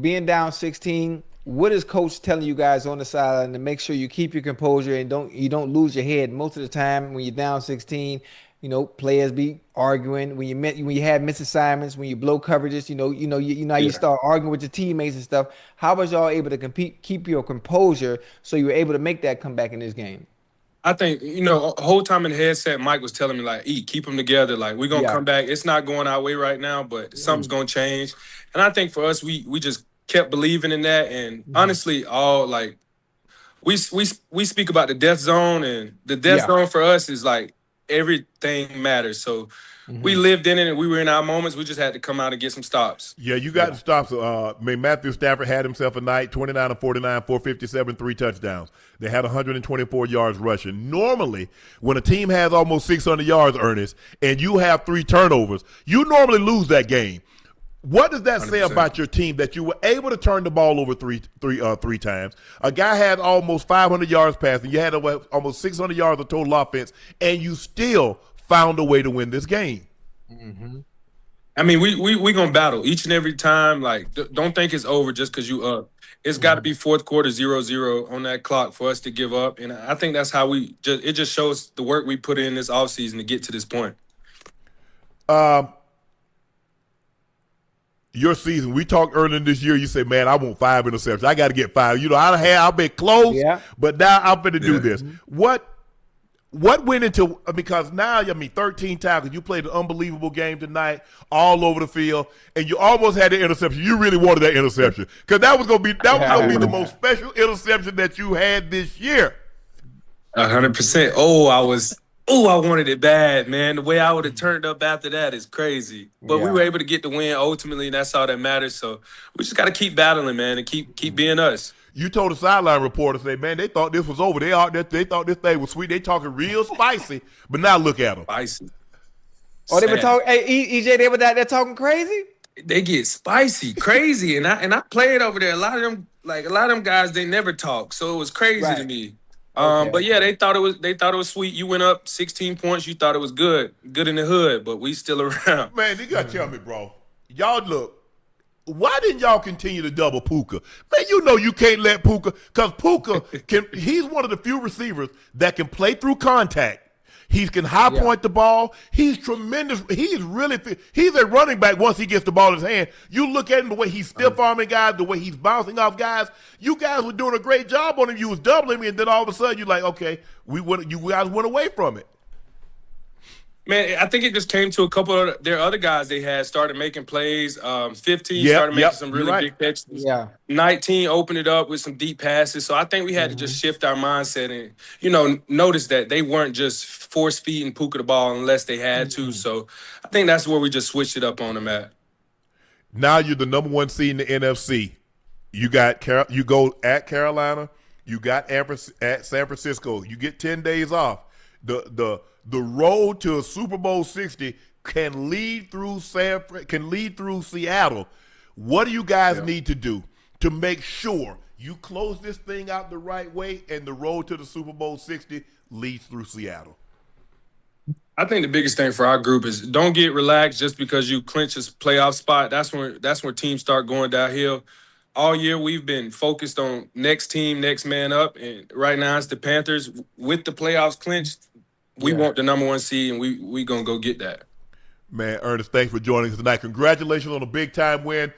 being down 16, what is coach telling you guys on the sideline to make sure you keep your composure and you don't lose your head? Most of the time when you're down 16, players be arguing when you have misassignments, when you blow coverages, you start arguing with your teammates and stuff. How was y'all able to keep your composure so you were able to make that comeback in this game? I think, the whole time in the headset, Mike was telling me, like, keep them together. Like, we're going to come back. It's not going our way right now, but something's going to change. And I think for us, we just kept believing in that. And honestly, we speak about the death zone, and the death zone for us is like everything matters. So we lived in it, and we were in our moments. We just had to come out and get some stops. Yeah, you got the stops. Matthew Stafford had himself a night, 29 of 49, 457, 3 touchdowns. They had 124 yards rushing. Normally, when a team has almost 600 yards, Ernest, and you have 3 turnovers, you normally lose that game. What does that say 100%. about your team that you were able to turn the ball over three times? A guy had almost 500 yards passing. You had almost 600 yards of total offense, and you still found a way to win this game. I mean, we gonna battle each and every time. Like, don't think it's over just because you up. It's got to be fourth quarter 0-0 on that clock for us to give up, and I think that's how it just shows the work we put in this offseason to get to this point. Your season, we talked earlier this year. You say, "Man, I want 5 interceptions. I got to get 5." You know, I've been close, but now I'm going to do this. What went into, because now, 13 tackles. You played an unbelievable game tonight, all over the field, and you almost had the interception. You really wanted that interception because that was going to be the most special interception that you had this year. 100%. I wanted it bad, man. The way I would have turned up after that is crazy. But we were able to get the win ultimately, and that's all that matters. So we just got to keep battling, man, and keep being us. You told the sideline reporter, say, "Man, they thought this was over. They thought this thing was sweet. They talking real spicy, but now look at them." Spicy. Oh, they were talking. Hey, EJ, they were out there talking crazy. They get spicy, crazy, and I played over there. A lot of them guys, they never talk, so it was crazy to me. But yeah, they thought it was sweet. You went up 16 points. You thought it was good in the hood, but we still around. Man, you gotta tell me, bro. Y'all look. Why didn't y'all continue to double Puka? Man, you know you can't let Puka, because Puka he's one of the few receivers that can play through contact. He can high point the ball. He's tremendous. He's a running back once he gets the ball in his hand. You look at him, the way he's stiff arming guys, the way he's bouncing off guys. You guys were doing a great job on him. You was doubling me, and then all of a sudden you're like, okay, you guys went away from it. Man, I think it just came to a couple of their other guys they had started making plays. 15 started making some really big catches. Yeah. 19 opened it up with some deep passes. So I think we had to just shift our mindset and, notice that they weren't just force feeding Puka the ball unless they had to. So I think that's where we just switched it up on them at. Now you're the number 1 seed in the NFC. You go at Carolina. You got at San Francisco. You get 10 days off. The road to a Super Bowl 60 can lead through Seattle. What do you guys need to do to make sure you close this thing out the right way and the road to the Super Bowl 60 leads through Seattle? I think the biggest thing for our group is don't get relaxed just because you clinch a playoff spot. That's when teams start going downhill. All year we've been focused on next team, next man up, and right now it's the Panthers. With the playoffs clinched, we want the number 1 seed, and we gonna go get that. Man, Ernest, thanks for joining us tonight. Congratulations on a big-time win.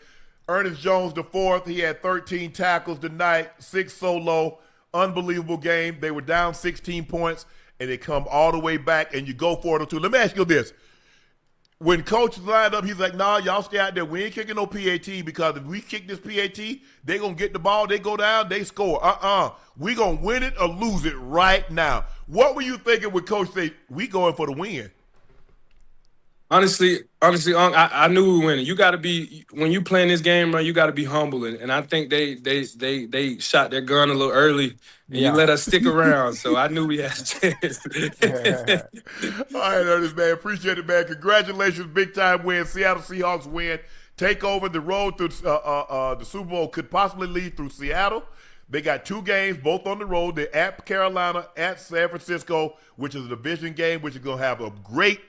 Ernest Jones IV, he had 13 tackles tonight, 6 solo. Unbelievable game. They were down 16 points, and they come all the way back, and you go for it, too. Let me ask you this. When coach lined up, he's like, "Nah, y'all stay out there. We ain't kicking no PAT, because if we kick this PAT, they going to get the ball, they go down, they score. We going to win it or lose it right now." What were you thinking when coach said, "We going for the win"? Honestly, I knew we were winning. You got to be, when you playing this game, man, you got to be humble. And I think they shot their gun a little early, and you let us stick around. So I knew we had a chance. All right, Ernest, man. Appreciate it, man. Congratulations. Big-time win. Seattle Seahawks win. Take over. The road to the Super Bowl could possibly lead through Seattle. They got 2 games, both on the road. They're at Carolina, at San Francisco, which is a division game, which is going to have great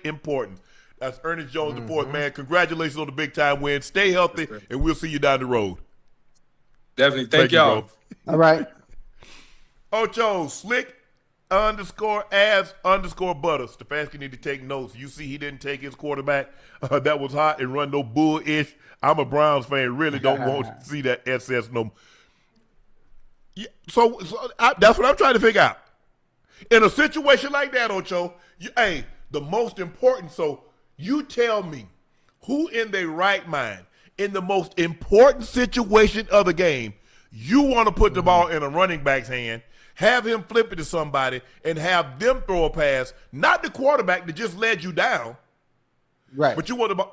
importance. That's Ernest Jones IV, man. Congratulations on the big-time win. Stay healthy, and we'll see you down the road. Definitely. Thank y'all. All right. Ocho, slick _as_butter. Stefanski need to take notes. You see he didn't take his quarterback that was hot and run no bull-ish. I'm a Browns fan. Really don't want to see that SS no more. Yeah, so that's what I'm trying to figure out. In a situation like that, Ocho, the most important, so you tell me who in their right mind, in the most important situation of the game, you want to put the ball in a running back's hand, have him flip it to somebody, and have them throw a pass, not the quarterback that just led you down. Right. But you want to.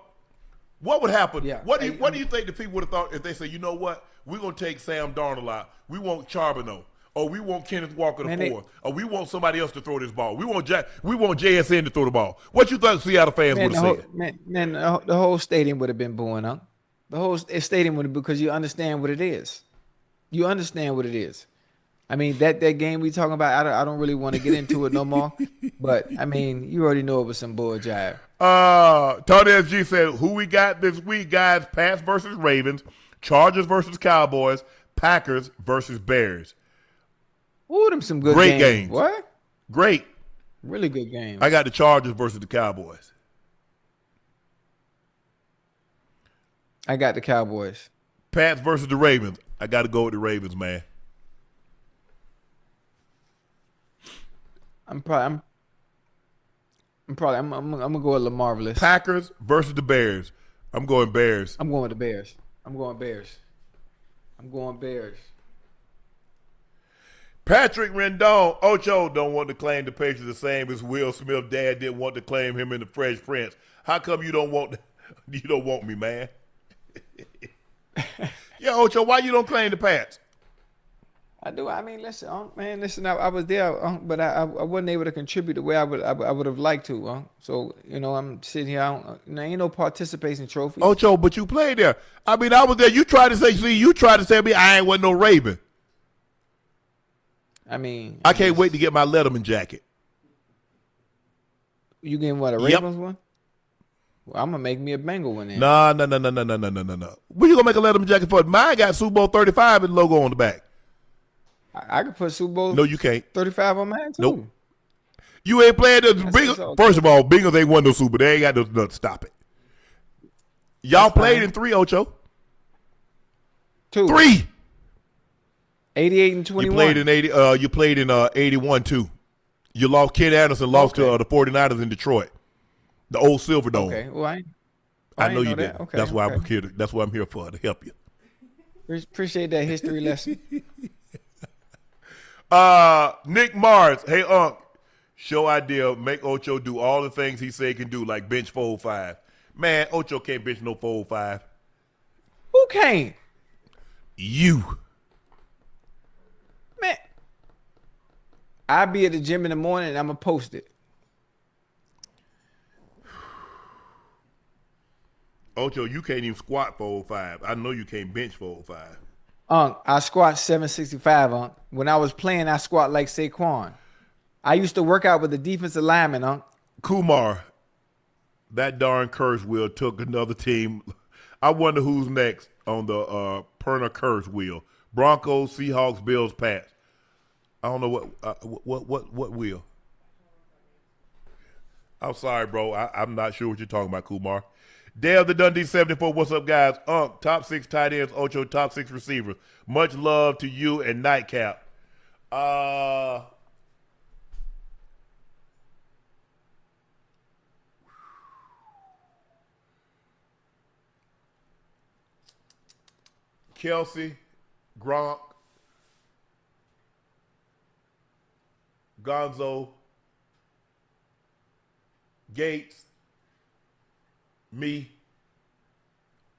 What would happen? Yeah. What do you think the people would have thought if they say, "You know what? We're going to take Sam Darnold out. We want Charbonneau, or we want Kenneth Walker the fourth, or we want somebody else to throw this ball. We want JSN to throw the ball." What you think Seattle fans would have said? The whole stadium would have been booing, huh? The whole stadium would have, because you understand what it is. You understand what it is. I mean, that game we talking about, I don't really want to get into it no more. But I mean, you already know it was some bull jive. Tony SG said, who we got this week, guys? Pats versus Ravens, Chargers versus Cowboys, Packers versus Bears. Ooh, them some good Great games. games. What? Great. Really good games. I got the Chargers versus the Cowboys. I got the Cowboys. Pats versus the Ravens. I got to go with the Ravens, man. I'm gonna go with LaMarvelous. Packers versus the Bears. I'm going Bears. I'm going with the Bears. I'm going Bears. Patrick Rendon, Ocho don't want to claim the Patriots the same as Will Smith. Dad didn't want to claim him in the Fresh Prince. How come you don't want me, man? Yeah, Ocho, why you don't claim the Pats? I do. I mean, listen, man. Listen, I was there, but I wasn't able to contribute the way I would have liked to. So I'm sitting here. Ain't no participation trophy. Ocho, but you played there. I mean, I was there. You tried to say to me, I ain't wasn't no Raven. I mean, I can't wait to get my Letterman jacket. You getting what, a Ravens one? Well, I'm gonna make me a Bengal one then. No. What you gonna make a Letterman jacket for? Mine got Super Bowl 35 and logo on the back. I could put Super Bowl. No, you can't. 35 on mine too. Nope. You ain't playing the Bengals. First of all, Bengals ain't won no Super. They ain't got no. Stop it. Y'all played in 3, Ocho. 2. 3. 88 and 21. You played in 80. You played in 81 too. You lost. Ken Anderson lost to the 49ers in Detroit, the old Silverdome. Okay. Well, I know you that. did. Okay. That's why I'm here. That's what I'm here for, to help you. Appreciate that history lesson. Nick Mars, hey Unc, show idea, make Ocho do all the things he said he can do, like bench 4-5. Man, Ocho can't bench no 4-5. Who can't? You. Man, I'll be at the gym in the morning and I'm gonna post it. Ocho, you can't even squat 4-5. I know you can't bench 4-5. I squat 765, When I was playing, I squat like Saquon. I used to work out with the defensive lineman, Kumar, that darn curse wheel took another team. I wonder who's next on the Perna curse wheel. Broncos, Seahawks, Bills, Pats. I don't know what wheel. I'm sorry, bro. I'm not sure what you're talking about, Kumar. Dale the Dundee 74. What's up, guys? Unc, top 6 tight ends. Ocho, top 6 receivers. Much love to you and Nightcap. Kelsey, Gronk, Gonzo, Gates, me,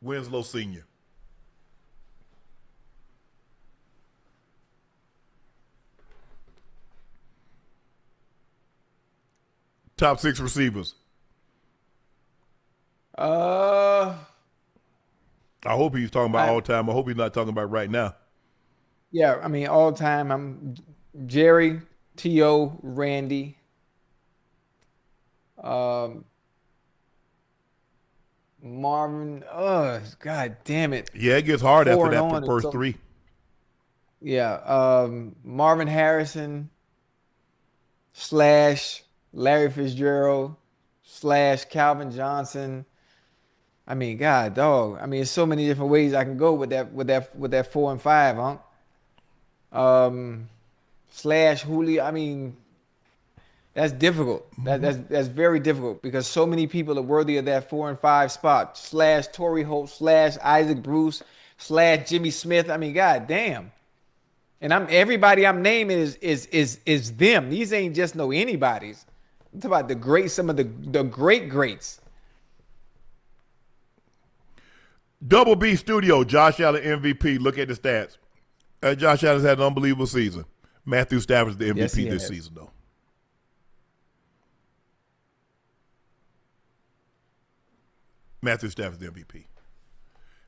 Winslow Sr. Top 6 receivers. I hope he's talking about all time. I hope he's not talking about right now. Yeah, I mean all time. I'm Jerry, T.O., Randy, Marvin. God damn it. Yeah, it gets hard after that on first so- 3. Yeah, Marvin Harrison / Larry Fitzgerald / Calvin Johnson. I mean, God, dog. I mean, there's so many different ways I can go with that 4 and 5, / Julio. I mean, that's difficult. That's very difficult because so many people are worthy of that 4 and 5 spot. / Torrey Holt / Isaac Bruce / Jimmy Smith. I mean, God damn. And everybody I'm naming is them. These ain't just no anybody's. I'm talking about the great, some of the great greats. Double B Studio, Josh Allen MVP. Look at the stats. Josh Allen's had an unbelievable season. Matthew Stafford's the MVP this season, though. Matthew Stafford's the MVP.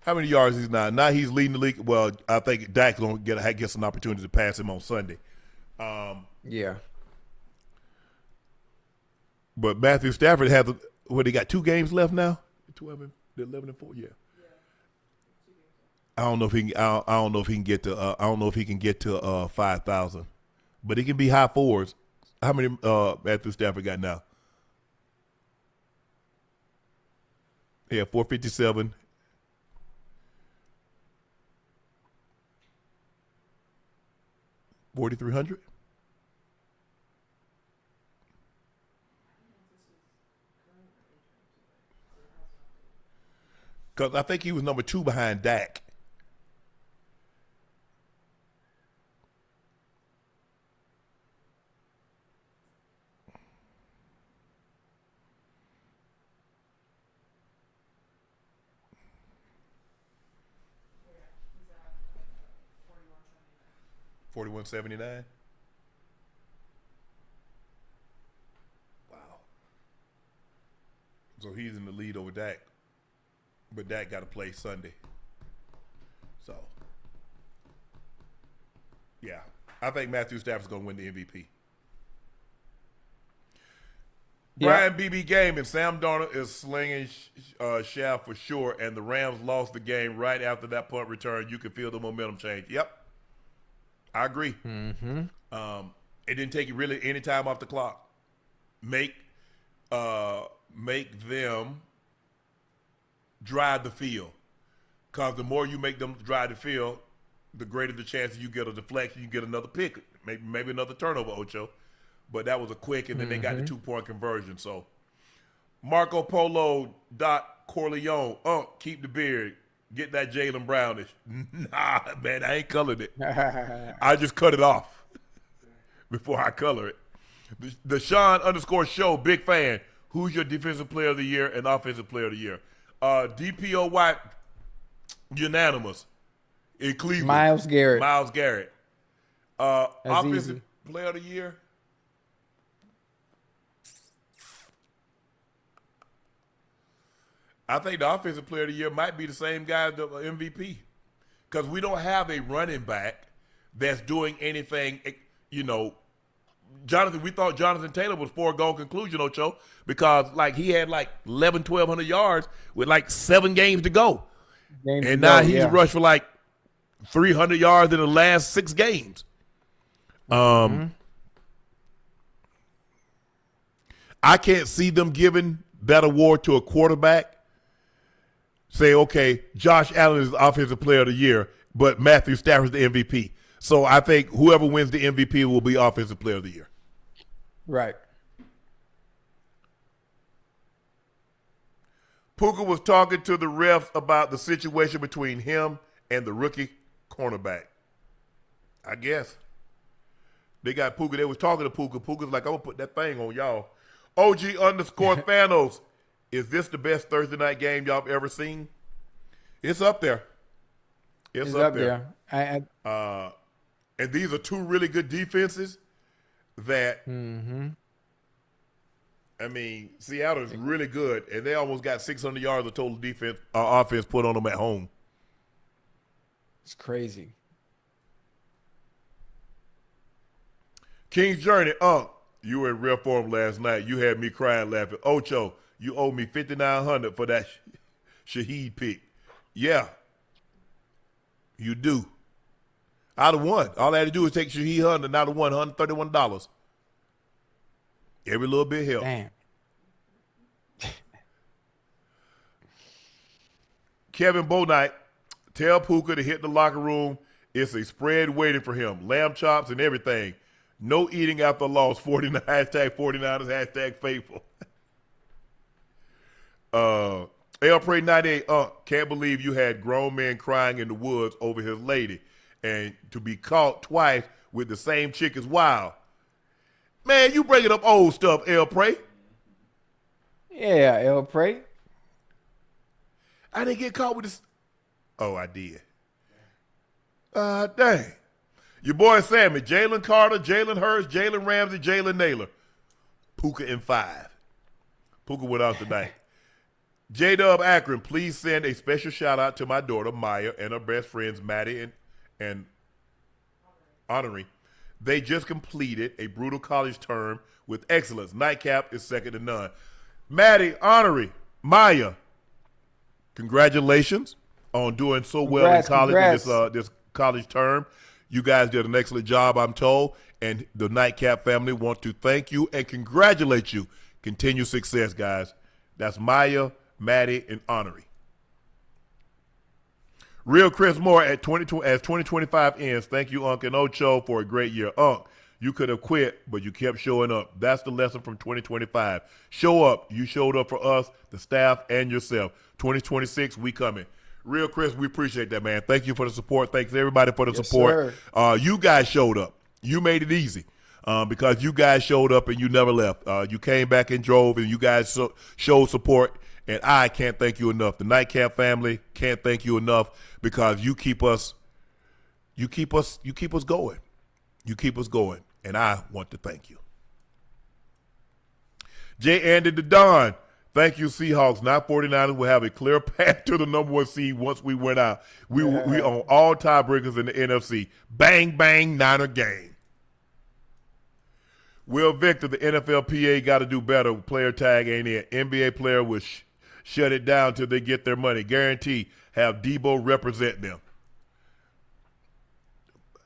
How many yards he's now? Now he's leading the league. Well, I think Dak's going to get an opportunity to pass him on Sunday. Yeah. But Matthew Stafford has he got 2 games left now? 11 and 4, yeah. I don't know if he can. I don't know if he can get to. I don't know if he can get to 5,000, but he can be high fours. How many Matthew Stafford got now? Yeah, 457. 4,300. Because I think he was number 2 behind Dak. He's at 41.79. 41.79. Wow. So he's in the lead over Dak. But Dak got to play Sunday. So, yeah. I think Matthew Stafford's going to win the MVP. Brian BB game and Sam Darnold is slinging Shaft for sure, and the Rams lost the game right after that punt return. You could feel the momentum change. Yep. I agree. Mm-hmm. It didn't take you really any time off the clock. Make them drive the field. Because the more you make them drive the field, the greater the chances you get a deflection, you get another pick, maybe another turnover, Ocho. But that was a quick, and then they got the 2-point conversion. So, Marco Polo Corleone, keep the beard. Get that Jalen Brownish. Nah, man, I ain't colored it. I just cut it off before I color it. The Sean _show, big fan. Who's your defensive player of the year and offensive player of the year? DPOY, unanimous in Cleveland. Myles Garrett. Offensive easy. player of the year. I think the offensive player of the year might be the same guy as the MVP, because we don't have a running back that's doing anything. You know, we thought Jonathan Taylor was foregone conclusion, Ocho, because he had 1,100 yards with 7 games to go. And now he's rushed for 300 yards in the last 6 games. I can't see them giving that award to a quarterback. Say, okay, Josh Allen is the offensive player of the year, but Matthew Stafford's the MVP. So I think whoever wins the MVP will be offensive player of the year. Right. Puka was talking to the refs about the situation between him and the rookie cornerback. I guess. They got Puka. They was talking to Puka. Puka's like, I'm going to put that thing on y'all. OG_Thanos. Is this the best Thursday night game y'all have ever seen? It's up there. It's up there. And these are 2 really good defenses that, I mean, Seattle is really good, and they almost got 600 yards of total offense put on them at home. It's crazy. King's Journey, you were in real form last night. You had me crying laughing. Ocho, you owe me $5,900 for that Shaheed pick. Yeah, you do. I'd have won. All I had to do was take Shaheed Hunt, and I'd have won $131. Every little bit helped. Damn. Kevin Bonight, tell Puka to hit the locker room. It's a spread waiting for him. Lamb chops and everything. No eating after loss. 49, hashtag 49ers, hashtag faithful. L Pray 98, can't believe you had grown men crying in the woods over his lady, and to be caught twice with the same chick is wild. Man, you bringing up old stuff, L Pray. Yeah, El Prey. I didn't get caught with this. Oh, I did. Dang. Your boy Sammy, Jalen Carter, Jalen Hurts, Jalen Ramsey, Jalen Naylor. Puka in 5. Puka went out tonight. J-Dub Akron, please send a special shout out to my daughter Maya and her best friends Maddie and Honorary. They just completed a brutal college term with excellence. Nightcap is second to none. Maddie, Honorary, Maya, congratulations on doing so well in college in this college term. You guys did an excellent job, I'm told, and the Nightcap family want to thank you and congratulate you. Continue success, guys. That's Maya, Maddie, and Honorary. Real Chris Moore as 2025 ends. Thank you, Unc and Ocho, for a great year. Unc, you could have quit, but you kept showing up. That's the lesson from 2025. Show up. You showed up for us, the staff, and yourself. 2026, we coming. Real Chris, we appreciate that, man. Thank you for the support. Thanks everybody for the support. You guys showed up. You made it easy because you guys showed up and you never left. You came back and drove, and you guys showed support. And I can't thank you enough. The Nightcap family can't thank you enough because you keep us going. You keep us going. And I want to thank you. J. Andy the Don, thank you, Seahawks. Now 49ers will have a clear path to the number one seed once we went out. We own all tiebreakers in the NFC. Bang, bang, Niner game. Will Victor, the NFLPA got to do better. Player tag ain't it. NBA player will shut it down till they get their money. Guarantee have Debo represent them.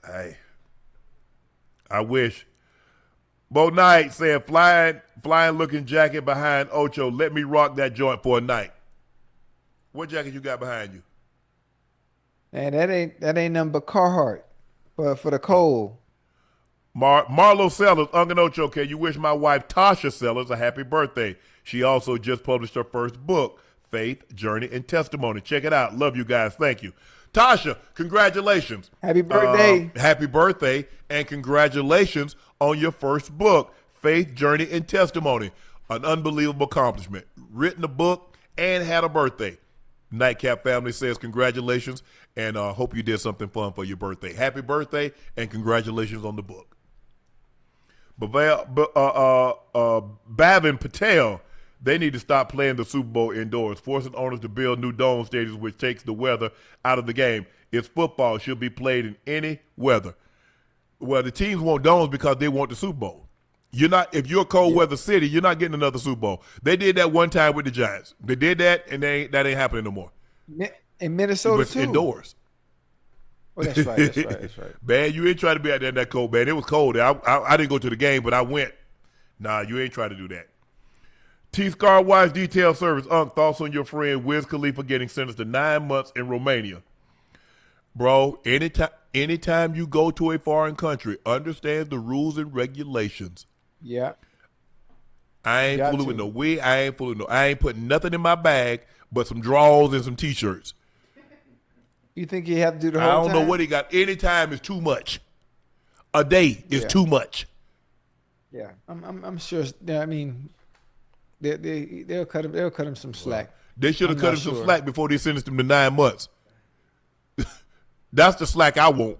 Hey, I wish. Bo Knight said, flying looking jacket behind Ocho. Let me rock that joint for a night. What jacket you got behind you? Man, that ain't nothing but Carhartt for the cold. Marlo Sellers, Unc and Ocho, can you wish my wife Tasha Sellers a happy birthday? She also just published her first book, Faith, Journey, and Testimony. Check it out. Love you guys. Thank you. Tasha, congratulations. Happy birthday. Happy birthday, and congratulations on your first book, Faith, Journey, and Testimony. An unbelievable accomplishment. Written a book and had a birthday. Nightcap family says congratulations, and hope you did something fun for your birthday. Happy birthday, and congratulations on the book. Bhavin Patel, they need to stop playing the Super Bowl indoors, forcing owners to build new dome stadiums, which takes the weather out of the game. It's football, should be played in any weather. Well, the teams want domes because they want the Super Bowl. If you're a cold weather city, you're not getting another Super Bowl. They did that one time with the Giants. They did that, and that ain't happening no more. In Minnesota too. Indoors. Oh, that's right. That's right. Man, you ain't trying to be out there in that cold, man. It was cold. I didn't go to the game, but I went. Nah, you ain't trying to do that. T-Scar Wise Detail Service. Unc, thoughts on your friend Wiz Khalifa getting sentenced to 9 months in Romania? Bro, anytime you go to a foreign country, understand the rules and regulations. Yeah. I ain't fooling with no wig. I ain't putting nothing in my bag but some drawers and some T-shirts. You think he have to do the whole time? I don't know what he got. Anytime is too much. A day is too much. Yeah, I'm sure. I mean, they'll cut him some slack. They should have cut him some slack before they sentenced him to 9 months. That's the slack I want.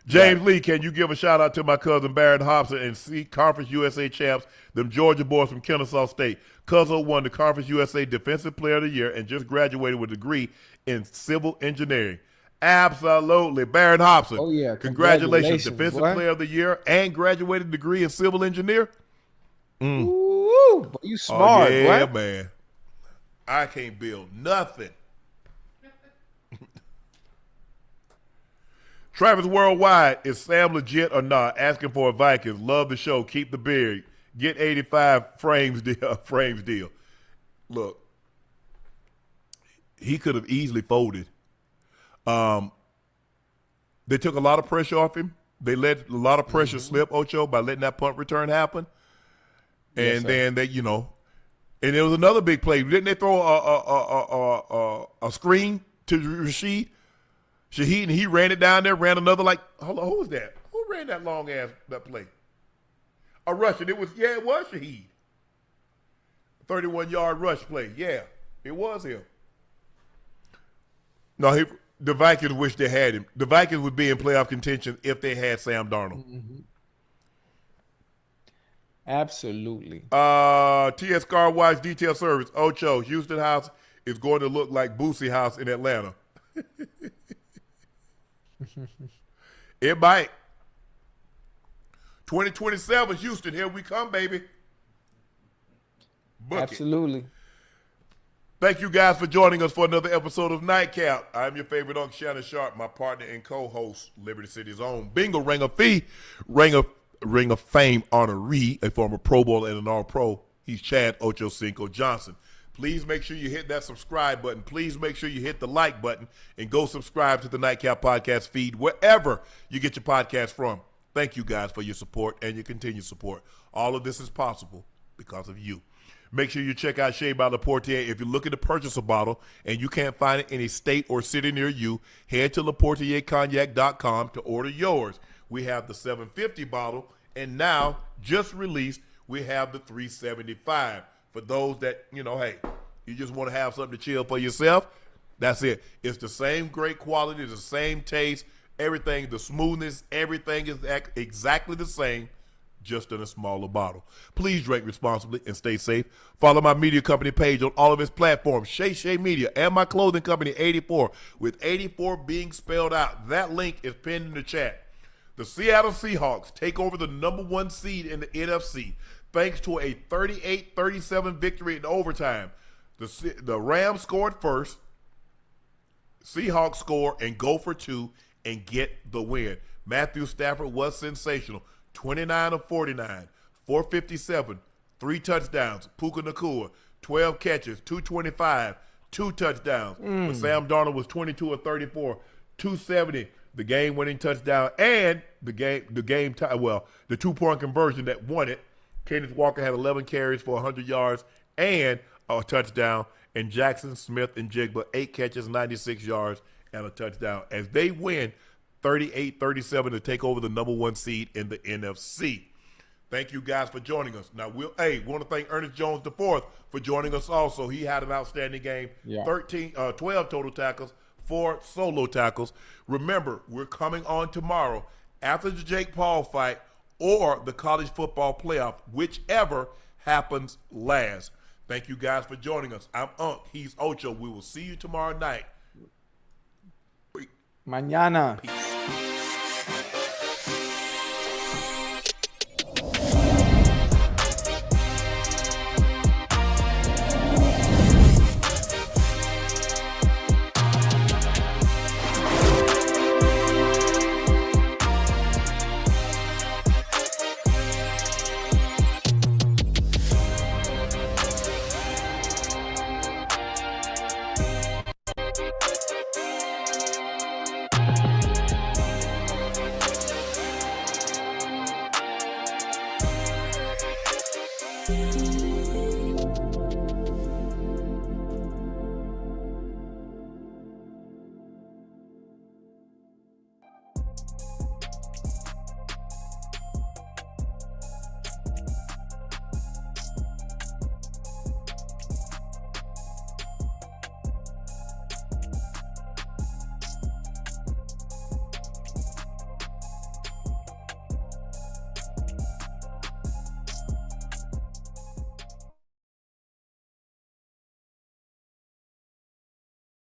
James Lee, can you give a shout out to my cousin Barrett Hobson and C Conference USA champs, them Georgia boys from Kennesaw State? Cuzzo won the Conference USA Defensive Player of the Year and just graduated with a degree in civil engineering. Absolutely. Barrett Hobson. Oh, yeah. Congratulations. Defensive Player of the Year and graduated degree in civil engineer. Ooh, you smart, yeah, boy. Man. I can't build nothing. Travis Worldwide, is Sam legit or not? Asking for a Vikings. Love the show. Keep the beard. Get 85 frames deal. Look, he could have easily folded. They took a lot of pressure off him. They let a lot of pressure slip, Ocho, by letting that punt return happen. And then they, and there was another big play. Didn't they throw a screen to Shaheed, and he ran it down there, ran another hold on, who was that? Who ran that long ass that play? A Russian. It was Shaheed. 31-yard rush play. Yeah, it was him. No, the Vikings wish they had him. The Vikings would be in playoff contention if they had Sam Darnold. Absolutely. TS Car Wash Detail Service, Ocho, Houston House is going to look like Boosie House in Atlanta. It might. 2027, Houston, here we come, baby. Book Absolutely. It. Thank you guys for joining us for another episode of Nightcap. I'm your favorite Unc, Shannon Sharpe, my partner and co-host, Liberty City's own Bingo Ring of Fame honoree, a former Pro Bowler and an All-Pro. He's Chad Ochocinco Johnson. Please make sure you hit that subscribe button. Please make sure you hit the like button and go subscribe to the Nightcap Podcast feed wherever you get your podcast from. Thank you guys for your support and your continued support. All of this is possible because of you. Make sure you check out Shea by Le Portier. If you're looking to purchase a bottle and you can't find it in a state or city near you, head to LePortierCognac.com to order yours. We have the 750 bottle, and now, just released, we have the 375. For those that, hey, you just want to have something to chill for yourself, that's it. It's the same great quality, the same taste, everything, the smoothness, everything is exactly the same, just in a smaller bottle. Please drink responsibly and stay safe. Follow my media company page on all of its platforms, Shay Media, and my clothing company, 84, with 84 being spelled out. That link is pinned in the chat. The Seattle Seahawks take over the #1 seed in the NFC. Thanks to a 38-37 victory in overtime. The Rams scored first. Seahawks score and go for 2 and get the win. Matthew Stafford was sensational. 29 of 49, 457, 3 touchdowns. Puka Nacua, 12 catches, 225, 2 touchdowns. But Sam Darnold was 22 of 34, 270, the game-winning touchdown, and the 2-point conversion that won it. Kenneth Walker had 11 carries for 100 yards and a touchdown, and Jackson Smith and Jigba 8 catches, 96 yards, and a touchdown as they win 38-37 to take over the #1 seed in the NFC. Thank you guys for joining us. Now, we want to thank Ernest Jones IV for joining us also. He had an outstanding game, 12 total tackles, 4 solo tackles. Remember, we're coming on tomorrow after the Jake Paul fight or the college football playoff, whichever happens last. Thank you guys for joining us. I'm Unc. He's Ocho. We will see you tomorrow night. Mañana. Peace.